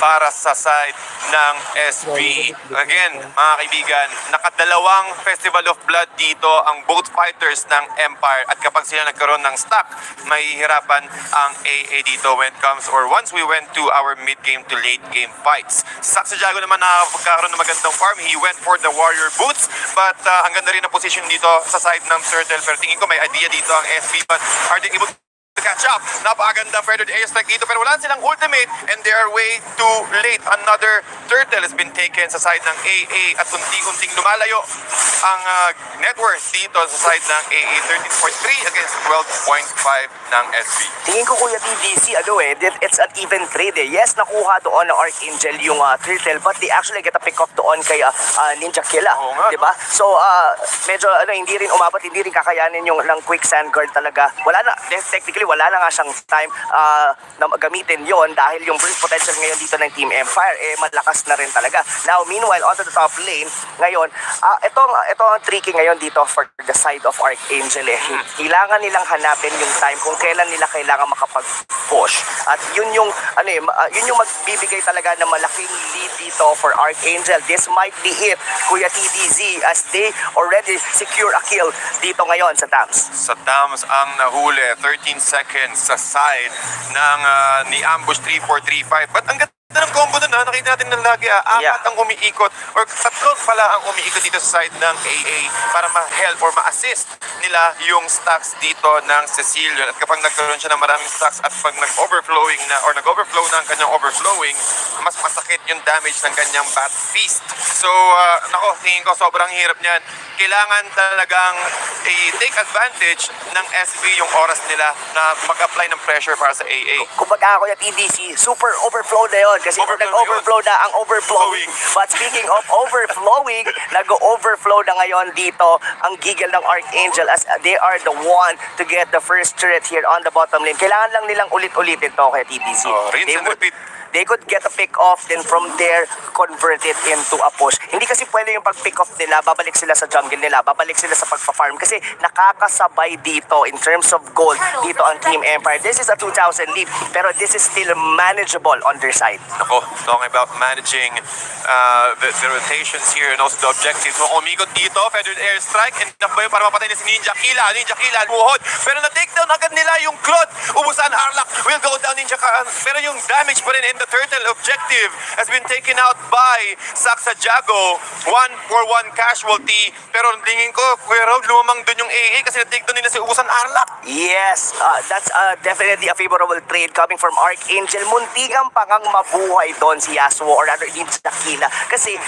Speaker 8: para sa side ng SB. Again, mga kaibigan, nakadalawang Festival of Blood dito ang both fighters ng Empire, at kapag sila nagkaroon ng stock, mahihirapan ang AA dito when it comes, or once we went to our mid-game to late-game fights. Sakshajago naman nakakagkaroon ng magandang farm. He went for the warrior boots, but ang ganda rin ang position dito sa side ng Turtle. Pero tingin ko may idea dito ang SB, but are they able to catch up? Napakaganda feathered airstrike dito, pero wala silang ultimate, and they are way too late. Another Turtle has been taken sa side ng AA, at unti-unting lumalayo ang net worth dito sa side ng AA. 13.3 against 12.5 ng SB.
Speaker 3: Tingin ko, Kuya TDC, it's an even trade eh. Yes, nakuha doon ng Archangel yung Turtle, but they actually get a pick off doon kay Ninja Killa.
Speaker 8: Oo nga,
Speaker 3: diba? So, medyo hindi rin umabot, hindi rin kakayanin yung lang quick sand guard talaga. Wala na, technically, wala na nga siyang time na gamitin yon, dahil yung burst potential ngayon dito ng Team Empire, malakas na rin talaga. Now, meanwhile, onto the top lane, ngayon, ito ang tricky ngayon dito for the side of Archangel eh. Kailangan nilang hanapin yung time kung kailan nila kailangan makapag-push. At yun yung magbibigay talaga ng malaking lead dito for Archangel. This might be it, Kuya TDZ, as they already secure a kill dito ngayon sa Tams.
Speaker 8: Sa Tams ang nahuli, 13 seconds sa side ng ni Ambush 3435. But ang ganda ng combo doon, nakita natin ng lagi, apat ang umiikot, or tatlo pala ang umiikot dito sa side ng AA para ma-help or ma-assist nila yung stacks dito ng Cecilion. At kapag nagkaroon siya ng maraming stacks at pag nag-overflowing na, or nag-overflow na ang kanyang overflowing, mas masakit yung damage ng kanyang Bat Feast. So, tingin ko sobrang hirap niyan. Kailangan talagang i-take advantage ng SB yung oras nila na mag-apply ng pressure para sa AA.
Speaker 3: Kumbaga ako yung TDC, super overflow na yun. Kasi nag-overflow na ang overflowing. But speaking of overflowing, nag-overflow na ngayon dito ang giggle ng Archangel, as they are the one to get the first turret here on the bottom lane. Kailangan lang nilang ulit-ulitin to kay TDC.
Speaker 8: Rinse and repeat.
Speaker 3: They could get a pick off, then from there, convert it into a push. Hindi kasi pwede yung pag-pick off nila, babalik sila sa jungle nila, babalik sila sa pagpa-farm. Kasi nakakasabay dito in terms of gold dito ang Team Empire. This is a 2,000 lead, pero this is still manageable on their side.
Speaker 8: Ako, talking about managing the rotations here and also the objectives. Kung umikot dito, feathered airstrike, and enough ba yun para mapatay na si Ninja Killa? Ninja Killa, buhod. Pero na-takedown agad nila yung Claude. Ubusan, Harlock will go down, Ninja Killa. Pero yung damage pa rin in the turtle objective has been taken out by Sakshajago. 1-for-1 casualty. Pero tingin ko, Kuya Rob, lumamang dun yung AA kasi na-takedown nila si Ubusan, Harlock.
Speaker 3: Yes, that's definitely a favorable trade coming from Archangel. Muntigang pangang mabuhay doon si Yasuo, or rather Ninja Killa. Kasi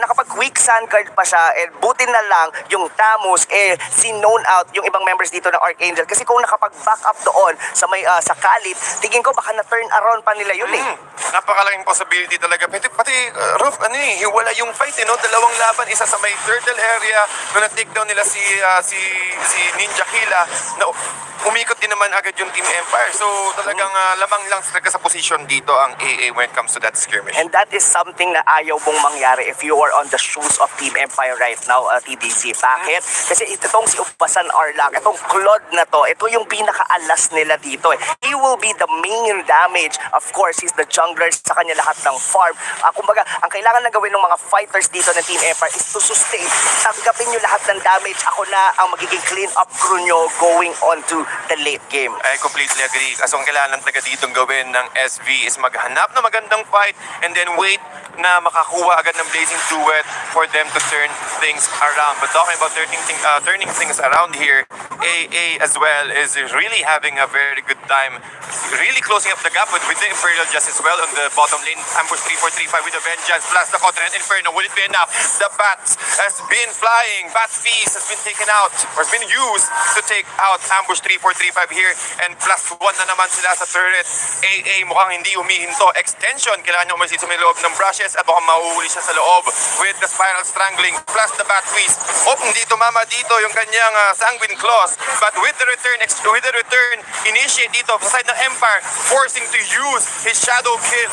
Speaker 3: nakapag-quick sand guard pa siya, buti na lang yung Tamus sinone out yung ibang members dito ng Archangel. Kasi kung nakapag-back up doon sa sa Kalit, tingin ko baka na-turn around pa nila yun eh.
Speaker 8: Napakalaking possibility talaga. Pati Rolf, hiwala yung fight, no? Dalawang laban, isa sa may turtle area, nung na-take down nila si Ninja Killa, na umikot din naman naman agad yung Team Empire. So talagang lamang lang talaga sa position dito ang AA when it comes to that skirmish.
Speaker 3: And that is something na ayaw mong mangyari if you are on the shoes of Team Empire right now, TDZ. Bakit? Kasi itong si Upasan Arlak, itong Claude na to, ito yung pinaka-alas nila dito. He will be the main damage. Of course, he's the jungler sa kanya lahat ng farm. Kumbaga, ang kailangan na gawin ng mga fighters dito ng Team Empire is to sustain. Tanggapin nyo lahat ng damage. Ako na ang magiging clean up crew nyo going on to the late game.
Speaker 8: I completely agree. Kaso ang kailangan talaga ditong gawin ng SV is maghanap ng magandang fight and then wait na makakuha agad ng blazing duet for them to turn things around. But talking about turning things around here, AA as well is really having a very good time, really closing up the gap with the Imperial Justice as well on the bottom lane. Ambush 3-4-3-5 with the Vengeance plus the Continent Inferno. Will it be enough? The Bats has been flying. Bat Feast has been taken out or has been used to take out Ambush 3-4-3-5 here and plus 1 na naman sila sa turret. AA mukhang hindi humihinto. Extension, kailangan niya umalis sa may loob ng brushes at mukhang mahuhuli siya sa loob with the Spiral Strangling plus the Bat Feast. Hindi tumama dito yung kanyang Sanguine Claws, but with the return, initiate dito sa side ng Empire, forcing to use his Shadow Kill.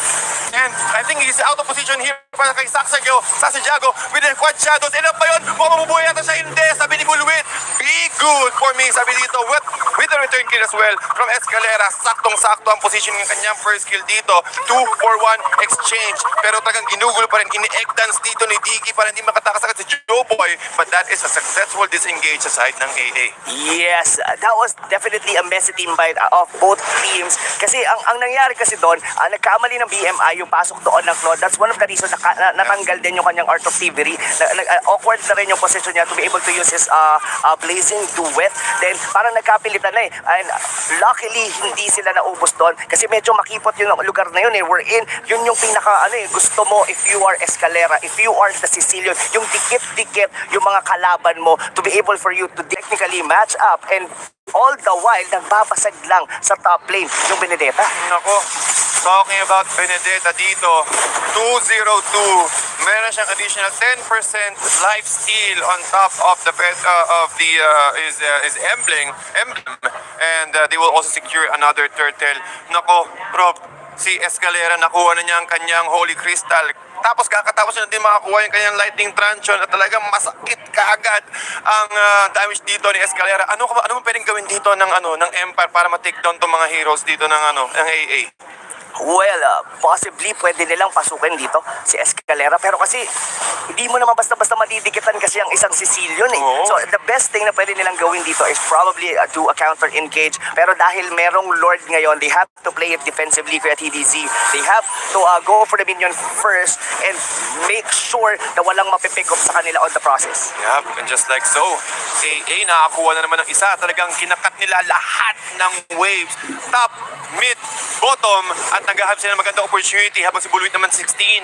Speaker 8: And I think he's out of position here para kay Sasajago with the Quad Shadows. Enough ba yun? Mukhang mabubuhay yata siya. Hindi, sabi ni Bulwit. Be good for me, sabi dito. With the return kill as well from Escalera, saktong-sakto ang position ng kanyang first kill dito. 2-4-1 exchange. Pero talagang ginugulo pa rin, ini-egg dance dito ni Diggy para hindi makatakas agad si Joeboy. But that is a successful disengage sa side ng AA.
Speaker 3: Yes, that was definitely a messy team fight of both teams. Kasi ang nangyari kasi doon, nagkamali ng BMI yung pasok doon ng Claude. That's one of the reasons na natanggal din yung kanyang Art of Thievery. Awkward na rin yung position niya to be able to use his blazing duet. Then parang nagkapilitan na eh. And luckily, hindi sila naubos doon. Kasi medyo makipot yung lugar na yun eh. We're in, yun yung pinaka gusto mo if you are Escalera, if you are the Sicilian, yung dikit-dikit yung mga kalaban mo to be able for you to technically match up and all the while nagbabasag lang sa top lane yung Benedetta.
Speaker 8: Nako, talking about Benedetta dito, 202. Meron siyang additional 10% life steal on top of the his emblem, and they will also secure another turtle. Nako, Rob, si Escalera nakuha na niya ang kanyang Holy Crystal. Tapos kakatapos na din makakuha yung kanyang Lightning Truncheon at talagang masakit kaagad ang damage dito ni Escalera. Ano mo pwedeng gawin dito ng Empire para ma-take down tong mga heroes dito ng AA?
Speaker 3: Well, possibly pwede nilang pasukin dito si Escalera. Pero kasi hindi mo naman basta-basta madidikitan kasi ang isang Sicilian eh.
Speaker 8: Oo.
Speaker 3: So the best thing na pwede nilang gawin dito is probably do a counter engage. Pero dahil merong Lord ngayon, they have to play it defensively kaya TDZ. They have to go for the minion first and make sure na walang mapipick up sa kanila on the process.
Speaker 8: Yep, and just like so, AA nakakuha na naman ng isa. Talagang kinakat nila lahat ng waves. Top, mid, bottom, at naghahanap sila ng magandang opportunity habang si Bulwit naman 16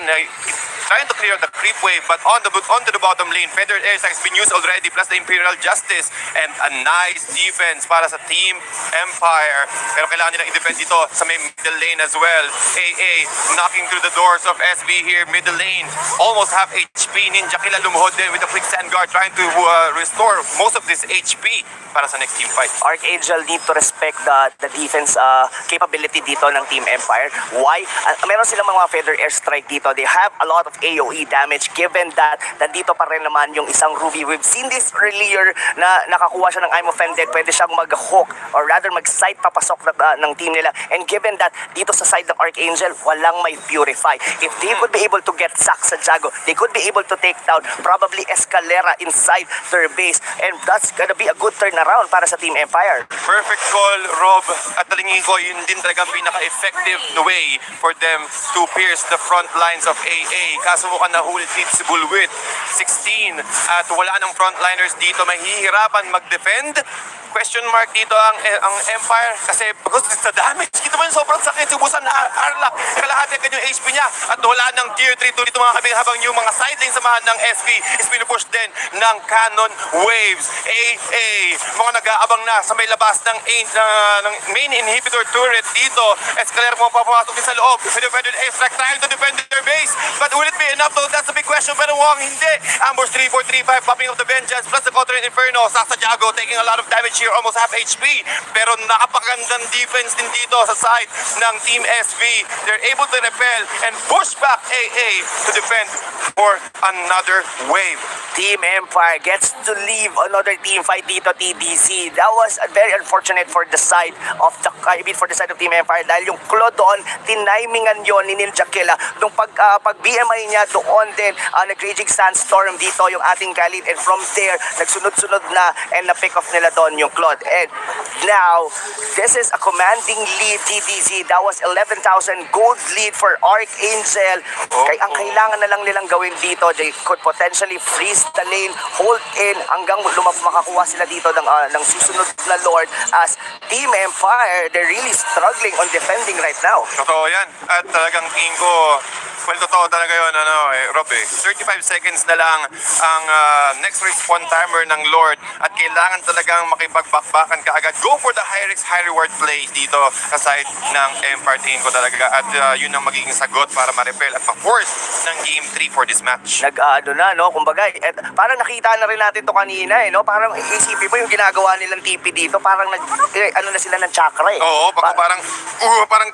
Speaker 8: trying to clear the creep wave, but onto the bottom lane, Feathered Airsack has been used already, plus the Imperial Justice, and a nice defense para sa Team Empire. Pero kailangan nilang i-defend dito sa may middle lane as well. AA knocking through the doors of SB here, middle lane, almost half HP. Ninja Killa lumuhod din with the quick sand guard, trying to restore most of this HP para sa next team fight.
Speaker 3: Archangel need to respect the defense capability dito ng Team Empire. Why? Meron silang mga Feather Airstrike dito. They have a lot of AoE damage given that nandito pa rin naman yung isang Ruby. We've seen this earlier na nakakuha siya ng I'm Offended. Pwede siyang mag-hook or rather mag-side papasok ng team nila. And given that dito sa side ng Archangel, walang may Purify. If they could be able to get Sasajago, they could be able to take down probably Escalera inside their base. And that's gonna be a good turnaround para sa Team Empire.
Speaker 8: Perfect call, Rob. At talingin ko, yun din talagang pinaka-effective way for them to pierce the front lines of AA. Kaso mukhang nahuli dito si Bulwit. 16 at wala ng frontliners dito. Mahihirapan mag-defend. Question mark dito ang Empire kasi because sa damage. Kita mo yung sobrang sakit. Subusan na Arlak. Kalahati agad yung HP niya. At wala ng tier 3 dito mga kabing habang yung mga sideline samahan ng SB is pinupush din ng Cannon Waves. AA. Mga nag-aabang na sa may labas ng main inhibitor turret dito. Escalera mo pumasok din sa loob. May defended airstrike trying to defend their base. But will it be enough though? That's the big question. Pero mukhang hindi. Ambush 3-4-3-5, popping up the vengeance plus the counter inferno. Sasa Jago taking a lot of damage here, almost half HP. Pero nakapagandang defense din dito sa side ng Team SV. They're able to repel and push back AA to defend for another wave.
Speaker 3: Team Empire gets to leave another team fight dito, TDC. That was very unfortunate for the side of Team Empire dahil yung Claw doon, tinimingan yon ni Ninja Killa. Nung pag BMI niya doon din, nag-raging sandstorm dito yung ating Khalid, and from there, nagsunod-sunod na and na-pick off nila doon yung Claude. And now, this is a commanding lead, TDC. That was 11,000 gold lead for Archangel. Kaya ang kailangan na lang nilang gawin dito, they could potentially freeze the lane, hold in hanggang makakuha sila dito ng susunod na Lord, as Team Empire, they're really struggling on defending right now.
Speaker 8: Totoo yan. At talagang tingin ko, well, totoo talaga yun, Rob, 35 seconds na lang ang next respawn timer ng Lord at kailangan talagang makipagbakbakan ka agad. Go for the high risk, high reward play dito sa side ng Empire, tingin ko talaga. At yun ang magiging sagot para ma-repel at ma-force ng Game 3 for this match.
Speaker 3: Kumbaga, parang nakita na rin natin to kanina, parang isipin mo yung ginagawa nilang TP dito, parang na sila ng chakra
Speaker 8: Oo, parang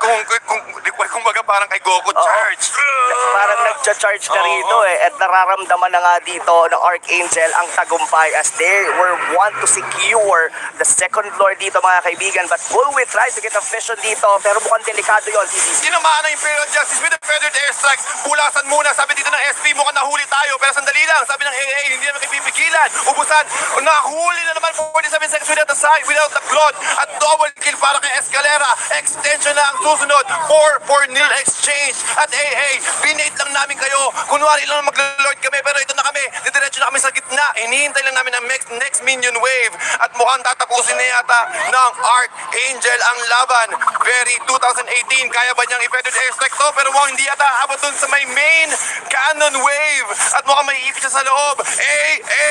Speaker 8: kumbaga parang kay Goku charge.
Speaker 3: Parang nag-charge na rito at nararamdaman na nga dito ng Archangel ang tagumpay as they were want to secure the second Lord dito, mga kaibigan, but Bullwit tried to get a vision dito pero mukhang delikado yun.
Speaker 8: Tinamaan ng Imperial Justice with a feathered airstrike. Pulasan muna, sabi dito ng SP, mukhang nahuli tayo. Pero sandali lang, sabi ng AA, hindi naman kipipigilan. Ubusan, nahuli na naman 47 seconds without the side, without the Claude. At double kill para kay Escalera. Extension na ang susunod. 4-4-0 exchange. At AA, binate lang namin kayo. Kunwari lang mag-lord kami, pero ito na kami. Didiretso na kami sa gitna. Hinihintay lang namin ang next minion wave. At mukhang tatapusin na yata ng Archangel ang laban. Very 2018, kaya ba niyang i-feathered airstrike to? Pero mukhang hindi yata abot dun sa may main cannon wave. At mukhang may ipit siya sa loob. AA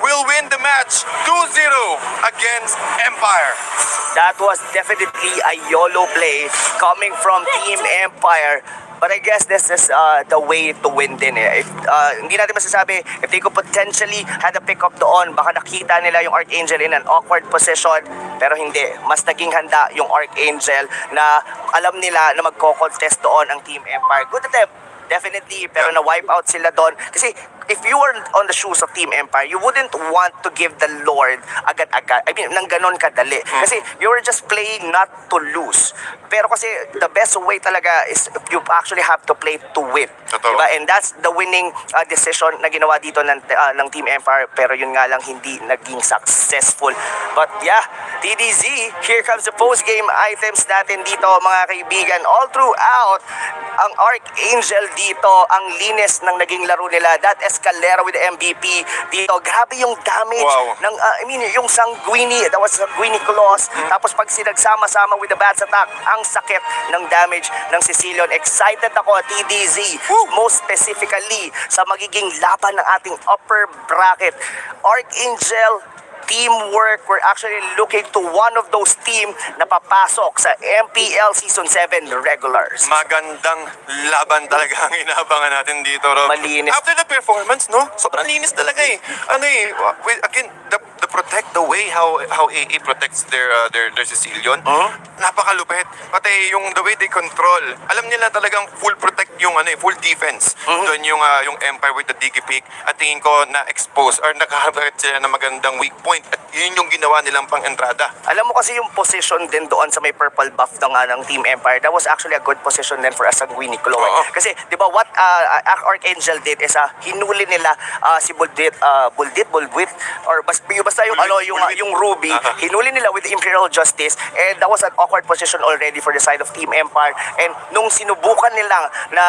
Speaker 8: will win the match 2-0 against Empire.
Speaker 3: That was definitely a YOLO play coming from Team Empire. But I guess this is the way to win din hindi natin masasabi if they could potentially had a pick up doon, baka nakita nila yung Archangel in an awkward position, pero hindi. Mas naging handa yung Archangel na alam nila na magko-contest doon ang Team Empire. Good attempt, definitely, pero na-wipe out sila doon. Kasi if you were on the shoes of Team Empire, you wouldn't want to give the Lord agad-agad. I mean, nang ganon kadali. Kasi you were just playing not to lose. Pero kasi the best way talaga is you actually have to play to win.
Speaker 8: Totoo.
Speaker 3: Diba? And that's the winning decision na ginawa dito ng Team Empire. Pero yun nga lang, hindi naging successful. But yeah, TDZ, here comes the post-game items natin dito, mga kaibigan. All throughout, ang Archangel dito, ang linis ng naging laro nila. That Escalera with the MVP dito. Grabe yung damage ng, yung Sanguini, that was Sanguini Claws. Tapos pag sinagsama-sama with the Bats attack, ang sakit ng damage ng Sicilian. Excited ako, TDZ, most specifically sa magiging laban ng ating upper bracket. Archangel, teamwork, we're actually looking to one of those team na papasok sa MPL Season 7 regulars.
Speaker 8: Magandang laban talaga ang inaabangan natin dito, Rob.
Speaker 3: Malinis.
Speaker 8: After the performance, no? Sobrang linis talaga again, the protect, the way how AA protects their Sicilian, napakalupit. Pati yung the way they control, alam nila talagang full protect yung full defense. Doon yung Empire with the Digi Pick, at tingin ko na-expose or nakahabit sila ng magandang weak point, at yun yung ginawa nilang pang-entrada.
Speaker 3: Alam mo kasi yung position din doon sa may purple buff ng Team Empire, that was actually a good position din for a Sanguini Claw. Kasi, di ba, what Archangel did is hinuli nila si Buldit, or basta yung Ruby, hinuli nila with Imperial Justice, and that was an awkward position already for the side of Team Empire. And nung sinubukan nilang na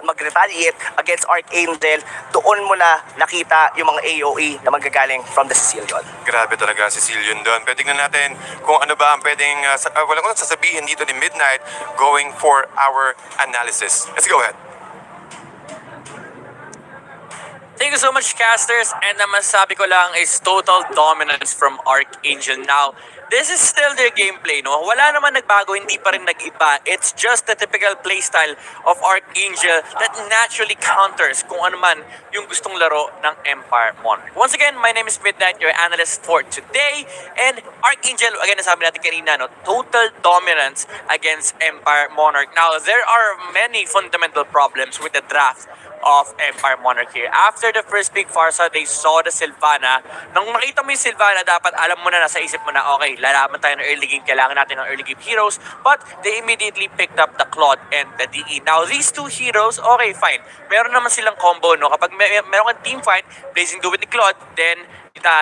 Speaker 3: mag-retaliate against Archangel, doon mo na nakita yung mga AOE na magagaling from the Sicilian.
Speaker 8: Grabe talaga si Sicilian doon. Pero tingnan natin kung ano ba ang pwedeng wala ko sasabihin dito ni Midnight going for our analysis. Let's go ahead.
Speaker 1: Thank you so much, casters. And ang masasabi ko lang is total dominance from Archangel. Now, this is still their gameplay, no? Wala naman nagbago, hindi pa rin nag-iba. It's just the typical playstyle of Archangel that naturally counters kung ano man yung gustong laro ng Empire Monarch. Once again, my name is Midnight, your analyst for today. And Archangel, again, nasabi natin kanina, no? Total dominance against Empire Monarch. Now, there are many fundamental problems with the draft of Empire Monarch here. After the first big Farsa, they saw the Sylvana. Nung makita mo yung Sylvana, dapat alam mo na, nasa isip mo na, okay, lalaban tayo ng early game, kailangan natin ng early game heroes. But they immediately picked up the Claude and the DE. Now, these two heroes, okay, fine. Meron naman silang combo, no? Kapag meron kang team fight, Blazing Duo with the Claude, then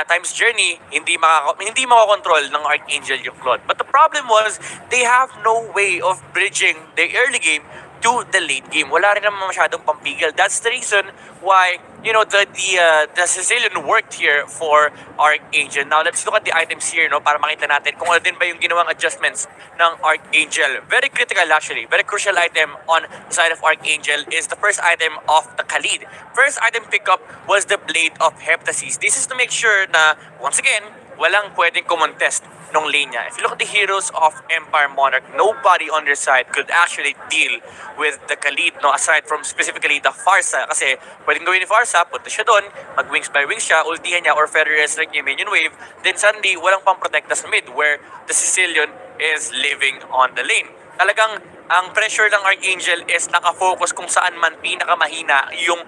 Speaker 1: Time's Journey, hindi makakontrol ng Archangel yung Claude. But the problem was, they have no way of bridging the early game to the late game. Wala rin naman masyadong pampigil. That's the reason why, you know, the Sicilian worked here for Archangel. Now, let's look at the items here, no, para makita natin kung ano din ba yung ginawang adjustments ng Archangel. Very critical actually. Very crucial item on the side of Archangel is the first item of the Khalid. First item pickup was the Blade of Heptasis. This is to make sure na, once again, walang pwedeng kumontest nung lane niya. If you look at the heroes of Empire Monarch, nobody on their side could actually deal with the Khalid, no, aside from specifically the Farsa. Kasi pwedeng gawin ni Farsa, punta siya doon, mag-wings by wings siya, ultihan niya, or feather restrict yung minion wave, then suddenly walang pang-protecta sa mid where the Sicilian is living on the lane. Talagang ang pressure ng Archangel is nakafocus kung saan man pinakamahina yung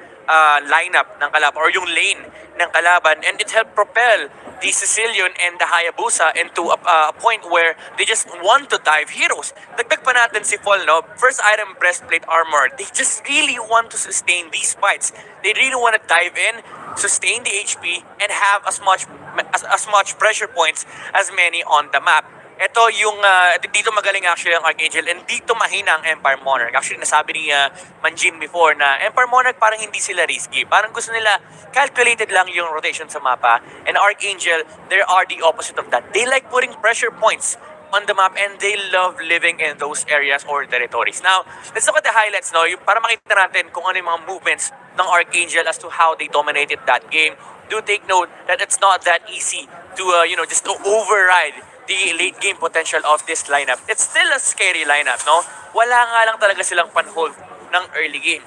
Speaker 1: lineup ng kalaban or yung lane ng kalaban, and it helped propel the Sicilian and the Hayabusa into a point where they just want to dive heroes. Dagdag pa natin si Fall, no? First item, breastplate armor. They just really want to sustain these fights. They really want to dive in, sustain the HP, and have as much pressure points as many on the map. Ito yung, dito magaling actually ang Archangel, and dito mahina ang Empire Monarch. Actually, nasabi ni Manjin before na Empire Monarch parang hindi sila risky. Parang gusto nila, calculated lang yung rotation sa mapa. And Archangel, they are the opposite of that. They like putting pressure points on the map, and they love living in those areas or territories. Now, let's look at the highlights, no? Para makita natin kung ano yung mga movements ng Archangel as to how they dominated that game. Do take note that it's not that easy to, just to override the late game potential of this lineup. It's still a scary lineup, no? Wala nga lang talaga silang panhold ng early game.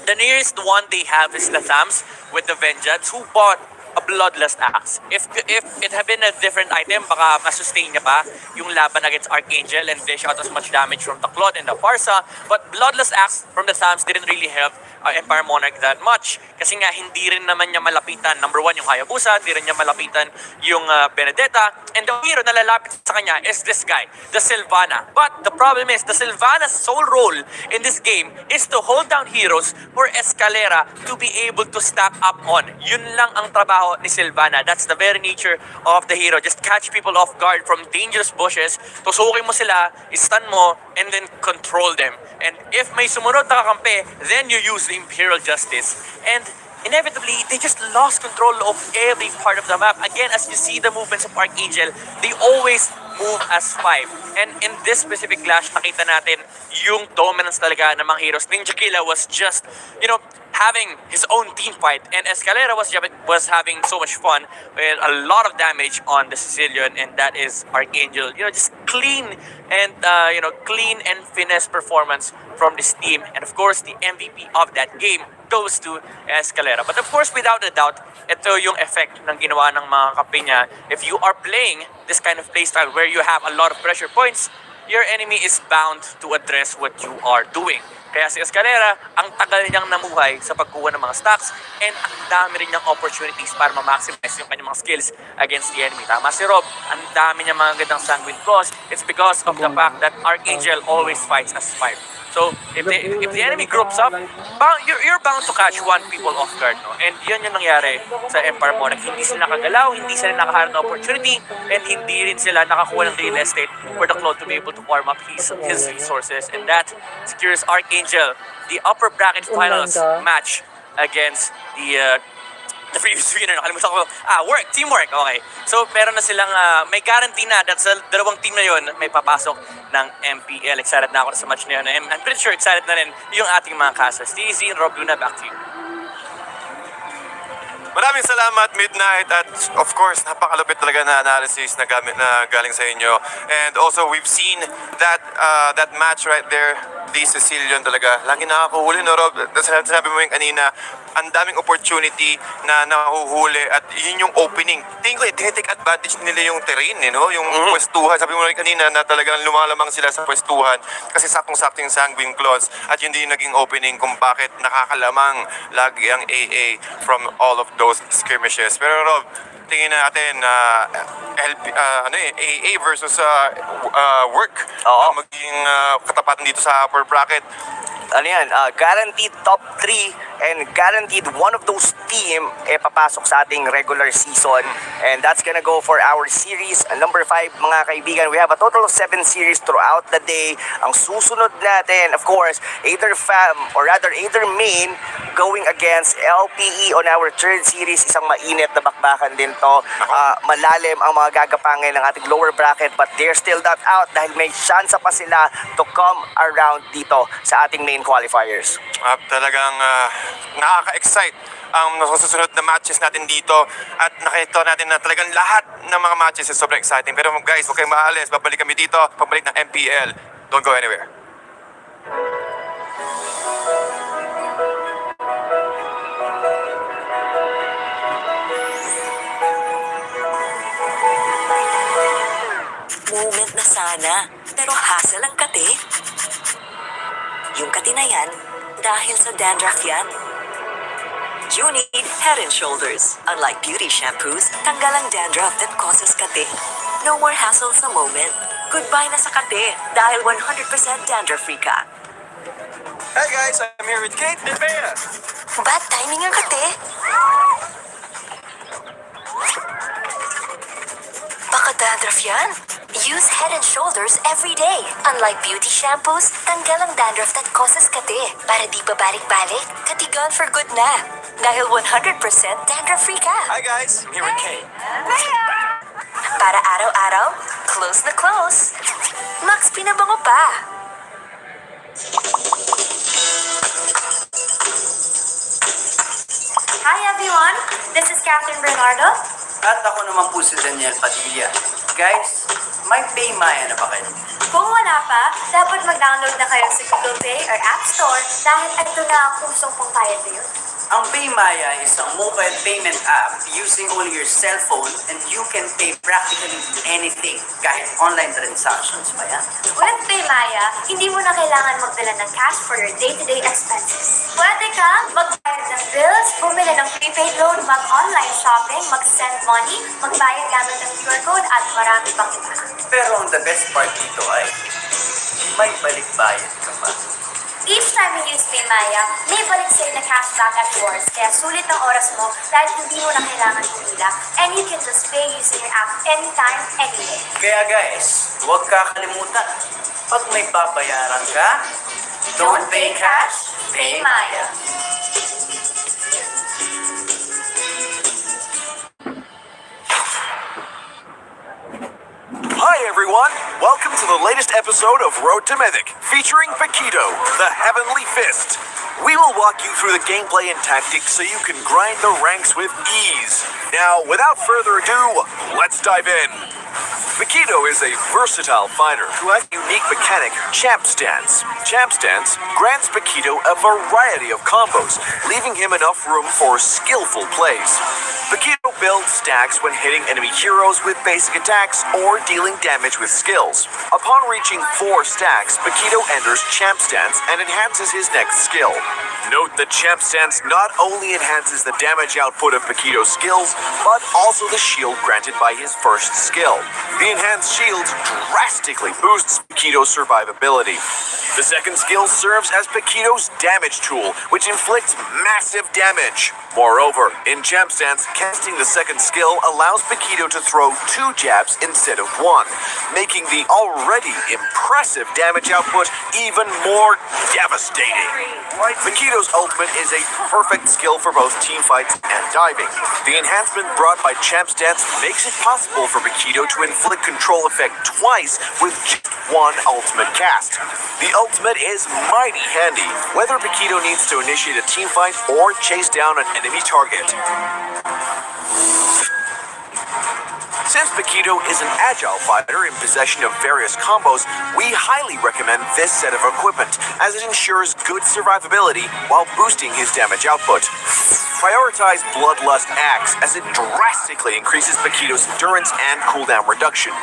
Speaker 1: The nearest one they have is Lathams with the Vengeance, who bought a Bloodlust Axe. If it had been a different item, baka masustain niya pa yung laban against Archangel and dish out as much damage from the Claude and the Farsa. But Bloodlust Axe from the Thams didn't really help Empire Monarch that much. Kasi nga, hindi rin naman niya malapitan, number one, yung Hayabusa, hindi rin niya malapitan yung Benedetta, and the hero na lalapit sa kanya is this guy, the Sylvana. But the problem is, the Sylvana's sole role in this game is to hold down heroes for Escalera to be able to stack up on. Yun lang ang trabaho ni Sylvana. That's the very nature of the hero. Just catch people off guard from dangerous bushes, tusukin mo sila, stun mo, and then control them. And if may sumunod na kakampi, then you use the Imperial Justice. And inevitably, they just lost control of every part of the map. Again, as you see the movements of Archangel, they always move as 5. And in this specific clash, nakita natin yung dominance talaga ng mga heroes. Ninja Killa was just, having his own team fight, and Escalera was having so much fun with a lot of damage on the Sicilian, and that is Archangel. Just clean and clean and finesse performance from this team, and of course the MVP of that game goes to Escalera. But of course, without a doubt, ito yung effect ng ginawa ng mga kape niya. If you are playing this kind of playstyle where you have a lot of pressure points, your enemy is bound to address what you are doing. Kaya si Escalera, ang tagal niyang namuhay sa pagkuha ng mga stacks, and ang dami rin niyang opportunities para ma-maximize yung kanyang mga skills against the enemy. Tama si Rob, ang dami niyang mga gandang sanguine claws. It's because of the fact that Archangel always fights as 5. So, if the enemy groups up, you're bound to catch one people off guard, no? And yun yung nangyari sa Empire Monarch. Hindi sila nakagalaw, hindi sila nakaharap ng opportunity, and hindi rin sila nakakuha ng real estate for the Claude to be able to farm up his resources. And that secures Archangel the upper bracket finals match against the previous winner. Nakalimutan ko. Teamwork. Okay. So, meron na silang, may guarantee na that sa dalawang team na yun, may papasok ng MPL. Excited na ako sa match na yun. I'm pretty sure excited na rin yung ating mga casters. TZ and Rob Luna, back to you.
Speaker 8: Maraming salamat, Midnight, at of course, napakalupit talaga na analysis na galing sa inyo. And also, we've seen that match right there. Di Sicilian talaga. Lagi nakakuhuli, no, Rob? Sabi mo yung kanina, ang daming opportunity na nahuhuli at yun yung opening. Tingin ko, take advantage nila yung terrain, no? Yung pwestuhan. Sabi mo rin kanina na talagang lumalamang sila sa pwestuhan kasi saktong-sakto yung sanguine claws at yun din yung naging opening kung bakit nakakalamang lagi ang AA from all of those skirmishes. Pero Rob, tingin natin AA versus work. Maging katapatan dito sa upper bracket.
Speaker 3: Ano yan, guaranteed top 3 and guaranteed one of those team papasok sa ating regular season. And that's gonna go for our series number 5, mga kaibigan. We have a total of 7 series throughout the day. Ang susunod natin, of course, either main going against LPE on our 3rd series. Isang mainit na bakbakan din to. Malalim ang mga gagapangin ng ating lower bracket, but they're still not out dahil may chance pa sila to come around dito sa ating main qualifiers.
Speaker 8: Talagang nakaka-excite ang susunod na matches natin dito at nakita natin na talagang lahat ng mga matches is sobrang exciting. Pero guys, huwag kayong maalis. Babalik kami dito. Pabalik ng MPL. Don't go anywhere.
Speaker 4: Moment na sana, pero hassle ang kate. Yung kati na yan, dahil sa dandruff yan. You need Head and Shoulders. Unlike beauty shampoos, tanggal ang dandruff that causes kate. No more hassle sa moment. Goodbye na sa kate dahil 100% dandruff-free ka.
Speaker 5: Hey guys, I'm here with Kate and Bea.
Speaker 4: Bad timing ang kate. Baka dandruff yan. Use Head and Shoulders every day. Unlike beauty shampoos, tanggal ang dandruff that causes kate. Para di babalik-balik, kati gone for good na. Dahil 100% dandruff-free ka.
Speaker 5: Hi guys, I'm here with Kate.
Speaker 4: Para araw-araw, close na close. Max pinabango pa.
Speaker 6: Hi everyone, this is Catherine Bernardo.
Speaker 7: At ako naman po si Daniel Padilla. Guys, may Paymaya na ba kayo?
Speaker 6: Kung wala pa, dapat mag-download na kayo sa Google Play or App Store dahil ito na ang pusong pangbayad na yun.
Speaker 7: Ang Paymaya is isang mobile payment app using only your cell phone and you can pay practically anything kahit online transactions pa yan.
Speaker 6: With Paymaya, hindi mo na kailangan magdala ng cash for your day-to-day expenses. Pwede kang magbayad ng bills, bumili ng prepaid load, mag-online shopping, mag-send money, magbayad gamit ng QR code at marami pang iba.
Speaker 7: Pero ang the best part dito ay may balik-bayad ka pa.
Speaker 6: Each time you use Paymaya, may balik sa'yo na cashback at yours, kaya sulit ang oras mo dahil hindi mo na kailangan pumila and you can just pay using your app anytime, anywhere.
Speaker 7: Kaya guys, huwag kakalimutan. Pag may babayaran ka,
Speaker 6: Don't pay cash, pay Maya.
Speaker 5: Hi everyone, welcome to the latest episode of Road to Mythic, featuring Paquito, the Heavenly Fist. We will walk you through the gameplay and tactics so you can grind the ranks with ease. Now, without further ado, let's dive in. Paquito is a versatile fighter who has a unique mechanic, Champ Stance. Champ Stance grants Paquito a variety of combos, leaving him enough room for skillful plays. Paquito builds stacks when hitting enemy heroes with basic attacks or dealing damage with skills. Upon reaching 4 stacks, Paquito enters Champ Stance and enhances his next skill. Note that Champ Stance not only enhances the damage output of Paquito's skills, but also the shield granted by his first skill. The enhanced shield drastically boosts Paquito's survivability. The second skill serves as Paquito's damage tool, which inflicts massive damage. Moreover, in Champ Stance, casting the second skill allows Paquito to throw 2 jabs instead of 1, making the already impressive damage output even more devastating. Paquito's ultimate is a perfect skill for both teamfights and diving. The enhancement brought by Champ Stance makes it possible for Paquito to inflict control effect twice with just 1 ultimate cast. The ultimate is mighty handy, whether Paquito needs to initiate a teamfight or chase down an enemy target. Since Paquito is an agile fighter in possession of various combos, we highly recommend this set of equipment as it ensures good survivability while boosting his damage output. Prioritize Bloodlust Axe as it drastically increases Paquito's endurance and cooldown reduction.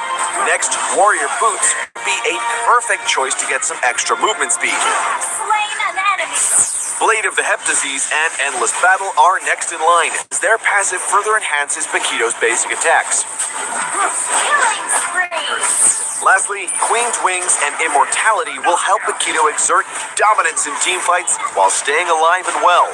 Speaker 5: Next, Warrior Boots would be a perfect choice to get some extra movement speed.
Speaker 6: Slain an enemy.
Speaker 5: Blade of the Hep Disease and Endless Battle are next in line, as their passive further enhances Paquito's basic attacks.
Speaker 6: Killing spree.
Speaker 5: Lastly, Queen's Wings and Immortality will help Paquito exert dominance in teamfights while staying alive and well.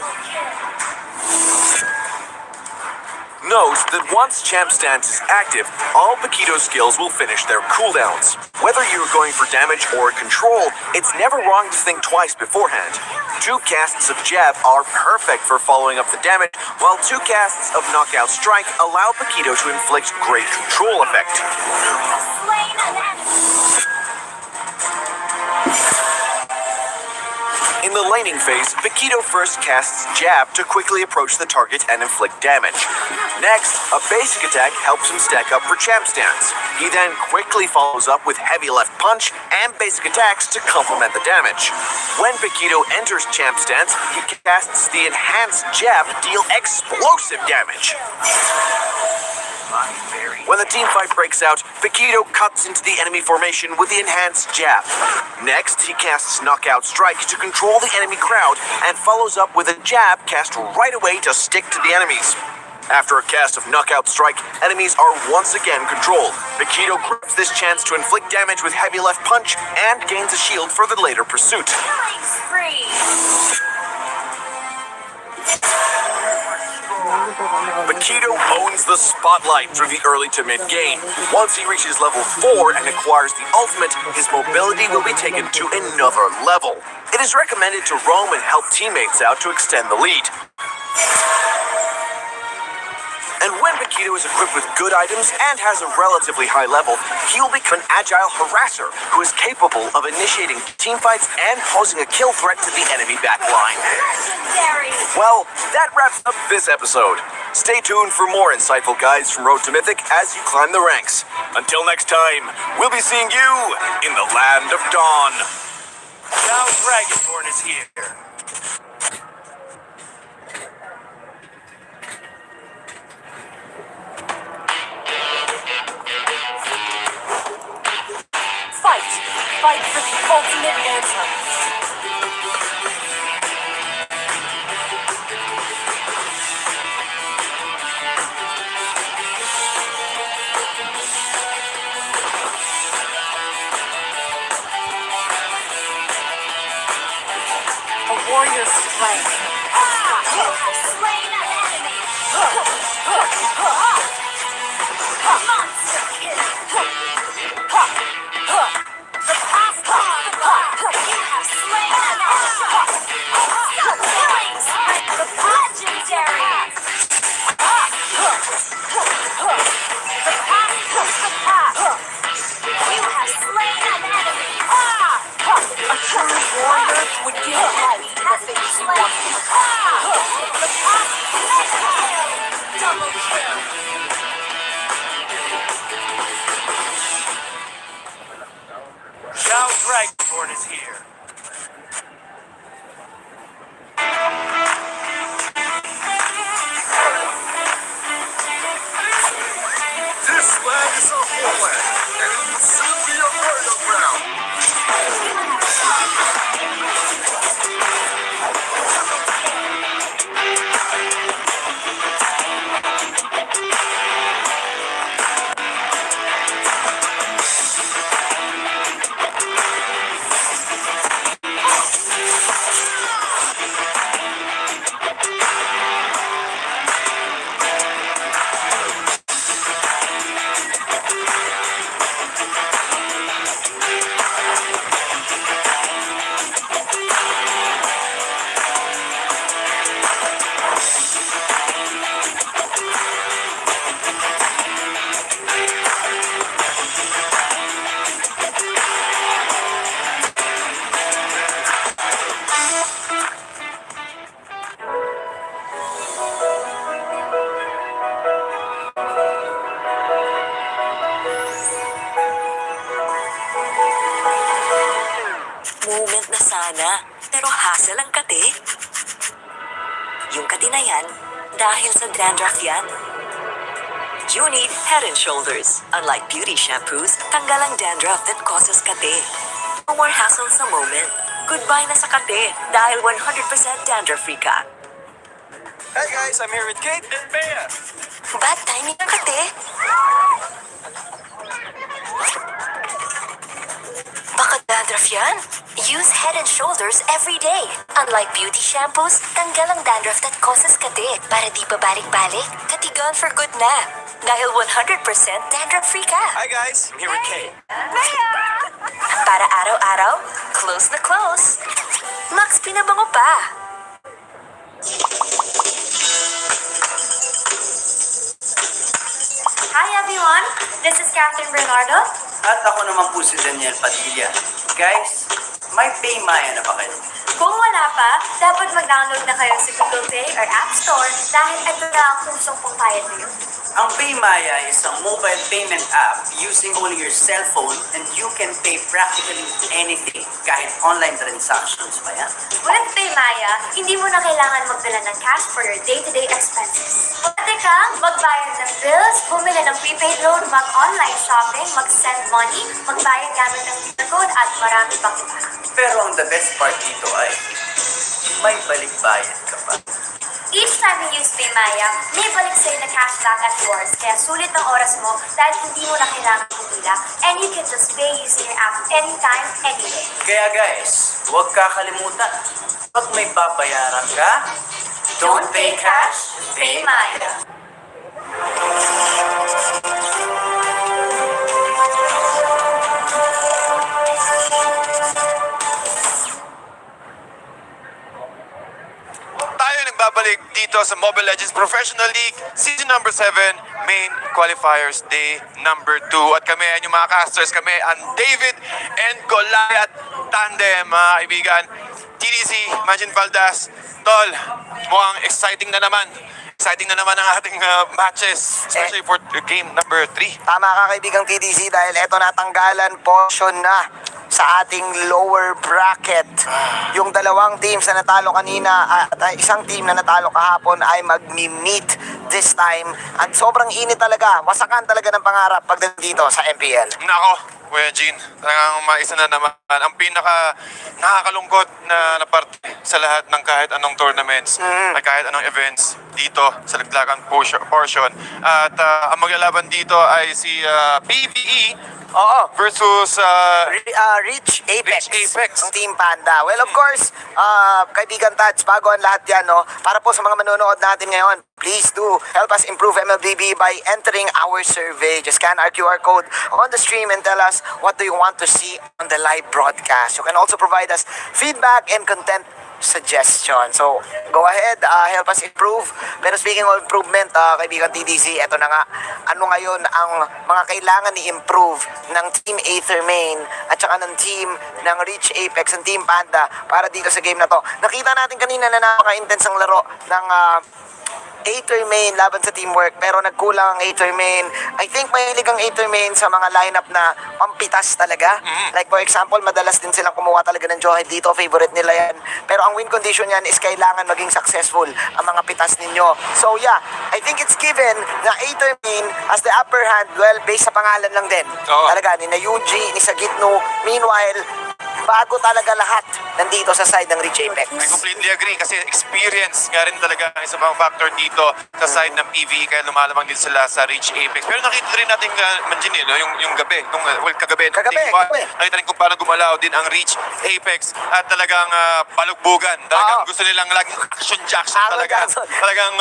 Speaker 5: Note that once Champ Stance is active, all Paquito skills will finish their cooldowns. Whether you're going for damage or control, it's never wrong to think twice beforehand. 2 casts of Jab are perfect for following up the damage, while 2 casts of Knockout Strike allow Paquito to inflict great control effect.
Speaker 6: Slain an enemy.
Speaker 5: In the laning phase, Paquito first casts Jab to quickly approach the target and inflict damage. Next, a basic attack helps him stack up for Champ Stance. He then quickly follows up with Heavy Left Punch and basic attacks to complement the damage. When Paquito enters Champ Stance, he casts the Enhanced Jab to deal explosive damage. When the teamfight breaks out, Paquito cuts into the enemy formation with the Enhanced Jab. Next, he casts Knockout Strike to control the enemy crowd and follows up with a jab cast right away to stick to the enemies. After a cast of Knockout Strike, enemies are once again controlled. Paquito grabs this chance to inflict damage with Heavy Left Punch and gains a shield for the later pursuit.
Speaker 6: Killing spree.
Speaker 5: Paquito owns the spotlight through the early to mid game. Once he reaches level 4 and acquires the ultimate, his mobility will be taken to another level. It is recommended to roam and help teammates out to extend the lead. And when Paquito is equipped with good items and has a relatively high level, he will become an agile harasser who is capable of initiating teamfights and posing a kill threat to the enemy backline.
Speaker 6: Legendary.
Speaker 5: Well, that wraps up this episode. Stay tuned for more insightful guides from Road to Mythic as you climb the ranks. Until next time, we'll be seeing you in the Land of Dawn.
Speaker 1: Now Dragonborn is here.
Speaker 4: Fight for the ultimate anthem. A warrior's strength.
Speaker 6: You have slain an enemy. Monster kill. The past on. You have slain an enemy. Killing spree. The legendary. The past comes to pass. You have slain an enemy.
Speaker 4: A true warrior would give life to the things he wants.
Speaker 6: The past legendary. Double kill.
Speaker 1: Now Dragonborn is here.
Speaker 5: This land is our homeland, and it will soon be a murder ground.
Speaker 4: moment na sana, pero hassle ang kate. Yung kate na yan, dahil sa dandruff yan. You need Head and Shoulders. Unlike beauty shampoos, tanggal ang dandruff that causes kate. No more hassle sa moment. Goodbye na sa kate dahil 100% dandruff-free ka.
Speaker 5: Hey guys, I'm here with Kate and Bea.
Speaker 4: Bad timing ang kate. Baka dandruff yan? Use Head and Shoulders every day. Unlike beauty shampoos, tanggal ang dandruff that causes kate. Para di pa balik-balik, katigan for good na. Dahil 100% dandruff-free ka.
Speaker 5: Hi guys, I'm here with Kate.
Speaker 4: Para araw-araw, close na close. Max pinabango pa.
Speaker 6: Hi everyone, this is Catherine Bernardo.
Speaker 7: At ako naman po si Daniel Padilla. Guys, may Paymaya na ba kayo?
Speaker 6: Kung wala pa, dapat mag-download na kayo sa Google Play or App Store dahil ito na ang kusong pangbayad niyo.
Speaker 7: Ang Paymaya is a mobile payment app using only your cell phone and you can pay practically anything, kahit online transactions pa yan.
Speaker 6: With Paymaya, hindi mo na kailangan magdala ng cash for your day-to-day expenses. Pwede kang magbayad ng bills, bumili ng prepaid load, mag-online shopping, mag-send money, magbayad gamit ng QR code at marami pang iba.
Speaker 7: Pero ang the best part dito ay may balikbayad ka pa.
Speaker 6: Each time you use Paymaya, may balik sa'yo na cashback at yours. Kaya sulit ang oras mo dahil hindi mo na kailangan pumila and you can just pay using your app anytime, anywhere.
Speaker 7: Kaya guys, huwag kakalimutan. Pag may babayaran ka,
Speaker 6: Don't pay cash, pay Maya.
Speaker 8: Tayo nagbabalik dito sa Mobile Legends Professional League Season number 7, Main Qualifiers Day number 2. At kami, yung mga casters, kami ang David and Goliath Tandem, mga kaibigan. TDC, Imagine Valdas, Tol, mukhang exciting na naman. Exciting na naman ang ating matches, especially for game number 3.
Speaker 2: Tama ka kaibigang TDC dahil eto natanggalan portion na sa ating lower bracket. Yung dalawang teams na natalo kanina at isang team na natalo kahapon ay magmi-meet this time. At sobrang init talaga, wasakan talaga ng pangarap pagdating dito sa MPL.
Speaker 8: Nako, Kuya Jean, talagang maisa na naman ang pinaka nakakalungkot na parte sa lahat ng kahit anong tournaments, at kahit anong events dito sa Laglagan portion. At ang maglalaban dito ay si PVE versus
Speaker 2: Rich Apex.
Speaker 8: Rich Apex.
Speaker 2: Ang Team Panda. Well, of course, kaibigan Tats, bago ang lahat yan, no? Para po sa mga manonood natin ngayon, please do help us improve MLBB by entering our survey. Just scan our QR code on the stream and tell us what do you want to see on the live broadcast. You can also provide us feedback and content suggestion. So, go ahead, help us improve. Pero speaking of improvement, kaibigan TDC, eto na nga, ano ngayon ang mga kailangan i-improve ng Team Aether Main at saka ng team ng Rich Apex and Team Panda para dito sa game na to. Nakita natin kanina na napaka-intense ang laro ng Aether Main laban sa teamwork, pero nagkulang ang Aether Main. I think mahilig ang Aether Main sa mga lineup na pampitas talaga. Like for example, madalas din silang kumuha talaga ng Johead dito, favorite nila yan. Pero ang win condition yan is kailangan maging successful ang mga pitas ninyo. So yeah, I think it's given na Aether Main has the upper hand, well, based sa pangalan lang din.
Speaker 8: Oo.
Speaker 2: Talaga, ni na Yuji, ni Sagitno. Meanwhile, bago talaga lahat nandito sa side ng Rich Apex.
Speaker 8: I completely agree kasi experience nga rin talaga ang isa pang factor dito sa side ng PVE kaya lumalamang din sila sa Rich Apex. Pero nakita rin natin Manjin, no? yung gabi, kagabi,
Speaker 2: Kagabi.
Speaker 8: nakita rin kung paano gumalaw din ang Rich Apex at talagang balugbugan. Talagang gusto nilang laging action Jackson talaga.
Speaker 2: Jackson.
Speaker 8: Talagang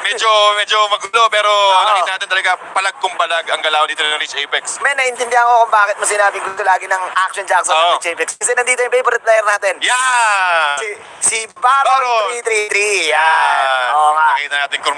Speaker 8: medyo magulo pero nakita natin talaga palag kung palag ang galaw dito ng Rich Apex.
Speaker 2: Men, naintindihan ko kung bakit mo sinabing gusto lagi ng Action Jackson
Speaker 8: Oo.
Speaker 2: ng Rich Apex. Kasi nandito yung favorite player natin.
Speaker 8: Yeah!
Speaker 2: Si Baron
Speaker 8: Baron.
Speaker 2: 333. Yan. Oo nga.
Speaker 8: Nakita natin kung